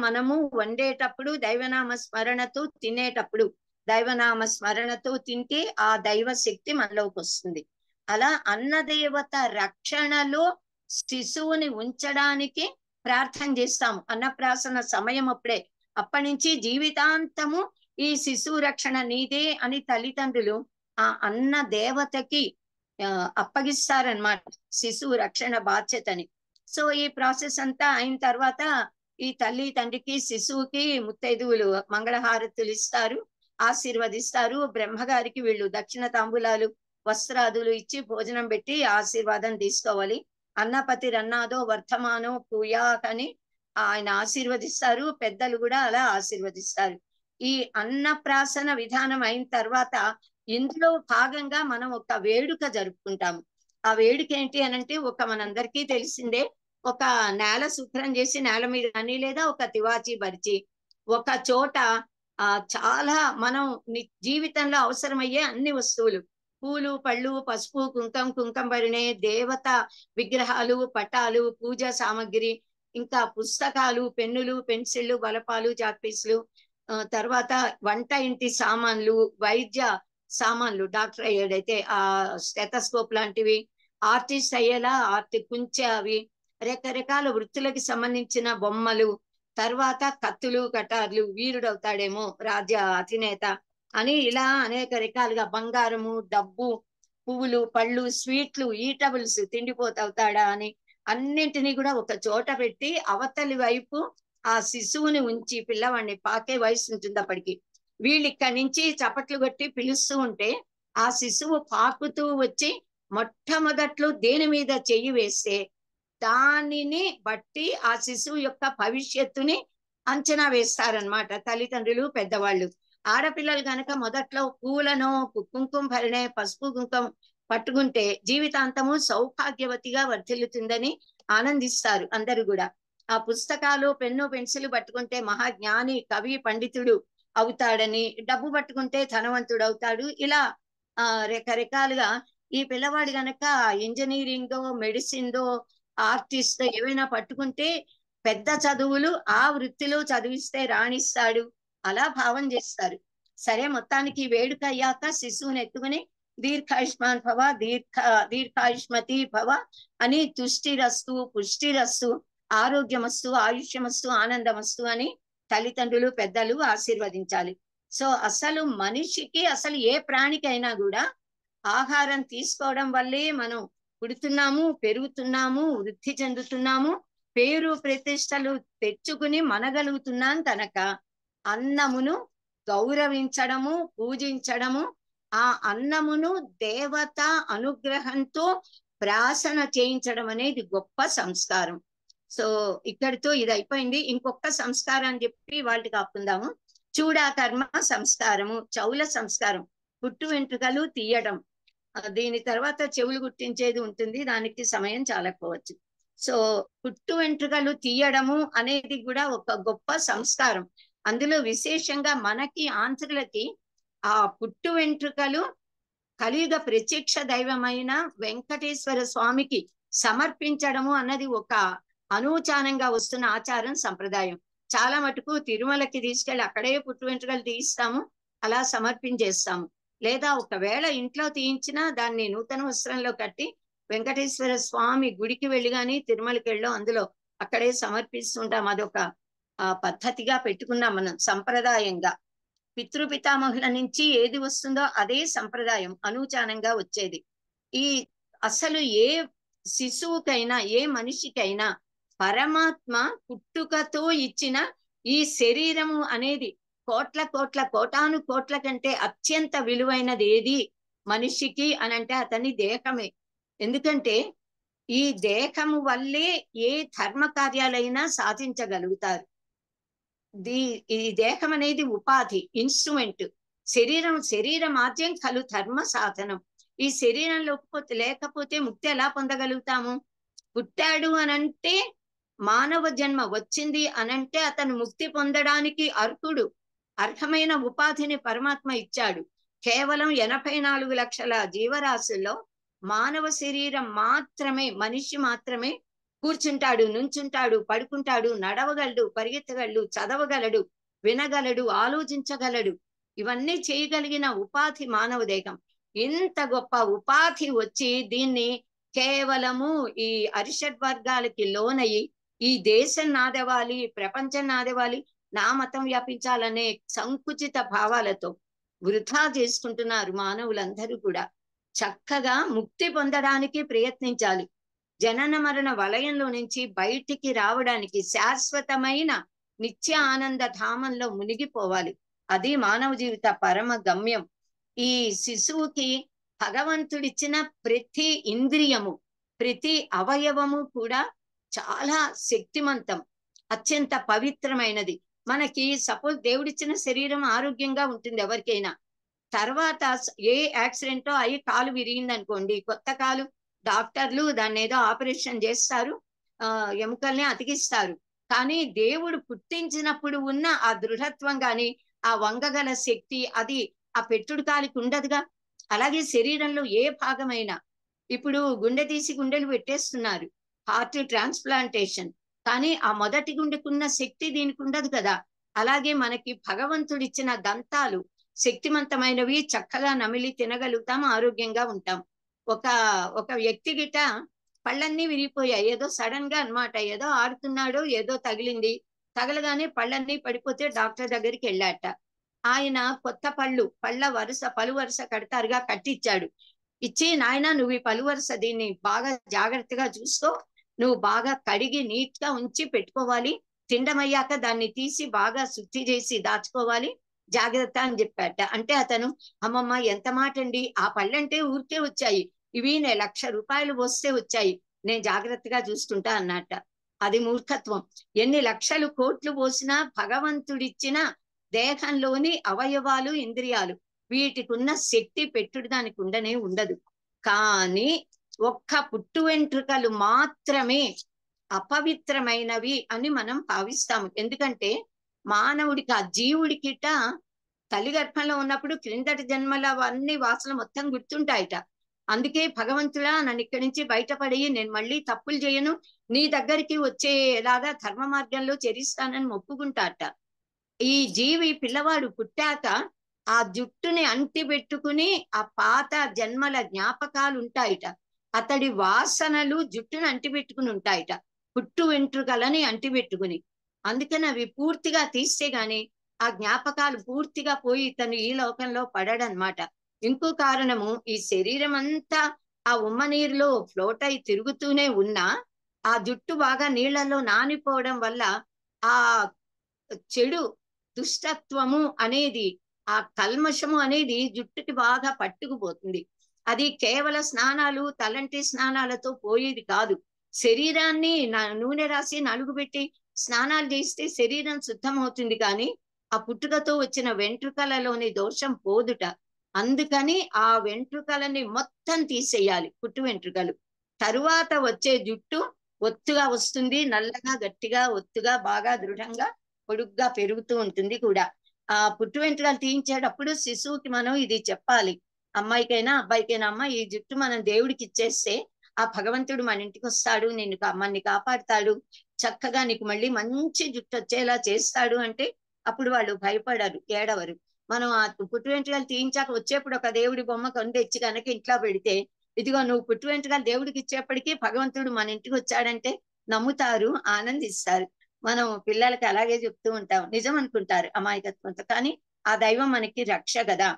మనము వండేటప్పుడు దైవనామ స్మరణతో, తినేటప్పుడు దైవనామ స్మరణతో తింటే ఆ దైవ శక్తి మనలోకి వస్తుంది. అలా అన్నదేవత రక్షణలో శిశువుని ఉంచడానికి ప్రార్థన చేస్తాము అన్నప్రాసన సమయం అప్పుడే. అప్పటి నుంచి జీవితాంతము ఈ శిశువు రక్షణ నీదే అని తల్లిదండ్రులు ఆ అన్న దేవతకి అప్పగిస్తారనమాట, శిశువు రక్షణ బాధ్యతని. సో ఈ ప్రాసెస్ అంతా అయిన తర్వాత ఈ తల్లి తండ్రికి శిశువుకి ముత్తైదువులు మంగళహారతులు ఇస్తారు, ఆశీర్వదిస్తారు. బ్రహ్మగారికి వీళ్ళు దక్షిణ తాంబూలాలు, వస్త్రాదులు ఇచ్చి భోజనం పెట్టి ఆశీర్వాదం తీసుకోవాలి. అన్నపతి రన్నాదో వర్ధమానో పూయాక్ అని ఆయన ఆశీర్వదిస్తారు. పెద్దలు కూడా అలా ఆశీర్వదిస్తారు. ఈ అన్నప్రాసన విధానం అయిన తర్వాత ఇందులో భాగంగా మనం ఒక వేడుక జరుపుకుంటాము. ఆ వేడుక ఏంటి అనంటే, ఒక మనందరికీ తెలిసిందే, ఒక నేల శుభ్రం చేసి నేల మీద కానీ లేదా ఒక తివాచి పరిచి ఒక చోట చాలా మనం జీవితంలో అవసరమయ్యే అన్ని వస్తువులు, పూలు, పళ్ళు, పసుపు, కుంకం భరిణే, దేవత విగ్రహాలు, పటాలు, పూజా సామాగ్రి, ఇంకా పుస్తకాలు, పెన్నులు, పెన్సిళ్ళు, బలపాలు, చాక్పీసులు, తర్వాత వంట ఇంటి సామాన్లు, వైద్య సామాన్లు, డాక్టర్ అయ్యేడైతే ఆ స్టెథోస్కోప్ లాంటివి, ఆర్టిస్ట్ అయ్యేలా కుంచె, అవి రకరకాల వృత్తులకి సంబంధించిన బొమ్మలు, తర్వాత కత్తులు, కటార్లు, వీరుడవుతాడేమో రాజ్య అధినేత అని ఇలా అనేక రకాలుగా బంగారము, డబ్బు, పువ్వులు, పళ్ళు, స్వీట్లు, ఈటబుల్స్, తిండిపోతవుతాడా అని అన్నింటినీ కూడా ఒక చోట పెట్టి అవతలి వైపు ఆ శిశువుని ఉంచి, పిల్లవాడిని పాకే వయసు ఉంటుంది అప్పటికి, వీళ్ళు ఇక్కడి నుంచి చప్పట్లు కొట్టి పిలుస్తూ ఉంటే ఆ శిశువు పాకుతూ వచ్చి మొట్టమొదట్లో దేని మీద చెయ్యి వేస్తే దానిని బట్టి ఆ శిశువు యొక్క భవిష్యత్తుని అంచనా వేస్తారనమాట తల్లిదండ్రులు, పెద్దవాళ్ళు. ఆడపిల్లలు కనుక మొదట్లో పూలను, కుంకుమ భరణే, పసుపు కుంకుమ పట్టుకుంటే జీవితాంతము సౌభాగ్యవతిగా వర్ధిల్లుతుందని ఆనందిస్తారు అందరూ కూడా. ఆ పుస్తకాలు, పెన్ను, పెన్సిల్ పట్టుకుంటే మహాజ్ఞాని, కవి, పండితుడు అవుతాడని, డబ్బు పట్టుకుంటే ధనవంతుడు అవుతాడు. ఇలా రకరకాలుగా ఈ పిల్లవాడు గనక ఇంజనీరింగ్, మెడిసిన్, ఆర్టిస్ట్ ఏవైనా పట్టుకుంటే పెద్ద చదువులు ఆ వృత్తిలో చదివిస్తే రాణిస్తాడు, అలా భావం చేస్తారు. సరే, మొత్తానికి వేడుక అయ్యాక శిశువుని ఎత్తుకుని దీర్ఘాయుష్మాన్ భవ, దీర్ఘాయుష్మతి భవ అని తుష్టిరస్తు, పుష్టిరస్తు, ఆరోగ్యమస్తు, ఆయుష్యమస్తు, ఆనందమస్తు అని తల్లిదండ్రులు, పెద్దలు ఆశీర్వదించాలి. సో అసలు మనిషికి, అసలు ఏ ప్రాణికైనా కూడా ఆహారం తీసుకోవడం వల్లే మనం పుడుతున్నాము, పెరుగుతున్నాము, వృద్ధి చెందుతున్నాము, పేరు ప్రతిష్టలు తెచ్చుకుని మనగలుగుతున్నాం కనుక అన్నమును గౌరవించడము, పూజించడము, ఆ అన్నమును దేవత అనుగ్రహంతో ప్రాసన చేయించడం అనేది గొప్ప సంస్కారం. సో ఇక్కడితో ఇది అయిపోయింది. ఇంకొక సంస్కారం అని చెప్పి వాళ్ళకి ఆపుకుందాము. చూడాకర్మ సంస్కారము, చౌల సంస్కారం, పుట్టు వెంట్రుకలు తీయడం. దీని తర్వాత చెవులు గుర్తించేది ఉంటుంది, దానికి సమయం చాలకపోవచ్చు. సో పుట్టు వెంట్రుకలు తీయడము అనేది కూడా ఒక గొప్ప సంస్కారం. అందులో విశేషంగా మనకి ఆంధ్రులకి ఆ పుట్టు వెంట్రుకలు కలియుగ ప్రత్యక్ష దైవమైన వెంకటేశ్వర స్వామికి సమర్పించడము అన్నది ఒక అనూచానంగా వస్తున్న ఆచారం, సంప్రదాయం. చాలా మటుకు తిరుమలకి తీసుకెళ్ళి అక్కడే పుట్టు వెంట్రుకలు తీయిస్తాము, అలా సమర్పించేస్తాము. లేదా ఒకవేళ ఇంట్లో తీయించినా దాన్ని నూతన వస్త్రంలో కట్టి వెంకటేశ్వర స్వామి గుడికి వెళ్ళి కానీ తిరుమలకి వెళ్ళో అందులో అక్కడే సమర్పిస్తుంటాం. అదొక పద్ధతిగా పెట్టుకున్నాం మనం, సంప్రదాయంగా. పితృపితామహుల నుంచి ఏది వస్తుందో అదే సంప్రదాయం అనూచానంగా వచ్చేది. ఈ అసలు ఏ శిశువుకైనా, ఏ మనిషికైనా పరమాత్మ పుట్టుకతో ఇచ్చిన ఈ శరీరము అనేది కోటాను కోట్ల కంటే అత్యంత విలువైనది ఏది మనిషికి అని అంటే అతని దేహమే. ఎందుకంటే ఈ దేహము వల్లే ఏ ధర్మ కార్యాలైనా సాధించగలుగుతారు. ఈ దేహం అనేది ఉపాధి, ఇన్స్ట్రుమెంట్. శరీర మాధ్యం కలు ధర్మ సాధనం. ఈ శరీరం లేకపోతే ముక్తి ఎలా పొందగలుగుతాము? పుట్టాడు అనంటే, మానవ జన్మ వచ్చింది అనంటే అతను ముక్తి పొందడానికి అర్హుడు. అర్హమైన ఉపాధిని పరమాత్మ ఇచ్చాడు. కేవలం 84 లక్షల జీవరాశుల్లో మానవ శరీరం మాత్రమే, మనిషి మాత్రమే కూర్చుంటాడు, నుంచుంటాడు, పడుకుంటాడు, నడవగలడు, పరిగెత్తగలడు, చదవగలడు, వినగలడు, ఆలోచించగలడు. ఇవన్నీ చేయగలిగిన ఉపాధి మానవ దేహం. ఇంత గొప్ప ఉపాధి వచ్చి దీన్ని కేవలము ఈ అరిషడ్ వర్గాలకి లోనయి ఈ దేశం నాదవాలి, ప్రపంచం నాదవాలి, నా మతం వ్యాపించాలనే సంకుచిత భావాలతో వృధా చేసుకుంటున్నారు మానవులందరూ కూడా. చక్కగా ముక్తి పొందడానికి ప్రయత్నించాలి. జనన మరణ వలయంలో నుంచి బయటికి రావడానికి, శాశ్వతమైన నిత్య ఆనంద ధామంలో మునిగిపోవాలి. అది మానవ జీవిత పరమ గమ్యం. ఈ శిశువుకి భగవంతుడిచ్చిన ప్రతి ఇంద్రియము, ప్రతి అవయవము కూడా చాలా శక్తిమంతం, అత్యంత పవిత్రమైనది. మనకి సపోజ్ దేవుడిచ్చిన శరీరం ఆరోగ్యంగా ఉంటుంది ఎవరికైనా, తర్వాత ఏ యాక్సిడెంటో అయ్యి కాలు విరిగింది అనుకోండి, కొత్త కాలు, డాక్టర్లు దాన్ని ఏదో ఆపరేషన్ చేస్తారు, ఎముకల్ని అతికిస్తారు. కానీ దేవుడు పుట్టించినప్పుడు ఉన్న ఆ దృఢత్వం గాని, ఆ వంగగల శక్తి, అది ఆ పెట్టుడు కాలికి ఉండదుగా. అలాగే శరీరంలో ఏ భాగమైనా, ఇప్పుడు గుండె తీసి గుండెలు పెట్టేస్తున్నారు, హార్ట్ ట్రాన్స్ప్లాంటేషన్, కానీ ఆ మొదటి గుండెకున్న శక్తి దీనికి ఉండదు కదా. అలాగే మనకి భగవంతుడిచ్చిన దంతాలు శక్తివంతమైనవి, చక్కగా నమిలి తినగలుగుతాం, ఆరోగ్యంగా ఉంటాం. ఒక వ్యక్తి గిట పళ్ళన్నీ విరిగిపోయాయి, ఏదో సడన్ గా అన్నమాట, ఏదో ఆడుతున్నాడో ఏదో తగిలింది, తగలగానే పళ్ళన్నీ పడిపోతే డాక్టర్ దగ్గరికి వెళ్ళాట. ఆయన కొత్త పలు వరుస కడతారుగా, కట్టిచ్చాడు. ఇచ్చి, నాయన నువ్వు ఈ పలు వరుస దీన్ని బాగా జాగ్రత్తగా చూసుకో, నువ్వు బాగా కడిగి నీట్ గా ఉంచి పెట్టుకోవాలి. తిండమయ్యాక దాన్ని తీసి బాగా శుద్ధి చేసి దాచుకోవాలి, జాగ్రత్త అని చెప్పాట. అంటే అతను, అమ్మమ్మ ఎంత మాట అండి, ఆ పళ్ళంటే ఊరికే వచ్చాయి, ఇవి నేను 1,00,000 రూపాయలు వస్తే వచ్చాయి, నేను జాగ్రత్తగా చూసుకుంటా అన్నట్ట. అది మూర్ఖత్వం. ఎన్ని లక్షలు కోట్లు పోసినా భగవంతుడిచ్చిన దేహంలోని అవయవాలు, ఇంద్రియాలు, వీటికి ఉన్న శక్తి పెట్టుడు దానికి ఉండనే ఉండదు. కానీ ఒక్క పుట్టు వెంట్రుకలు మాత్రమే అపవిత్రమైనవి అని మనం భావిస్తాము. ఎందుకంటే మానవుడికి, ఆ జీవుడికిట తల్లి గర్భంలో ఉన్నప్పుడు క్రిందటి జన్మల అన్ని వాసనలు మొత్తం గుర్తుంటాయిట. అందుకే భగవంతుడా నన్ను ఇక్కడి నుంచి బయటపడి నేను మళ్ళీ తప్పులు చేయను, నీ దగ్గరికి వచ్చేలాగా ధర్మ మార్గంలో చరిస్తానని మొక్కుకుంటాట. ఈ జీవి పిల్లవాడు పుట్టాక ఆ జుట్టుని అంటి పెట్టుకుని ఆ పాత జన్మల జ్ఞాపకాలు ఉంటాయిట. అతడి వాసనలు జుట్టుని అంటి పెట్టుకుని ఉంటాయిట, పుట్టు వెంట్రుకలని అంటి పెట్టుకుని. అందుకని అవి పూర్తిగా తీస్తే గాని ఆ జ్ఞాపకాలు పూర్తిగా పోయి తను ఈ లోకంలో పడడనమాట. ఇంకో కారణము, ఈ శరీరం అంతా ఆ ఉమ్మ నీరులో ఫ్లోట్ అయి తిరుగుతూనే ఉన్నా ఆ జుట్టు బాగా నీళ్లలో నానిపోవడం వల్ల ఆ చెడు దుష్టత్వము అనేది, ఆ కల్మషము అనేది జుట్టుకి బాగా పట్టుకుపోతుంది. అది కేవల స్నానాలు, తలంటి స్నానాలతో పోయేది కాదు. శరీరాన్ని నూనె రాసి నలుగుబెట్టి స్నానాలు చేస్తే శరీరం శుద్ధమవుతుంది, కానీ ఆ పుట్టుకతో వచ్చిన వెంట్రుకలలోని దోషం పోదుట. అందుకని ఆ వెంట్రుకలని మొత్తం తీసేయాలి, పుట్టు వెంట్రుకలు. తరువాత వచ్చే జుట్టు ఒత్తుగా వస్తుంది, నల్లగా గట్టిగా ఒత్తుగా బాగా దృఢంగా పొడుగ్గా పెరుగుతూ ఉంటుంది కూడా. ఆ పుట్టు వెంట్రుకలు తీయించేటప్పుడు శిశువుకి మనం ఇది చెప్పాలి, అమ్మాయికైనా అబ్బాయికైనా, అమ్మ ఈ జుట్టు మనం దేవుడికి ఇచ్చేస్తే ఆ భగవంతుడు మన ఇంటికి వస్తాడు, నిన్ను మనని కాపాడుతాడు, చక్కగా నీకు మళ్ళీ మంచి జుట్టు వచ్చేలా చేస్తాడు అంటే అప్పుడు వాళ్ళు భయపడరు, ఏడవరు. మనం ఆ పుట్టు వెంట్రుకలు తీయించాక వచ్చేప్పుడు ఒక దేవుడి బొమ్మ కొని తెచ్చి కనుక ఇంట్లో పెడితే, ఇదిగో నువ్వు పుట్టు వెంట్రుకలు దేవుడికి ఇచ్చేప్పటికీ భగవంతుడు మన ఇంటికి వచ్చాడంటే నమ్ముతారు, ఆనందిస్తారు. మనం పిల్లలకి అలాగే చెప్తూ ఉంటాం, నిజం అనుకుంటారు అమాయకత్వంతో, కానీ ఆ దైవం మనకి రక్ష కదా.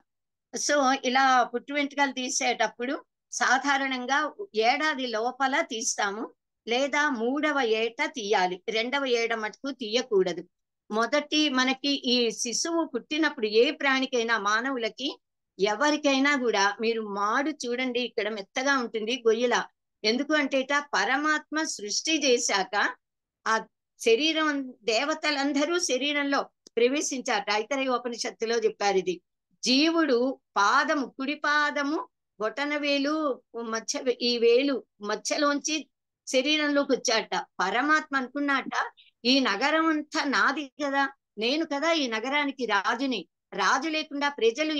సో ఇలా పుట్టు వెంట్రుకలు తీసేటప్పుడు సాధారణంగా ఏడాది లోపల తీస్తాము, లేదా 3వ ఏట తీయాలి, 2వ ఏట మటుకు తీయకూడదు. మొదటి మనకి ఈ శిశువు పుట్టినప్పుడు ఏ ప్రాణికైనా, మానవులకి ఎవరికైనా కూడా మీరు మాడు చూడండి, ఇక్కడ మెత్తగా ఉంటుంది గొయ్యిలా. ఎందుకు అంటే పరమాత్మ సృష్టి చేశాక ఆ శరీరం, దేవతలందరూ శరీరంలో ప్రవేశించారట. ఐతరేయ ఉపనిషత్తులో చెప్పారు ఇది. జీవుడు పాదము, కుడి పాదము బొటన వేలు మధ్య, ఈ వేలు మధ్యలోంచి శరీరంలోకి వచ్చాట. పరమాత్మ అనుకున్నాట, ఈ నగరం అంతా నాది కదా, నేను కదా ఈ నగరానికి రాజుని, రాజు లేకుండా ప్రజలు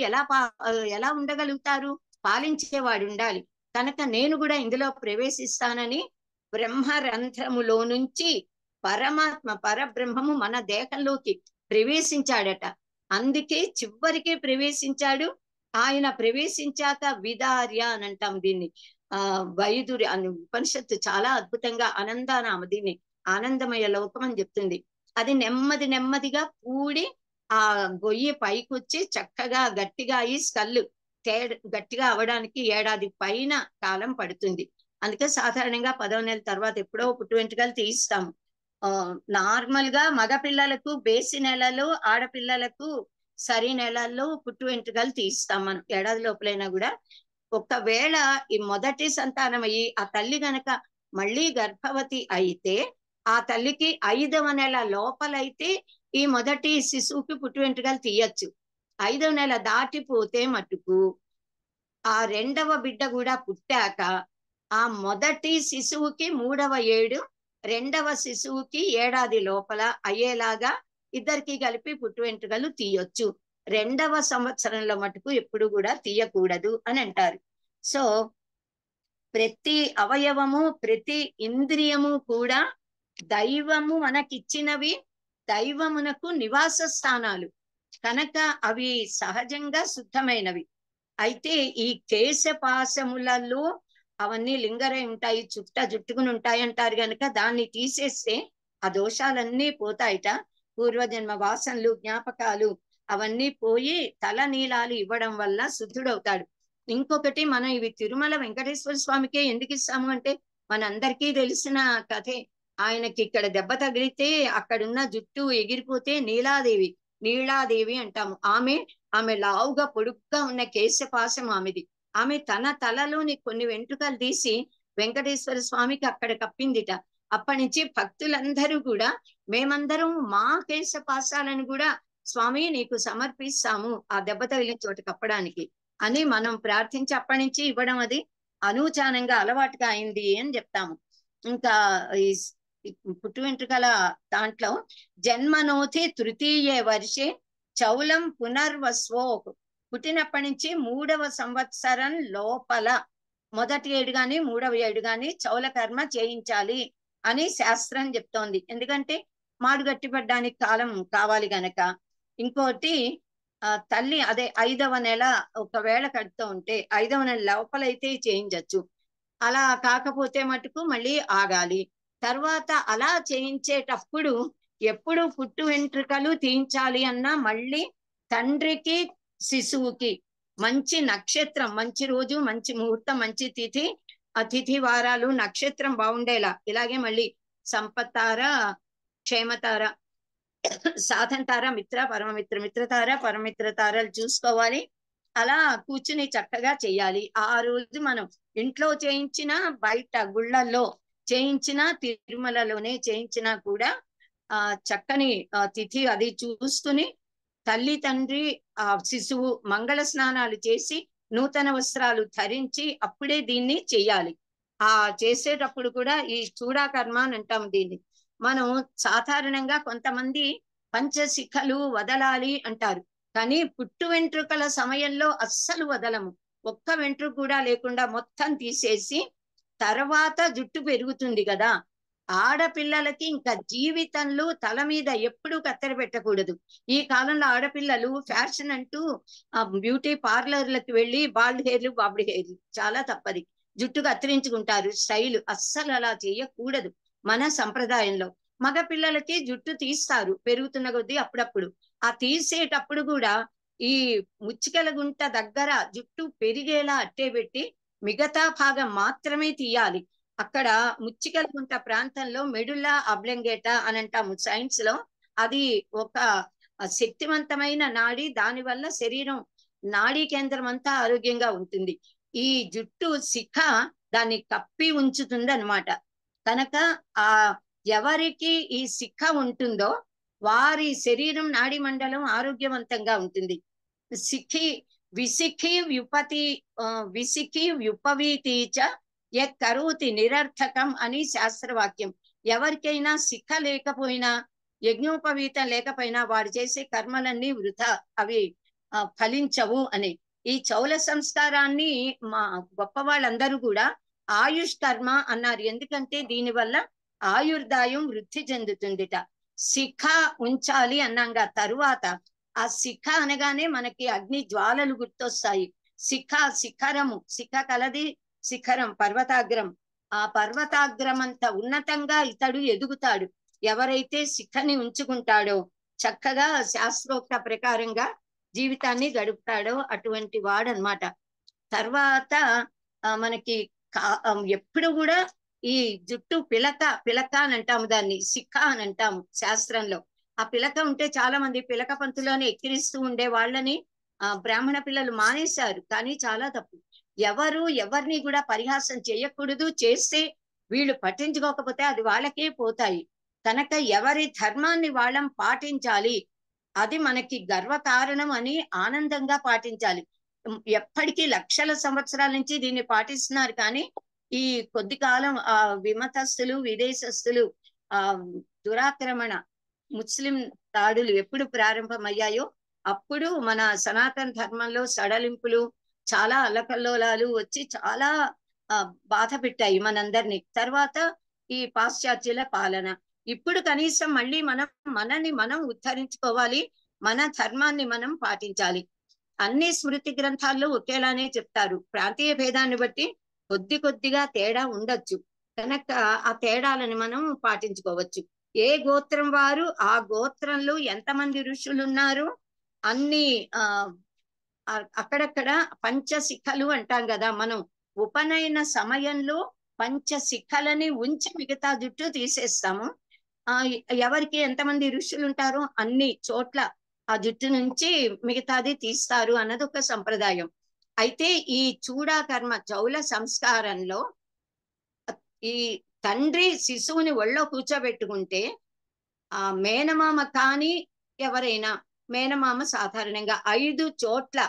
ఎలా ఉండగలుగుతారు, పాలించేవాడు ఉండాలి, కనుక నేను కూడా ఇందులో ప్రవేశిస్తానని బ్రహ్మరంధ్రములో నుంచి పరమాత్మ, పరబ్రహ్మము మన దేహంలోకి ప్రవేశించాడట. అందుకే చివరికి ప్రవేశించాడు. ఆయన ప్రవేశించాక విదార్య అని అంటాం దీన్ని. వైదురి అని ఉపనిషత్తు చాలా అద్భుతంగా ఆనందానామ, దీన్ని ఆనందమయ లోకం అని చెప్తుంది. అది నెమ్మది నెమ్మదిగా కూడి ఆ గొయ్యి పైకొచ్చి చక్కగా గట్టిగా అయి స్కల్లు గట్టిగా అవడానికి ఏడాది పైన కాలం పడుతుంది. అందుకే సాధారణంగా 10వ నెల తర్వాత ఎప్పుడో పుట్టు వెంట్రుకలు తీయిస్తాము. నార్మల్ గా మగ పిల్లలకు బేసి నెలలో, ఆడపిల్లలకు సరి నెలల్లో పుట్టు వెంట్రుకలు తీస్తాం మనం, ఏడాది లోపలైనా కూడా. ఒకవేళ ఈ మొదటి సంతానం అయ్యి ఆ తల్లి గనక మళ్ళీ గర్భవతి అయితే, ఆ తల్లికి 5వ నెల లోపలైతే ఈ మొదటి శిశువుకి పుట్టు వెంట్రుకలు తీయచ్చు. 5వ నెల దాటిపోతే మటుకు ఆ 2వ బిడ్డ కూడా పుట్టాక ఆ మొదటి శిశువుకి 3వ ఏడు, 2వ శిశువుకి ఏడాది లోపల అయ్యేలాగా ఇద్దరికి కలిపి పుట్టు వెంట్రుకలు తీయొచ్చు. 2వ సంవత్సరంలో మటుకు ఎప్పుడు కూడా తీయకూడదు అని అంటారు. సో ప్రతి అవయవము, ప్రతి ఇంద్రియము కూడా దైవము మనకిచ్చినవి, దైవమునకు నివాస స్థానాలు కనుక అవి సహజంగా శుద్ధమైనవి. అయితే ఈ కేశపాశములలో అవన్నీ లింగరై ఉంటాయి, జుట్టుకుని ఉంటాయి అంటారు కనుక దాన్ని తీసేస్తే ఆ దోషాలన్నీ పోతాయిట. పూర్వజన్మ వాసనలు, జ్ఞాపకాలు అవన్నీ పోయి తల నీలాలు ఇవ్వడం వల్ల శుద్ధుడవుతాడు. ఇంకొకటి, మనం ఇవి తిరుమల వెంకటేశ్వర స్వామికే ఎందుకు ఇస్తాము అంటే మనందరికీ తెలిసిన కథే. ఆయనకి ఇక్కడ దెబ్బ తగిలితే అక్కడున్న జుట్టు ఎగిరిపోతే నీలాదేవి అంటాము. ఆమె లావుగా పొడుగ్గా ఉన్న కేశపాశం ఆమెది. ఆమె తన తలలోని కొన్ని వెంట్రుకలు తీసి వెంకటేశ్వర స్వామికి అక్కడ కప్పిందిట. అప్పటి నుంచి భక్తులందరూ కూడా మేమందరం మా కేశపాశాలను కూడా స్వామి నీకు సమర్పిస్తాము ఆ దెబ్బ తగిలిన చోట కప్పడానికి అని మనం ప్రార్థించి అప్పటి నుంచి ఇవ్వడం అది అనూచానంగా అలవాటుగా అయింది అని చెప్తాము. ఇంకా ఈ పుట్టు వెంట్రుకల దాంట్లో జన్మనోతి తృతీయ వర్షే చౌలం పునర్వస్వో, పుట్టినప్పటి నుంచి 3వ సంవత్సరం లోపల మొదటి ఏడు గాని 3వ ఏడు గాని చౌల కర్మ చేయించాలి అని శాస్త్రం చెప్తోంది. ఎందుకంటే మాడు గట్టిపడ్డానికి కాలం కావాలి గనక. ఇంకోటి తల్లి అదే 5వ నెల ఒకవేళ కడుతూ ఉంటే 5వ నెల లోపలైతే చేయించచ్చు. అలా కాకపోతే మటుకు మళ్ళీ ఆగాలి. తర్వాత అలా చేయించేటప్పుడు ఎప్పుడు పుట్టు వెంట్రుకలు తీయించాలి అన్నా మళ్ళీ తండ్రికి శిశువుకి మంచి నక్షత్రం, మంచి రోజు, మంచి ముహూర్తం, మంచి తిథి, అతిథి వారాలు, నక్షత్రం బాగుండేలా. ఇలాగే మళ్ళీ సంపత్తార, క్షేమతార, సాధంతార, మిత్రతార, పరమిత్రతారలు చూసుకోవాలి. అలా కూర్చుని చక్కగా చెయ్యాలి. ఆ రోజు మనం ఇంట్లో చేయించినా బయట గుళ్ళల్లో చేయించినా తిరుమలలోనే చేయించినా కూడా చక్కని తిథి అది చూసుకుని తల్లి తండ్రి ఆ శిశువు మంగళ స్నానాలు చేసి నూతన వస్త్రాలు ధరించి అప్పుడే దీన్ని చెయ్యాలి. ఆ చేసేటప్పుడు కూడా ఈ చూడాకర్మ అని అంటాం దీన్ని. మనం సాధారణంగా కొంతమంది పంచశిఖలు వదలాలి అంటారు, కానీ పుట్టు వెంట్రుకల సమయంలో అస్సలు వదలము. ఒక్క వెంట్రుక కూడా లేకుండా మొత్తం తీసేసి తర్వాత జుట్టు పెరుగుతుంది కదా, ఆడపిల్లలకి ఇంకా జీవితంలో తల మీద ఎప్పుడూ కత్తెర పెట్టకూడదు. ఈ కాలంలో ఆడపిల్లలు ఫ్యాషన్ అంటూ బ్యూటీ పార్లర్లకు వెళ్ళి బాల్డ్ హెయిర్లు, బాబ్డ్ హెయిర్లు చాలా తప్పది. జుట్టు కత్తిరించుకుంటారు స్టైల్. అస్సలు అలా చేయకూడదు మన సంప్రదాయంలో. మగ పిల్లలకి జుట్టు తీస్తారు పెరుగుతున్న కొద్దీ అప్పుడప్పుడు. ఆ తీసేటప్పుడు కూడా ఈ ముచ్చికల గుంట దగ్గర జుట్టు పెరిగేలా అట్టే పెట్టి మిగతా భాగం మాత్రమే తీయాలి. అక్కడ ముచ్చికల గుంట ప్రాంతంలో మెడుల్లా అబ్లెంగేటా అని అంటాము సైన్స్ లో. అది ఒక శక్తివంతమైన నాడి, దానివల్ల శరీరం నాడీ కేంద్రం అంతా ఆరోగ్యంగా ఉంటుంది. ఈ జుట్టు శిఖ దాన్ని కప్పి ఉంచుతుంది అన్నమాట. కనుక ఆ ఎవరికి ఈ శిఖ ఉంటుందో వారి శరీరం నాడీ మండలం ఆరోగ్యవంతంగా ఉంటుంది. విసిఖి వ్యుపవీతీచ కరోతి నిరర్థకం అని శాస్త్రవాక్యం. ఎవరికైనా శిఖ లేకపోయినా, యజ్ఞోపవీతం లేకపోయినా వాడు చేసే కర్మలన్నీ వృధా, అవి ఫలించవు అని. ఈ చౌల సంస్కారాన్ని మా గొప్ప వాళ్ళందరూ కూడా ఆయుష్ కర్మ అన్నారు. ఎందుకంటే దీనివల్ల ఆయుర్దాయం వృద్ధి చెందుతుందిట. శిఖ ఉంచాలి అన్నాగా. తరువాత ఆ శిఖ అనగానే మనకి అగ్ని జ్వాలలు గుర్తొస్తాయి. శిఖరము, శిఖ కలది శిఖరం, పర్వతాగ్రం. ఆ పర్వతాగ్రం అంత ఉన్నతంగా ఇతడు ఎదుగుతాడు ఎవరైతే శిఖని ఉంచుకుంటాడో, చక్కగా శాస్త్రోక్త ప్రకారంగా జీవితాన్ని గడుపుతాడో అటువంటి వాడనమాట. తర్వాత మనకి ఎప్పుడు కూడా ఈ జుట్టు పిలక అని అంటాము, దాన్ని శిఖ అని అంటాము శాస్త్రంలో. ఆ పిలక ఉంటే చాలా మంది పిలక పంతులోనే ఎక్కిరిస్తూ ఉండే వాళ్ళని బ్రాహ్మణ పిల్లలు మానేశారు, కానీ చాలా తప్పు. ఎవరిని కూడా పరిహాసం చేయకూడదు. చేస్తే వీళ్ళు పట్టించుకోకపోతే అది వాళ్ళకే పోతాయి. కనుక ఎవరి ధర్మాన్ని వాళ్ళం పాటించాలి. అది మనకి గర్వకారణం అని ఆనందంగా పాటించాలి. ఎప్పటికీ లక్షల సంవత్సరాల నుంచి దీన్ని పాటిస్తున్నారు, కానీ ఈ కొద్ది కాలం విమతస్తులు, విదేశస్తులు దురాక్రమణ, ముస్లిం దాడులు ఎప్పుడు ప్రారంభమయ్యాయో అప్పుడు మన సనాతన ధర్మంలో సడలింపులు, చాలా అల్లకల్లోలాలు వచ్చి చాలా బాధ పెట్టాయి మనందరినీ. తర్వాత ఈ పాశ్చాత్యుల పాలన. ఇప్పుడు కనీసం మళ్ళీ మనని మనం ఉద్ధరించుకోవాలి, మన ధర్మాన్ని మనం పాటించాలి. అన్ని స్మృతి గ్రంథాల్లో ఒకేలానే చెప్తారు. ప్రాంతీయ భేదాన్ని బట్టి కొద్దిగా తేడా ఉండొచ్చు, కనుక ఆ తేడాలను మనం పాటించుకోవచ్చు. ఏ గోత్రం వారు ఆ గోత్రంలో ఎంతమంది ఋషులు ఉన్నారు అన్ని అక్కడక్కడ పంచశిఖలు అంటాం కదా మనం. ఉపనయన సమయంలో పంచశిఖలని ఉంచి మిగతా జుట్టు తీసేస్తాము. ఎవరికి ఎంతమంది ఋషులు ఉంటారో అన్ని చోట్ల ఆ జుట్టు నుంచి మిగతాది తీస్తారు అన్నది ఒక సంప్రదాయం. అయితే ఈ చూడాకర్మ చౌల సంస్కారంలో ఈ తండ్రి శిశువుని ఒళ్ళో కూర్చోబెట్టుకుంటే ఆ మేనమామ కానీ ఎవరైనా, మేనమామ సాధారణంగా 5 చోట్ల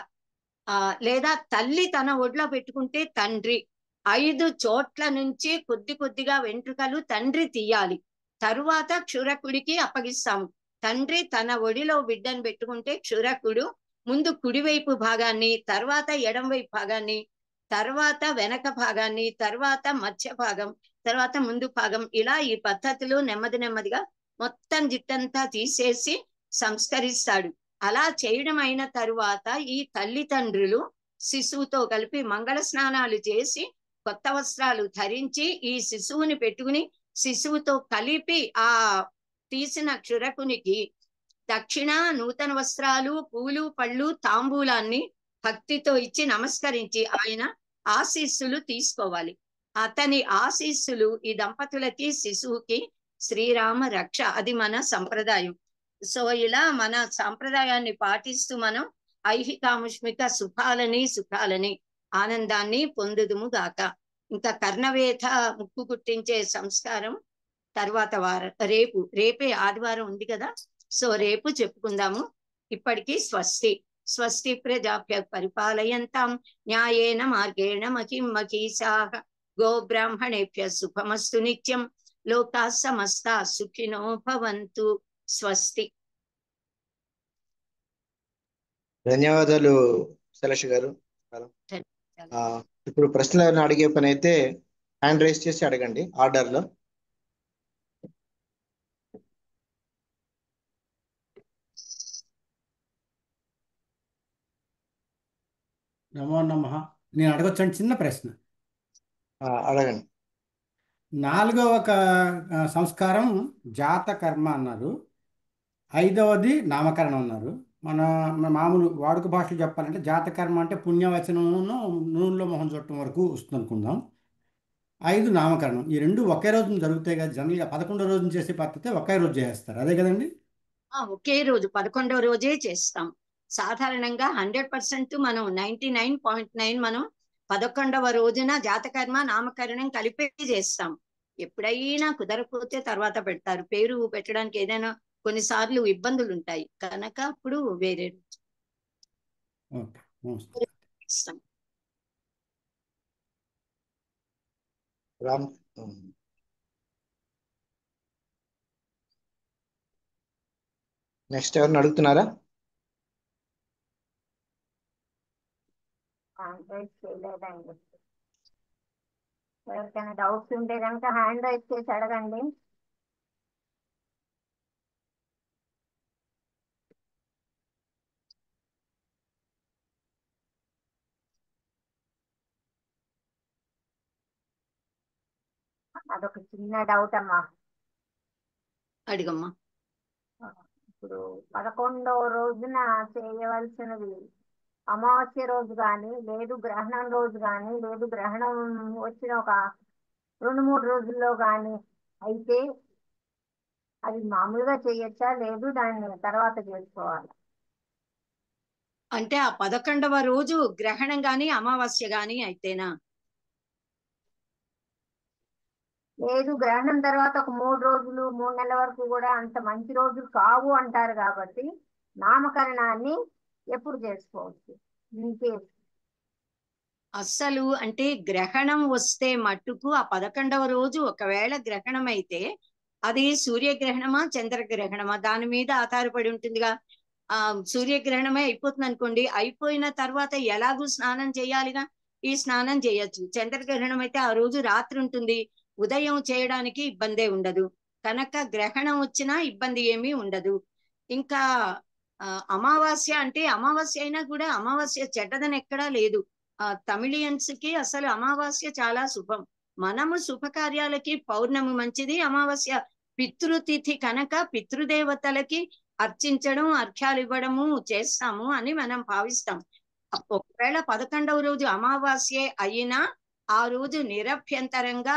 లేదా తల్లి తన ఒడిలో పెట్టుకుంటే తండ్రి 5 చోట్ల నుంచి కొద్ది కొద్దిగా వెంట్రుకలు తండ్రి తీయాలి. తరువాత క్షురకుడికి అప్పగిస్తాము. తండ్రి తన ఒడిలో బిడ్డను పెట్టుకుంటే క్షురకుడు ముందు కుడివైపు భాగాన్ని, తర్వాత ఎడం వైపు భాగాన్ని, తర్వాత వెనక భాగాన్ని, తర్వాత మధ్య భాగం, తర్వాత ముందు భాగం, ఇలా ఈ పద్ధతిలో నెమ్మది నెమ్మదిగా మొత్తం జిట్టంతా తీసేసి సంస్కరిస్తాడు. అలా చేయడం అయిన తరువాత ఈ తల్లిదండ్రులు శిశువుతో కలిపి మంగళ స్నానాలు చేసి కొత్త వస్త్రాలు ధరించి ఈ శిశువుని పెట్టుకుని శిశువుతో కలిపి ఆ తీసిన క్షురకునికి దక్షిణ, నూతన వస్త్రాలు, పూలు, పళ్ళు, తాంబూలాన్ని భక్తితో ఇచ్చి నమస్కరించి ఆయన ఆశీస్సులు తీసుకోవాలి. అతని ఆశీస్సులు ఈ దంపతులకి శిశువుకి శ్రీరామ రక్ష. అది మన సంప్రదాయం. సో ఇలా మన సాంప్రదాయాన్ని పాటిస్తూ మనం ఐహికాముష్మిక సుఖాలని ఆనందాన్ని పొందుదుము గాక. ఇంకా కర్ణవేధ ముక్కు కుట్టించే సంస్కారం తర్వాత రేపే ఆదివారం ఉంది కదా, సో రేపు చెప్పుకుందాము. ఇప్పటికీ స్వస్తి ప్రజాభ్య పరిపాలయంతాం న్యాయేన మార్గేణ మహిం మహీషాః గోబ్రాహ్మణేభ్య శుభమస్తు నిత్యం. లోకా సమస్తా సుఖినో భవంతు. స్వస్తి. ధన్యవాదాలు శైలజ గారు. ఇప్పుడు ప్రశ్నలు ఏమైనా అడిగే పని అయితే హ్యాండ్ రైజ్ చేసి అడగండి ఆర్డర్ లో. నమో నమః. నేను అడగొచ్చండి చిన్న ప్రశ్న. అడగండి. 4వ సంస్కారం జాతకర్మ అన్నారు, 5వది నామకరణం అన్నారు. మన మామూలు వాడుక భాషలో చెప్పాలంటే జాతకర్మ అంటే పుణ్యవచనమును నూనెలో మొహం చుట్టం వరకు వస్తుంది అనుకుందాం. 5 నామకరణం. ఈ రెండు ఒకే రోజు జరుగుతాయి కదా. జనరల్గా 11వ రోజున చేసే పద్ధతి ఒకే రోజు చేస్తారు, అదే కదండి? ఒకే రోజు 11వ రోజే చేస్తాం. సాధారణంగా 100% మనం 99.9 మనం 11వ రోజున జాతకర్మ నామకరణం కలిపి చేస్తాం. ఎప్పుడైనా కుదరకపోతే తర్వాత పెడతారు. పేరు పెట్టడానికి ఏదైనా కొన్నిసార్లు ఇబ్బందులు ఉంటాయి కనుక అప్పుడు వేరే ఇస్తాం. నెక్స్ట్ ఎవరిని అడుగుతున్నారా? చేయలేదండి. ఎవరికైనా డౌట్స్ ఉంటే కనుక హ్యాండ్ రైజ్ చేసి అడగండి. అదొక చిన్న డౌట్ అమ్మా. అడిగమ్మా. ఇప్పుడు 11వ రోజున చేయవలసినది అమావాస్య రోజు కానీ, లేదు గ్రహణం రోజు కానీ, లేదు గ్రహణం వచ్చిన ఒక 2-3 రోజుల్లో కానీ అయితే అది మామూలుగా చేయొచ్చా, లేదు దాన్ని తర్వాత చేసుకోవాలి? అంటే ఆ 11వ రోజు గ్రహణం గాని అమావాస్య గాని అయితేనా? లేదు, గ్రహణం తర్వాత ఒక 3 రోజులు 3 నెలల వరకు కూడా అంత మంచి రోజులు కావు అంటారు కాబట్టి నామకరణాన్ని ఎప్పుడు చేసుకోవచ్చు? అస్సలు అంటే గ్రహణం వస్తే మట్టుకు ఆ 11వ రోజు ఒకవేళ గ్రహణం అయితే అది సూర్యగ్రహణమా చంద్రగ్రహణమా దాని మీద ఆధారపడి ఉంటుందిగా. సూర్యగ్రహణమే అయిపోతుంది అనుకోండి, అయిపోయిన తర్వాత ఎలాగూ స్నానం చేయాలిగా, ఈ స్నానం చేయొచ్చు. చంద్రగ్రహణం అయితే ఆ రోజు రాత్రి ఉంటుంది, ఉదయం చేయడానికి ఇబ్బందే ఉండదు కనుక గ్రహణం వచ్చినా ఇబ్బంది ఏమీ ఉండదు. ఇంకా అమావాస్య అంటే అమావాస్య అయినా కూడా అమావాస్య చెడ్డదని ఎక్కడా లేదు. తమిళియన్స్ కి అసలు అమావాస్య చాలా శుభం. మనము శుభకార్యాలకి పౌర్ణమి మంచిది, అమావాస్య పితృతిథి కనుక పితృదేవతలకి అర్చించడం అర్ఘ్యాలు ఇవ్వడము చేస్తాము అని మనం భావిస్తాం. ఒకవేళ 11వ రోజు అమావాస్య అయినా ఆ రోజు నిరభ్యంతరంగా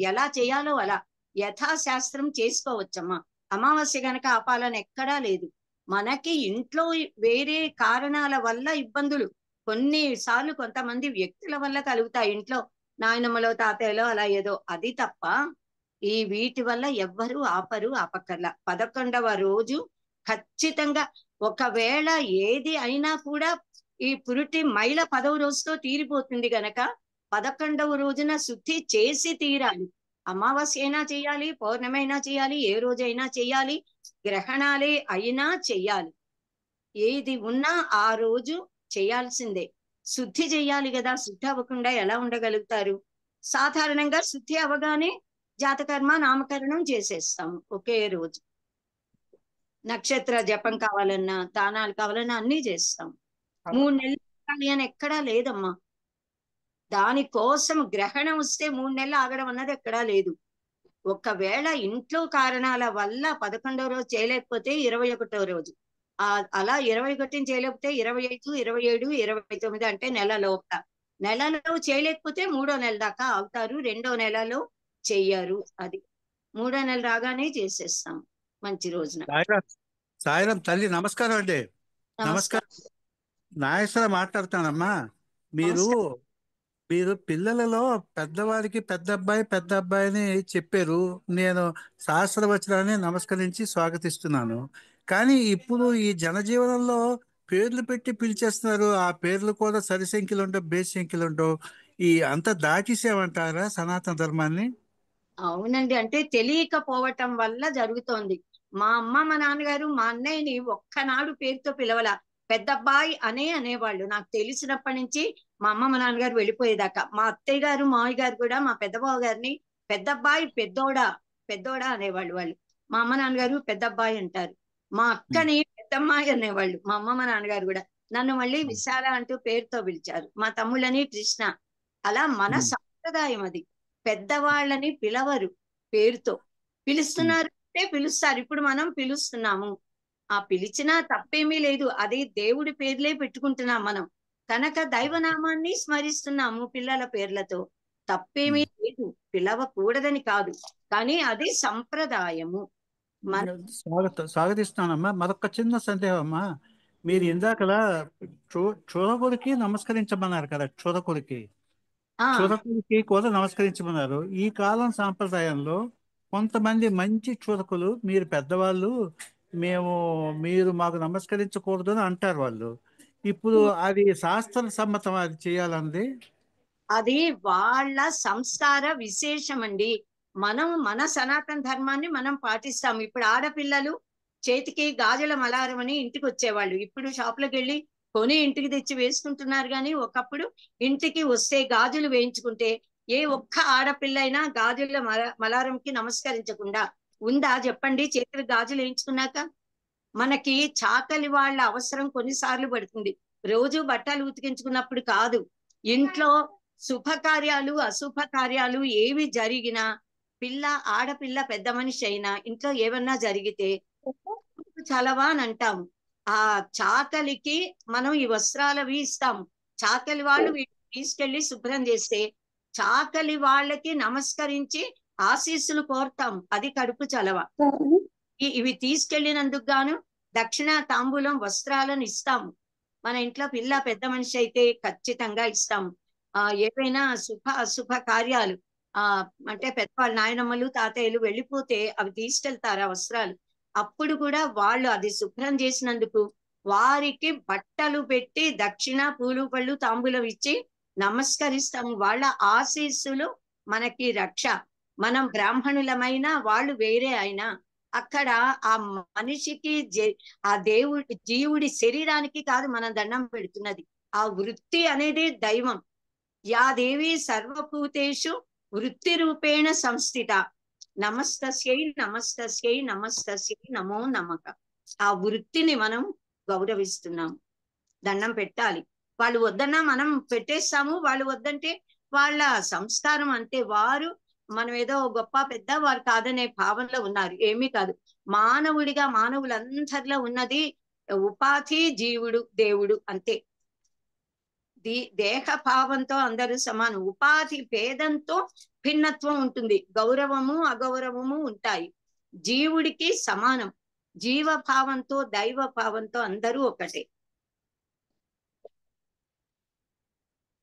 ఎలా చేయాలో అలా యథాశాస్త్రం చేసుకోవచ్చమ్మా. అమావాస్య గనక ఆపాలని ఎక్కడా లేదు. మనకి ఇంట్లో వేరే కారణాల వల్ల ఇబ్బందులు కొన్నిసార్లు కొంతమంది వ్యక్తుల వల్ల కలుగుతాయి, ఇంట్లో నాయనమ్మలో తాతయ్యలో అలా ఏదో, అది తప్ప ఈ వీటి వల్ల ఎవ్వరూ ఆపక్కర్లా. 11వ రోజు ఖచ్చితంగా, ఒకవేళ ఏది అయినా కూడా ఈ పురుటి మైల 10వ రోజుతో తీరిపోతుంది గనక 11వ రోజున శుద్ధి చేసి తీరాలి. అమావాస్య అయినా చేయాలి, పౌర్ణమి అయినా చేయాలి, ఏ రోజైనా చేయాలి, గ్రహణాలే అయినా చెయ్యాలి. ఏది ఉన్నా ఆ రోజు చేయాల్సిందే. శుద్ధి చెయ్యాలి కదా, శుద్ధి అవ్వకుండా ఎలా ఉండగలుగుతారు? సాధారణంగా శుద్ధి అవగానే జాతకర్మ నామకరణం చేసేస్తాము ఒకే రోజు. నక్షత్ర జపం కావాలన్నా, దానాలు కావాలన్నా అన్ని చేస్తాం. 3 నెలలు అని ఎక్కడా లేదమ్మా. దానికోసం గ్రహణం వస్తే 3 నెలలు ఆగడం అన్నది ఎక్కడా లేదు. ఒకవేళ ఇంట్లో కారణాల వల్ల 11వ రోజు చేయలేకపోతే 21వ రోజు, అలా 21 చేయలేకపోతే 25, 27, 29 అంటే నెలలో చేయలేకపోతే 3వ నెల దాకా ఆగుతారు. 2వ నెలలో చెయ్యరు. అది 3వ నెల రాగానే చేసేస్తాం మంచి రోజున. సాయిరాం తల్లి నమస్కారం అండి. నమస్కారం. నాగేశ్వర మాట్లాడుతానమ్మా. మీరు పిల్లలలో పెద్దవారికి పెద్ద అబ్బాయిని చెప్పారు. నేను సహస్రవచనాన్ని నమస్కరించి స్వాగతిస్తున్నాను. కానీ ఇప్పుడు ఈ జనజీవనంలో పేర్లు పెట్టి పిలిచేస్తున్నారు. ఆ పేర్లు కూడా సరి సంఖ్యలు ఉండవు, బేసి సంఖ్యలు ఉండవు. ఈ అంత దాటిసేమంటారా సనాతన ధర్మాన్ని? అవునండి, అంటే తెలియకపోవటం వల్ల జరుగుతోంది. మా అమ్మ మా నాన్నగారు మా అన్నయ్యని ఒక్కనాడు పేరుతో పిలవల, పెద్దబ్బాయి అనేవాళ్ళు. నాకు తెలిసినప్పటి నుంచి మా అమ్మ మా నాన్నగారు వెళ్ళిపోయేదాకా మా అత్తయ్య గారు మావయ్య గారు కూడా మా పెద్దబావ గారిని పెద్దబ్బాయి, పెద్దోడా అనేవాళ్ళు. వాళ్ళు మా అమ్మ నాన్నగారు పెద్దబ్బాయి అంటారు. మా అక్కని పెద్దమ్మాయి అనేవాళ్ళు మా అమ్మ మా నాన్నగారు కూడా. నన్ను మళ్ళీ విశాల అంటూ పేరుతో పిలిచారు. మా తమ్ముళ్ళని కృష్ణ. అలా మన సంప్రదాయం అది. పెద్దవాళ్ళని పిలవరు, పేరుతో పిలుస్తున్నారు అంటే పిలుస్తారు. ఇప్పుడు మనం పిలుస్తున్నాము, ఆ పిలిచినా తప్పేమీ లేదు. అది దేవుడి పేర్లే పెట్టుకుంటున్నాం మనం కనుక దైవనామాన్ని స్మరిస్తున్నాము పిల్లల పేర్లతో. తప్పేమీ లేదు, పిలవకూడదని కాదు, కానీ అది సంప్రదాయము. స్వాగతిస్తానమ్మా. మరొక చిన్న సందేహం అమ్మా. మీరు ఇందాకలా చూరకుడికి నమస్కరించమన్నారు కదా, చూరకుడికి కూడా నమస్కరించమన్నారు. ఈ కాలం సాంప్రదాయంలో కొంతమంది మంచి చురకులు, మీరు పెద్దవాళ్ళు, మీరు మాకు నమస్కరించకూడదు అని అంటారు వాళ్ళు. ఇప్పుడు అది శాస్త్ర సమ్మతం అది చేయాలండి? అది వాళ్ళ సంస్కార విశేషం అండి. మన సనాతన ధర్మాన్ని మనం పాటిస్తాము. ఇప్పుడు ఆడపిల్లలు చేతికి గాజుల మలారం అని ఇంటికి వచ్చేవాళ్ళు. ఇప్పుడు షాపులకు వెళ్ళి కొని ఇంటికి తెచ్చి వేసుకుంటున్నారు. కానీ ఒకప్పుడు ఇంటికి వస్తే గాజులు వేయించుకుంటే ఏ ఒక్క ఆడపిల్ల అయినా గాజుల మలారంకి నమస్కరించకుండా ఉందా చెప్పండి? చేతులు గాజులు వేయించుకున్నాక మనకి చాకలి వాళ్ళ అవసరం కొన్నిసార్లు పడుతుంది. రోజు బట్టలు ఉతికించుకున్నప్పుడు కాదు, ఇంట్లో శుభకార్యాలు అశుభకార్యాలు ఏవి జరిగినా, ఆడపిల్ల పెద్ద మనిషి అయినా ఇంట్లో ఏమన్నా జరిగితే చలవా అని అంటాము. ఆ చాకలికి మనం ఈ వస్త్రాలవి ఇస్తాము. చాకలి వాళ్ళు వీటిని తీసుకెళ్లి శుభ్రం చేస్తే చాకలి వాళ్ళకి నమస్కరించి ఆశీస్సులు కోరుతాము. అది కడుపు చలవ. ఇవి తీసుకెళ్లినందుకు గాను దక్షిణ తాంబూలం వస్త్రాలను ఇస్తాము. మన ఇంట్లో పిల్ల పెద్ద మనిషి అయితే ఖచ్చితంగా ఇస్తాము. ఏవైనా అశుభ కార్యాలు అంటే పెద్దవాళ్ళు నాయనమ్మలు తాతయ్యలు వెళ్ళిపోతే అవి తీసుకెళ్తారు ఆ వస్త్రాలు. అప్పుడు కూడా వాళ్ళు అది శుభ్రం చేసినందుకు వారికి బట్టలు పెట్టి దక్షిణ పూలు పళ్ళు తాంబూలం ఇచ్చి నమస్కరిస్తాము. వాళ్ళ ఆశీస్సులు మనకి రక్ష. మనం బ్రాహ్మణులమైన వాళ్ళు వేరే అయినా అక్కడ ఆ మనిషికి ఆ జీవుడి శరీరానికి కాదు మనం దండం పెడుతున్నది. ఆ వృత్తి అనేది దైవం. యా దేవి సర్వభూతేషు వృత్తి రూపేణ సంస్థిత, నమస్తస్యై నమస్తస్యై నమస్తస్యై నమో నమః. ఆ వృత్తిని మనం గౌరవిస్తున్నాం, దండం పెట్టాలి. వాళ్ళు వద్దన్నా మనం పెట్టేస్తాము, వాళ్ళు వద్దంటే వాళ్ళ సంస్కారం అంతే. వారు మనం ఏదో గొప్ప పెద్ద వారు కాదనే భావనలో ఉన్నారు. ఏమీ కాదు. మానవుడిగా మానవులందరిలో ఉన్నది ఉపాధి జీవుడు దేవుడు అంతే. దేహ భావంతో అందరూ సమానం. ఉపాధి భేదంతో భిన్నత్వం ఉంటుంది, గౌరవము అగౌరవము ఉంటాయి. జీవుడికి సమానం. జీవ భావంతో దైవ భావంతో అందరూ ఒకటే.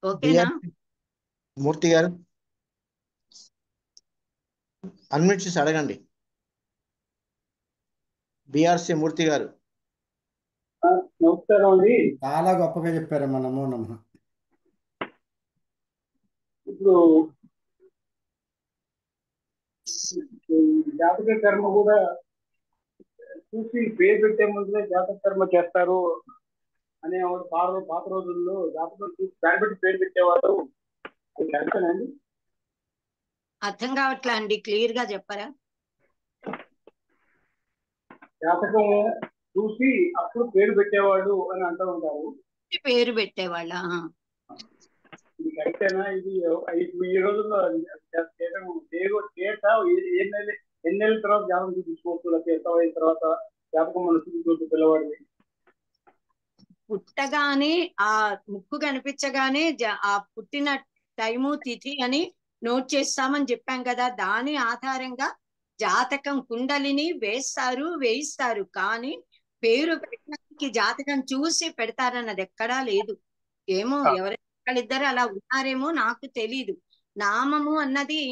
ఓకేనా? మూర్తి గారు అన్మ్యూట్ చేసి అడగండి. బిఆర్సి మూర్తి గారు. నమస్కారం అండి. చాలా గొప్పగా చెప్పారమ్మా, నమో నమః. ఇప్పుడు జాతక కర్మ కూడా చూసి పేరు పెట్టే ముందునే జాతక కర్మ చేస్తారు అనేవాడు. పాత రోజుల్లో జాతకం చూసి దాన్ని బట్టి పేరు పెట్టేవాడు. అది కరెక్టేనండి? అర్థం కావట్లా అండి, క్లియర్ గా చెప్పరా? జాతకం చూసి అప్పుడు పేరు పెట్టేవాడు అని అంటూ ఉంటారు. పేరు పెట్టేవాళ్ళ? ఇది కరెక్టేనా? ఇది ఈ రోజుల్లో ఎన్ని నెలల తర్వాత జాతకం చూపించుకోవచ్చు, లేకపోతే ఎంత వయసు తర్వాత జాతకం మనం చూపించుకోవచ్చు పిల్లవాడిని? పుట్టగానే ఆ ముక్కు కనిపించగానే ఆ పుట్టిన టైము తిథి అని నోట్ చేస్తామని చెప్పాం కదా. దాని ఆధారంగా జాతకం కుండలిని వేయిస్తారు. కానీ పేరు పెట్టడానికి జాతకం చూసి పెడతారన్నది ఎక్కడా లేదు. ఏమో ఎవరిద్దరు అలా ఉన్నారేమో, నాకు తెలీదు. నామము అన్నది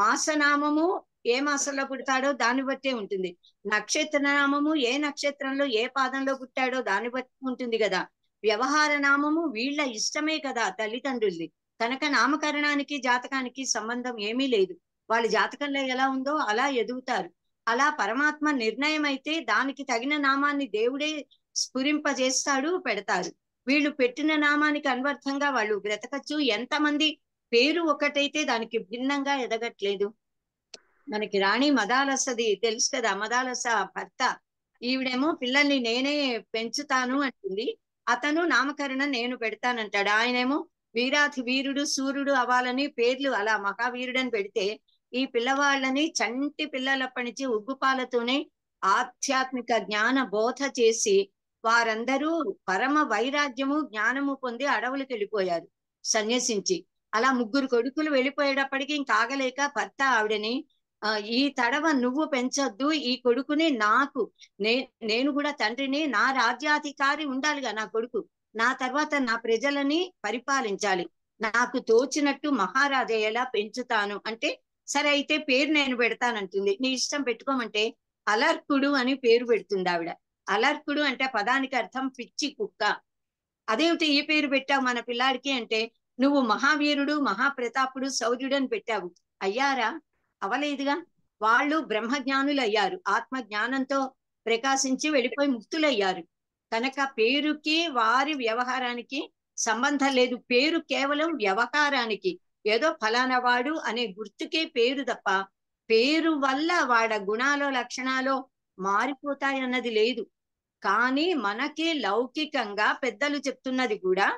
మాసనామము ఏ మాసంలో పుడతాడో దాన్ని బట్టే ఉంటుంది. నక్షత్ర నామము ఏ నక్షత్రంలో ఏ పాదంలో పుట్టాడో దాన్ని బట్టి ఉంటుంది కదా. వ్యవహార నామము వీళ్ళ ఇష్టమే కదా తల్లిదండ్రులది. కనుక నామకరణానికి జాతకానికి సంబంధం ఏమీ లేదు. వాళ్ళ జాతకంలో ఎలా ఉందో అలా ఎదుగుతారు. అలా పరమాత్మ నిర్ణయం అయితే దానికి తగిన నామాన్ని దేవుడే స్ఫురింపజేస్తాడు, పెడతారు. వీళ్ళు పెట్టిన నామానికి అన్వర్థంగా వాళ్ళు బ్రతకచ్చు. ఎంతమంది పేరు ఒకటైతే దానికి భిన్నంగా ఎదగట్లేదు. మనకి రాణి మదాలసది తెలుసు కదా, మదాలస భర్త. ఈవిడేమో పిల్లల్ని నేనే పెంచుతాను అంటుంది, అతను నామకరణం నేను పెడతానంటాడు. ఆయనేమో వీరాధి వీరుడు సూర్యుడు అవ్వాలని పేర్లు అలా మహావీరుడని పెడితే, ఈ పిల్లవాళ్ళని చంటి పిల్లలప్పటి నుంచి ఉగ్గుపాలతోనే ఆధ్యాత్మిక జ్ఞాన బోధ చేసి వారందరూ పరమ వైరాగ్యము జ్ఞానము పొంది అడవులకు వెళ్ళిపోయారు సన్యసించి. అలా 3 కొడుకులు వెళ్ళిపోయేటప్పటికి ఇంకాగలేక భర్త ఆవిడని, ఈ తడవ నువ్వు పెంచొద్దు, ఈ కొడుకుని నాకు నేను కూడా తండ్రిని, నా రాజ్యాధికారి ఉండాలిగా నా కొడుకు, నా తర్వాత నా ప్రజలని పరిపాలించాలి, నాకు తోచినట్టు మహారాజా ఎలా పెంచుతాను అంటే, సరే అయితే పేరు నేను పెడతానంటుంది. నీ ఇష్టం పెట్టుకోమంటే అలర్కుడు అని పేరు పెడుతుంది ఆవిడ. అలర్కుడు అంటే పదానికి అర్థం పిచ్చి కుక్క. అదేమిటి ఈ పేరు పెట్టావు మన పిల్లాడికి అంటే, నువ్వు మహావీరుడు మహాప్రతాపుడు శౌర్యుడు అని పెట్టావు. అయ్యారా? అవలేదుగా. వాళ్ళు బ్రహ్మజ్ఞానులు అయ్యారు, ఆత్మ జ్ఞానంతో ప్రకాశించి వెళ్ళిపోయి ముక్తులయ్యారు. కనుక పేరుకి వారి వ్యవహారానికి సంబంధం లేదు. పేరు కేవలం వ్యవహారానికి, ఏదో ఫలానా వాడు అనే గుర్తుకే పేరు తప్ప పేరు వల్ల వాడ గుణాలో లక్షణాలో మారిపోతాయి అన్నది లేదు. కానీ మనకి లౌకికంగా పెద్దలు చెప్తున్నది కూడా,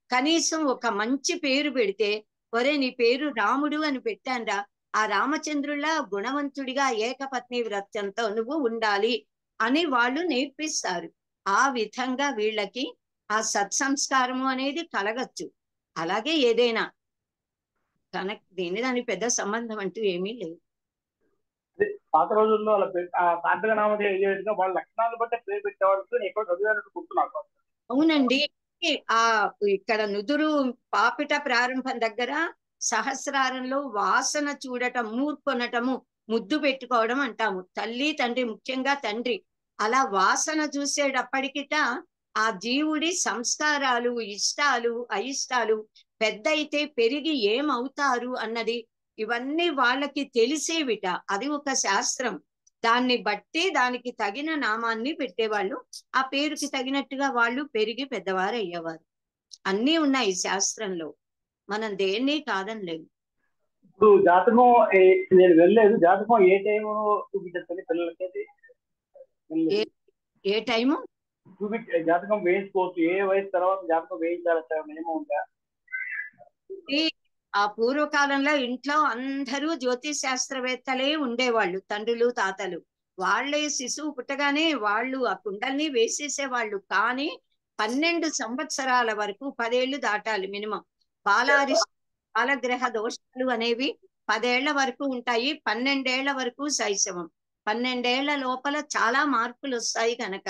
కనీసం ఒక మంచి పేరు పెడితే, ఒరే నీ పేరు రాముడు అని పెట్టాన్రా, ఆ రామచంద్రులా గుణవంతుడిగా ఏకపత్ని వ్రతంతో నువ్వు ఉండాలి అని వాళ్ళు నేర్పిస్తారు. ఆ విధంగా వీళ్ళకి ఆ సత్సంస్కారము అనేది కలగచ్చు. అలాగే ఏదైనా దాని పెద్ద సంబంధం అంటూ ఏమీ లేదు. పాత రోజుల్లో తాంత్రిక నామధేయంగా వాళ్ళ లక్షణాలు బట్టి పేరు పెట్టేవాళ్ళు ఎక్కువ చదివారు గుర్తున్నాను. అవునండి. ఇక్కడ నుదురు పాపిట ప్రారంభం దగ్గర సహస్రారంలో వాసన చూడటం, మూర్కొనటము, ముద్దు పెట్టుకోవడం అంటాము. తల్లి తండ్రి, ముఖ్యంగా తండ్రి అలా వాసన చూసేటప్పటికిట ఆ జీవుడి సంస్కారాలు, ఇష్టాలు అయిష్టాలు పెద్ద అయితే పెరిగి ఏమవుతారు అన్నది ఇవన్నీ వాళ్ళకి తెలిసేవిట. అది ఒక శాస్త్రం. దాన్ని బట్టి దానికి తగిన నామాన్ని పెట్టేవాళ్ళు. ఆ పేరుకి తగినట్టుగా వాళ్ళు పెరిగి పెద్దవారు అయ్యేవారు. అన్నీ ఉన్నాయి శాస్త్రంలో, మనం దేన్ని కాదనలేము. ఇప్పుడు జాతకం నేను వెళ్ళలేదు, జాతకం ఏ టైం చూపించండి పిల్లలకి? ఏ టైము జాతకం వేయించుకోవచ్చు? ఏ వయసు తర్వాత జాతకం వేయించాలంటే నియమం ఉందా? ఆ పూర్వకాలంలో ఇంట్లో అందరూ జ్యోతిష్ శాస్త్రవేత్తలే ఉండేవాళ్ళు, తండ్రులు తాతలు. వాళ్ళే శిశువు పుట్టగానే వాళ్ళు ఆ కుండల్ని వేసేసేవాళ్ళు. కానీ 12 సంవత్సరాల వరకు 10 ఏళ్ళు దాటాలి మినిమం. బాలగ్రహ దోషాలు అనేవి 10 ఏళ్ల వరకు ఉంటాయి. 12 ఏళ్ల వరకు శైశవం. 12 ఏళ్ల లోపల చాలా మార్పులు వస్తాయి కనుక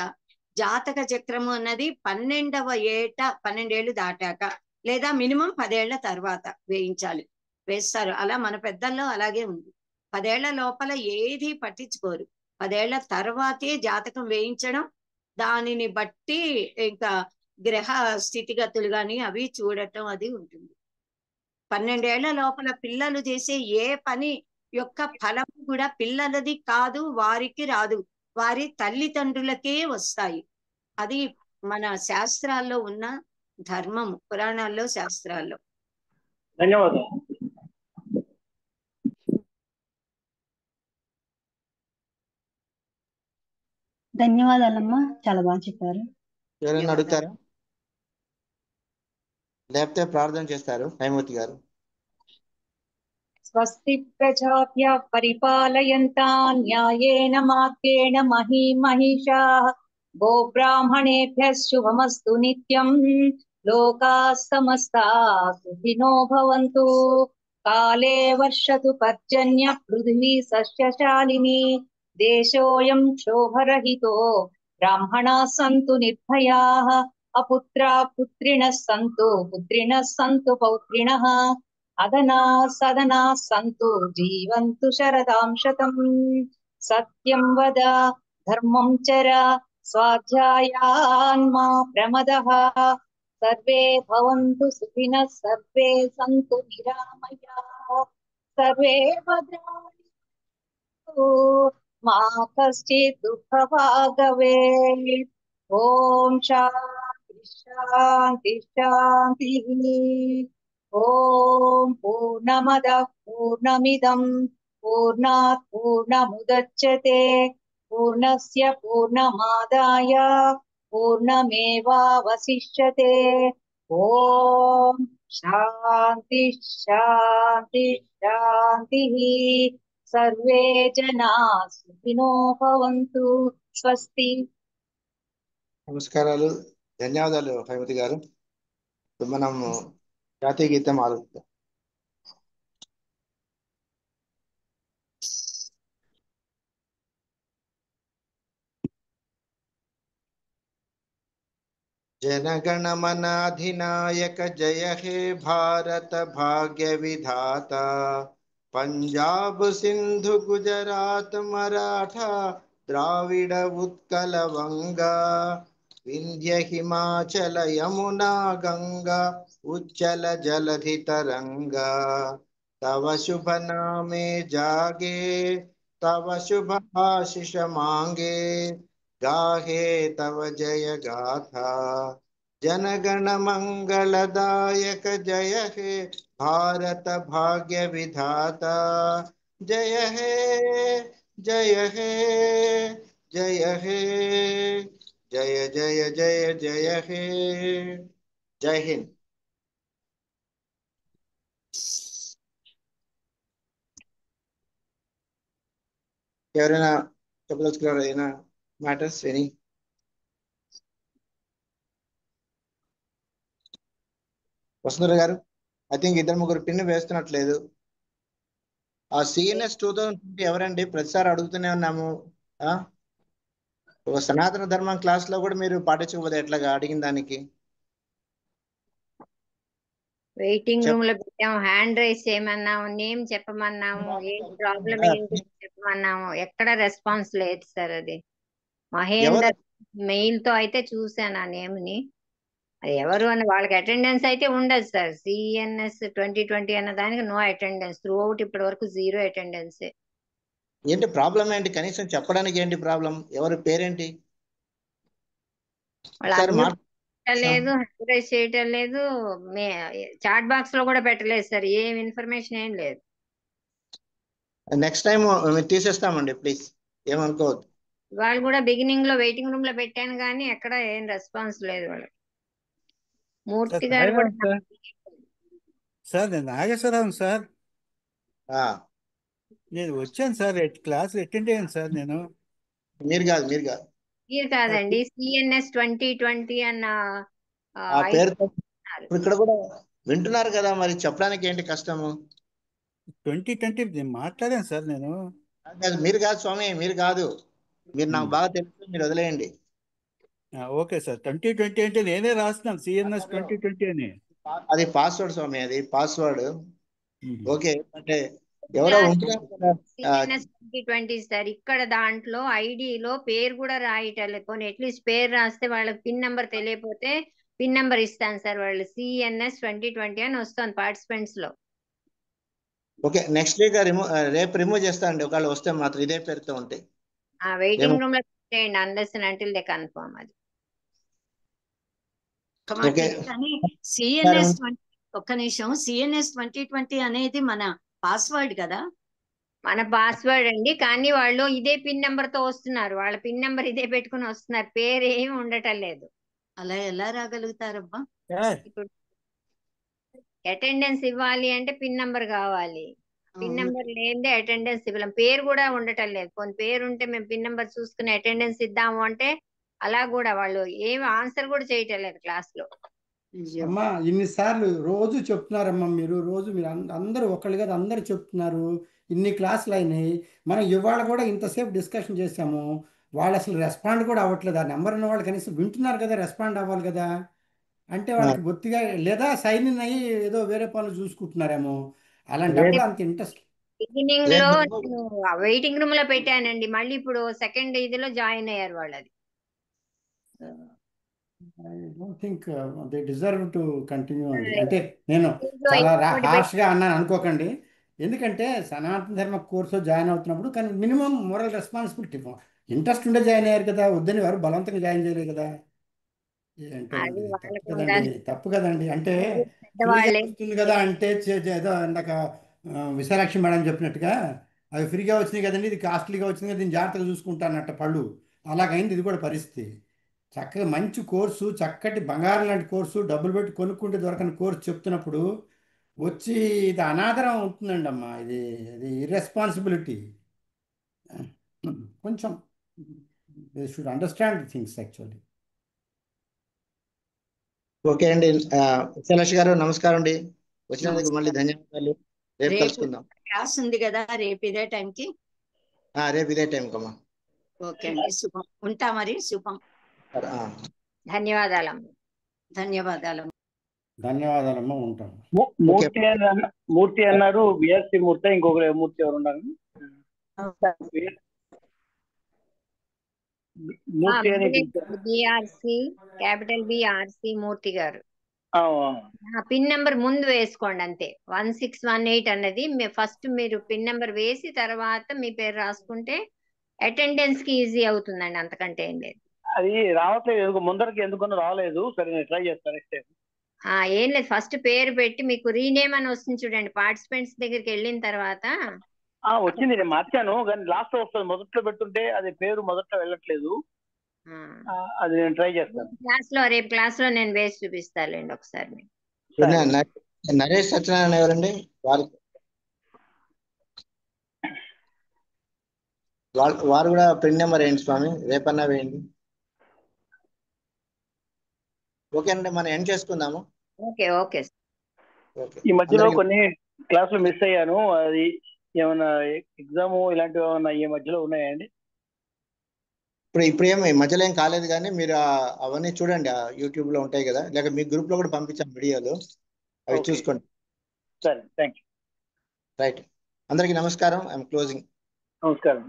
జాతక చక్రము అన్నది 12వ ఏట 12 ఏళ్ళు దాటాక లేదా మినిమం 10 ఏళ్ల తర్వాత వేస్తారు. అలా మన పెద్దల్లో అలాగే ఉంది. 10 ఏళ్ల లోపల ఏది పట్టించుకోరు. 10 ఏళ్ల తర్వాతే జాతకం వేయించడం, దానిని బట్టి ఇంకా గ్రహ స్థితిగతులు గాని అవి చూడటం అది ఉంటుంది. 12 ఏళ్ల లోపల పిల్లలు చేసే ఏ పని యొక్క ఫలం కూడా పిల్లలది కాదు, వారికి రాదు, వారి తల్లిదండ్రులకే వస్తాయి. అది మన శాస్త్రాల్లో ఉన్న ధర్మము, పురాణాల్లో శాస్త్రాల్లో. ధన్యవాదాలు. ధన్యవాదాలమ్మా, చాలా బాగా చెప్పారు. ఎవరైనా అడుగుతారా? లేకపోతే ప్రార్థన చేస్తారు హైమవతి గారు. స్వస్తి ప్రజాభ్యః పరిపాలయంతాం న్యాయేన మార్గేణ మహిషాః గోబ్రాహ్మణేభ్యః శుభమస్తు నిత్యం. లోకాః సమస్తాః సుఖినో భవంతు. కాలే వర్షతు పర్జన్యః పృథివీ సస్యశాలినీ. దేశోऽयं క్షోభరహితో బ్రాహ్మణాः సంతు నిర్భయాः. అపుత్రాः పుత్రిణः సంతు పుత్రిణः సంతు పౌత్రిణः. అదనా సదనా సంతు జీవంతు శరదాం శతం. సత్యం వద ధర్మం చర స్వాధ్యాయాన్ మా ప్రమదః. సర్వే భవంతు సుఖినః సర్వే సంతు నిరామయాః. సర్వే భద్రాణి పశ్యంతు మా కశ్చిద్ దుఃఖభాగ్ భవేత్. ఓం శాంతి శాంతి శాంతి. ఓం పూర్ణమదః పూర్ణమిదం పూర్ణాత్ పూర్ణముదచ్యతే పూర్ణస్య పూర్ణమాదాయ పూర్ణమేవావశిష్యతే. ఓం శాంతి శాంతి శాంతి. సర్వే జనా సుఖినో భవంతు. స్వస్తి. నమస్కారాలు, ధన్యవాదాలు హైమవతి గారు. మనం జాతీయ గీతం ఆలోచిద్దాం. जनगणमन अधिनायक जय हे भारत भाग्य विधाता. पंजाब सिंधु गुजरात मराठा द्राविड उत्कल वंगा. विंध्य हिमाचल यमुना गंगा उच्चल जलधि तरंगा. तव शुभ नामे जागे तव शुभ आशीष मांगे. गाहे तव जय गाथा जनगण मंगलदायक जय हे भारत भाग्य विधाता. जय हे जय हे जय हे जय जय जय जय हे. जय हिंद. ఎవరైనా చెప్పదలుచుకున్నారా? ఏమైనా మ్యాటర్స్ ఎనీ? వసుంధర గారు, ఐ థింక్ 2-3 పిన్ వేస్తున్నట్లేదు. ఆ సిఎన్ఎస్ 2020 ఎవరండి? ప్రతిసారి అడుగుతూనే ఉన్నాము. ఒక సనాతన ధర్మం క్లాస్ లో కూడా మీరు పాటించకపోతే ఎట్లాగా అడిగిన దానికి? వెయిటింగ్ రూమ్ లో పెట్టాము, హ్యాండ్ రైస్ చేయమన్నాము, నేమ్ చెప్పమన్నాము, ఏం ప్రాబ్లం ఏంటి చెప్పమన్నాము, ఎక్కడ రెస్పాన్స్ లేదు సార్. అది మహేందర్ మెయిల్ తో అయితే చూసాను ఆ నేమ్ ని. అది ఎవరు అని వాళ్ళకి అటెండెన్స్ అయితే ఉండదు సార్. సిఎన్ఎస్ 2020 అన్న దానికి నో అటెండెన్స్ త్రూ అవుట్. ఇప్పటి వరకు 0 అటెండెన్స్. ఏంటి ప్రాబ్లం ఏంటి? కనీసం చెప్పడానికి ఏంటి ప్రాబ్లం? ఎవరి పేరేంటి? లేదు, హ్యాండ్ రైస్ చేయటం లేదు, చాట్ బాక్స్ లో కూడా పెట్టలేదు సార్. ఏం ఇన్ఫర్మేషన్ ఏం లేదు. నెక్స్ట్ టైం తీసేస్తామండి, ప్లీజ్ ఏమనుకోవద్దు. వాళ్ళు కూడా బిగినింగ్ లో వెయిటింగ్ రూమ్ లో పెట్టాను కానీ ఎక్కడ ఏం రెస్పాన్స్ లేదు వాళ్ళకి. మూర్తి గారు కూడా సార్, నేను నాగేశ్వరరావు సార్. నేను వచ్చాను సార్, క్లాస్ అటెండ్ అయ్యాను సార్. నేను మీరు కాదు. మీరు కాదండి, CNS 2020 అన్న ఆ పేరుతో ఇప్పుడు ఇక్కడ కూడా వింటున్నారు కదా, మరి చెప్పడానికి ఏంటి కష్టము? 2020 నేను మాట్లాడాను సార్ నేను. మీరు కాదు స్వామి, మీరు కాదు, మీరు నాకు బాగా తెలుసు, మీరు వదిలేయండి. ఓకే సార్, 2020 అంటే నేనే రాస్తున్నాను CNS 2020 అని. అది పాస్వర్డ్ స్వామి, అది పాస్వర్డ్. ఓకే, అంటే ఎవరో ఉంటున్నారు కదా. CNS 2020 sir. ఇక్కడ దాంట్లో ఐడిలో పేరు కూడా రాయటలేదు. కొన్ని అట్లీస్ట్ పేరు రాస్తే వాళ్ళకి పిన్ నెంబర్ తెలియకపోతే పిన్ నెంబర్ ఇస్తాను సార్. వాళ్ళు CNS 2020 అని వస్తుంది పార్టిసిపెంట్స్ లో. ఓకే, నెక్స్ట్ వీక్ రేపు రిమూవ్ చేస్తానండి, ఒకవేళ వస్తే మాత్రం ఇదే పేరుతో ఉంటాయి. వెయిటింగ్ రూమ్ లో పెట్టేయండి, అన్లెస్ అంటిల్ దే కన్ఫర్మ్. అది కానీ సిఎన్ఎస్ ఒక్క నిమిషం, CNS 2020 అనేది మన పాస్వర్డ్ కదా? మన పాస్వర్డ్ అండి, కానీ వాళ్ళు ఇదే పిన్ నెంబర్ తో వస్తున్నారు. వాళ్ళ పిన్ నెంబర్ ఇదే పెట్టుకుని వస్తున్నారు, పేరు ఏమి ఉండటం లేదు. అలా ఎలా రాగలుగుతారబ్బా? ఇప్పుడు అటెండెన్స్ ఇవ్వాలి అంటే పిన్ నెంబర్ కావాలి. పిన్ నెంబర్ లేదే అటెండెన్స్ ఇవ్వలేం. పేరు కూడా ఉండటం లేదు. కొన్ని పేరు ఉంటే మేము పిన్ నెంబర్ చూసుకుని అటెండెన్స్ ఇద్దాము అంటే అలా కూడా వాళ్ళు ఏమి ఆన్సర్ కూడా చేయటం లేదు క్లాస్ లో. అమ్మా ఇన్నిసార్లు రోజు చెప్తున్నారమ్మా, మీరు అందరూ ఒకళ్ళు కదా, అందరు చెప్తున్నారు. ఇన్ని క్లాసులు అయినాయి, మనం ఇవాళ కూడా ఇంతసేపు డిస్కషన్ చేసాము. వాళ్ళు అసలు రెస్పాండ్ కూడా అవ్వట్లేదు. ఆ నెంబర్ ఉన్న వాళ్ళు కనీసం వింటున్నారు కదా, రెస్పాండ్ అవ్వాలి కదా. అంటే వాళ్ళకి బొత్తిగా లేదా సైన్ ఇన్ అయ్యి ఏదో వేరే పనులు చూసుకుంటున్నారేమో. అలాంటప్పుడు అంత ఇంట్రెస్ట్. బిగినింగ్ లో నేను వెయిటింగ్ రూమ్ లో పెట్టానండి, మళ్ళీ ఇప్పుడు సెకండ్ ఇదిలో జాయిన్ అయ్యారు వాళ్ళు. అది I don't think they deserve to continue అండి. అంటే నేను చాలా హార్ష్గా అన్నాను అనుకోకండి, ఎందుకంటే సనాతన ధర్మ కోర్సు జాయిన్ అవుతున్నప్పుడు కానీ మినిమం మోరల్ రెస్పాన్సిబిలిటీ, ఇంట్రెస్ట్ ఉండే జాయిన్ అయ్యారు కదా, వద్దని వారు బలవంతంగా జాయిన్ చేయలేదు కదా. ఏంటోనండి, తప్పు కదండి. అంటే ఫ్రీగా వస్తుంది కదా అంటే ఏదో ఇందాక విశాలాక్షి మేడం చెప్పినట్టుగా అవి ఫ్రీగా వచ్చినాయి కదండి, ఇది కాస్ట్లీగా వచ్చింది కదా, దీన్ని జాగ్రత్తగా చూసుకుంటానట్ట పళ్ళు. అలాగైంది ఇది కూడా పరిస్థితి. చక్కగా మంచి కోర్సు, చక్కటి బంగారం లాంటి కోర్సు, డబ్బులు పెట్టి కొనుక్కుంటే దొరకని కోర్సు చెప్తున్నప్పుడు వచ్చి ఇది అనాదరం అవుతుందండి అమ్మా. ఇది ఇర్రెస్పాన్సిబిలిటీ. కొంచెం they should understand things actually. Okay అండి, విశాలాక్షి గారు నమస్కారం అండి, వచ్చినందుకు మళ్ళీ ధన్యవాదాలు. రేపు కలుసుకుందాం. క్లాస్ ఉంది కదా రేపు ఇదే టైంకి? రేపు ఇదే టైం కమ్మా. ఓకే అండి, శుభం. ఉంటా మరి, శుభం. ధన్యవాదాలమ్మ. ధన్యవాదాలమ్మా, ఉంటాం. మూర్తి అన్నారు, బిఎస్సి మూర్తి, ఇంకొక మూర్తి ఎవరు ఉన్నారు? BRC క్యాపిటల్ BRC మూర్తి గారు. పిన్ నెంబర్ ముందు వేసుకోండి అంతే. 1618 అన్నది ఫస్ట్ మీరు పిన్ నెంబర్ వేసి తర్వాత మీ పేరు రాసుకుంటే అటెండెన్స్ కి ఈజీ అవుతుందండి, అంతకంటే ఏం లేదు. అది రావట్లేదు, ముందరికి ఎందుకన్నా రాలేదు. సరే నేను ట్రై చేస్తాను నెక్స్ట్ టైం. ఏం లేదు, ఫస్ట్ పేరు పెట్టి మీకు రీనేమ్ అని వస్తుంది చూడండి, పార్టిసిపెంట్స్ దగ్గరికి వెళ్ళిన తర్వాత. వచ్చింది, నేను మార్చాను కానీ లాస్ట్ వస్తుంది. మొదట్లో పెట్టుంటే అది పేరు మొదట్లో వెళ్ళట్లేదు. అది నేను ట్రై చేస్తాను. రేపు క్లాస్ లో నేను వేసి చూపిస్తానులేండి ఒకసారి. నరేష్ సత్యనారాయణ ఎవరండి? వారు కూడా పిన్ నెంబర్ వేయండి స్వామి, రేపన్నా వేయండి. ఓకే అండి, మనం ఎండ్ చేసుకుందాము. ఓకే. ఈ మధ్యలో కొన్ని క్లాసులు మిస్ అయ్యాను, అది ఏమన్నా ఎగ్జామ్ ఇలాంటివి ఏమన్నా ఈ మధ్యలో ఉన్నాయండి? ఇప్పుడు ఏమి మధ్యలో ఏం కాలేదు, కానీ మీరు అవన్నీ చూడండి, యూట్యూబ్ లో ఉంటాయి కదా, లేక మీ గ్రూప్ లో కూడా పంపించాను వీడియోలు, అవి చూసుకోండి. సరే, థ్యాంక్ యూ. రైట్, అందరికీ నమస్కారం. I'm closing. నమస్కారం.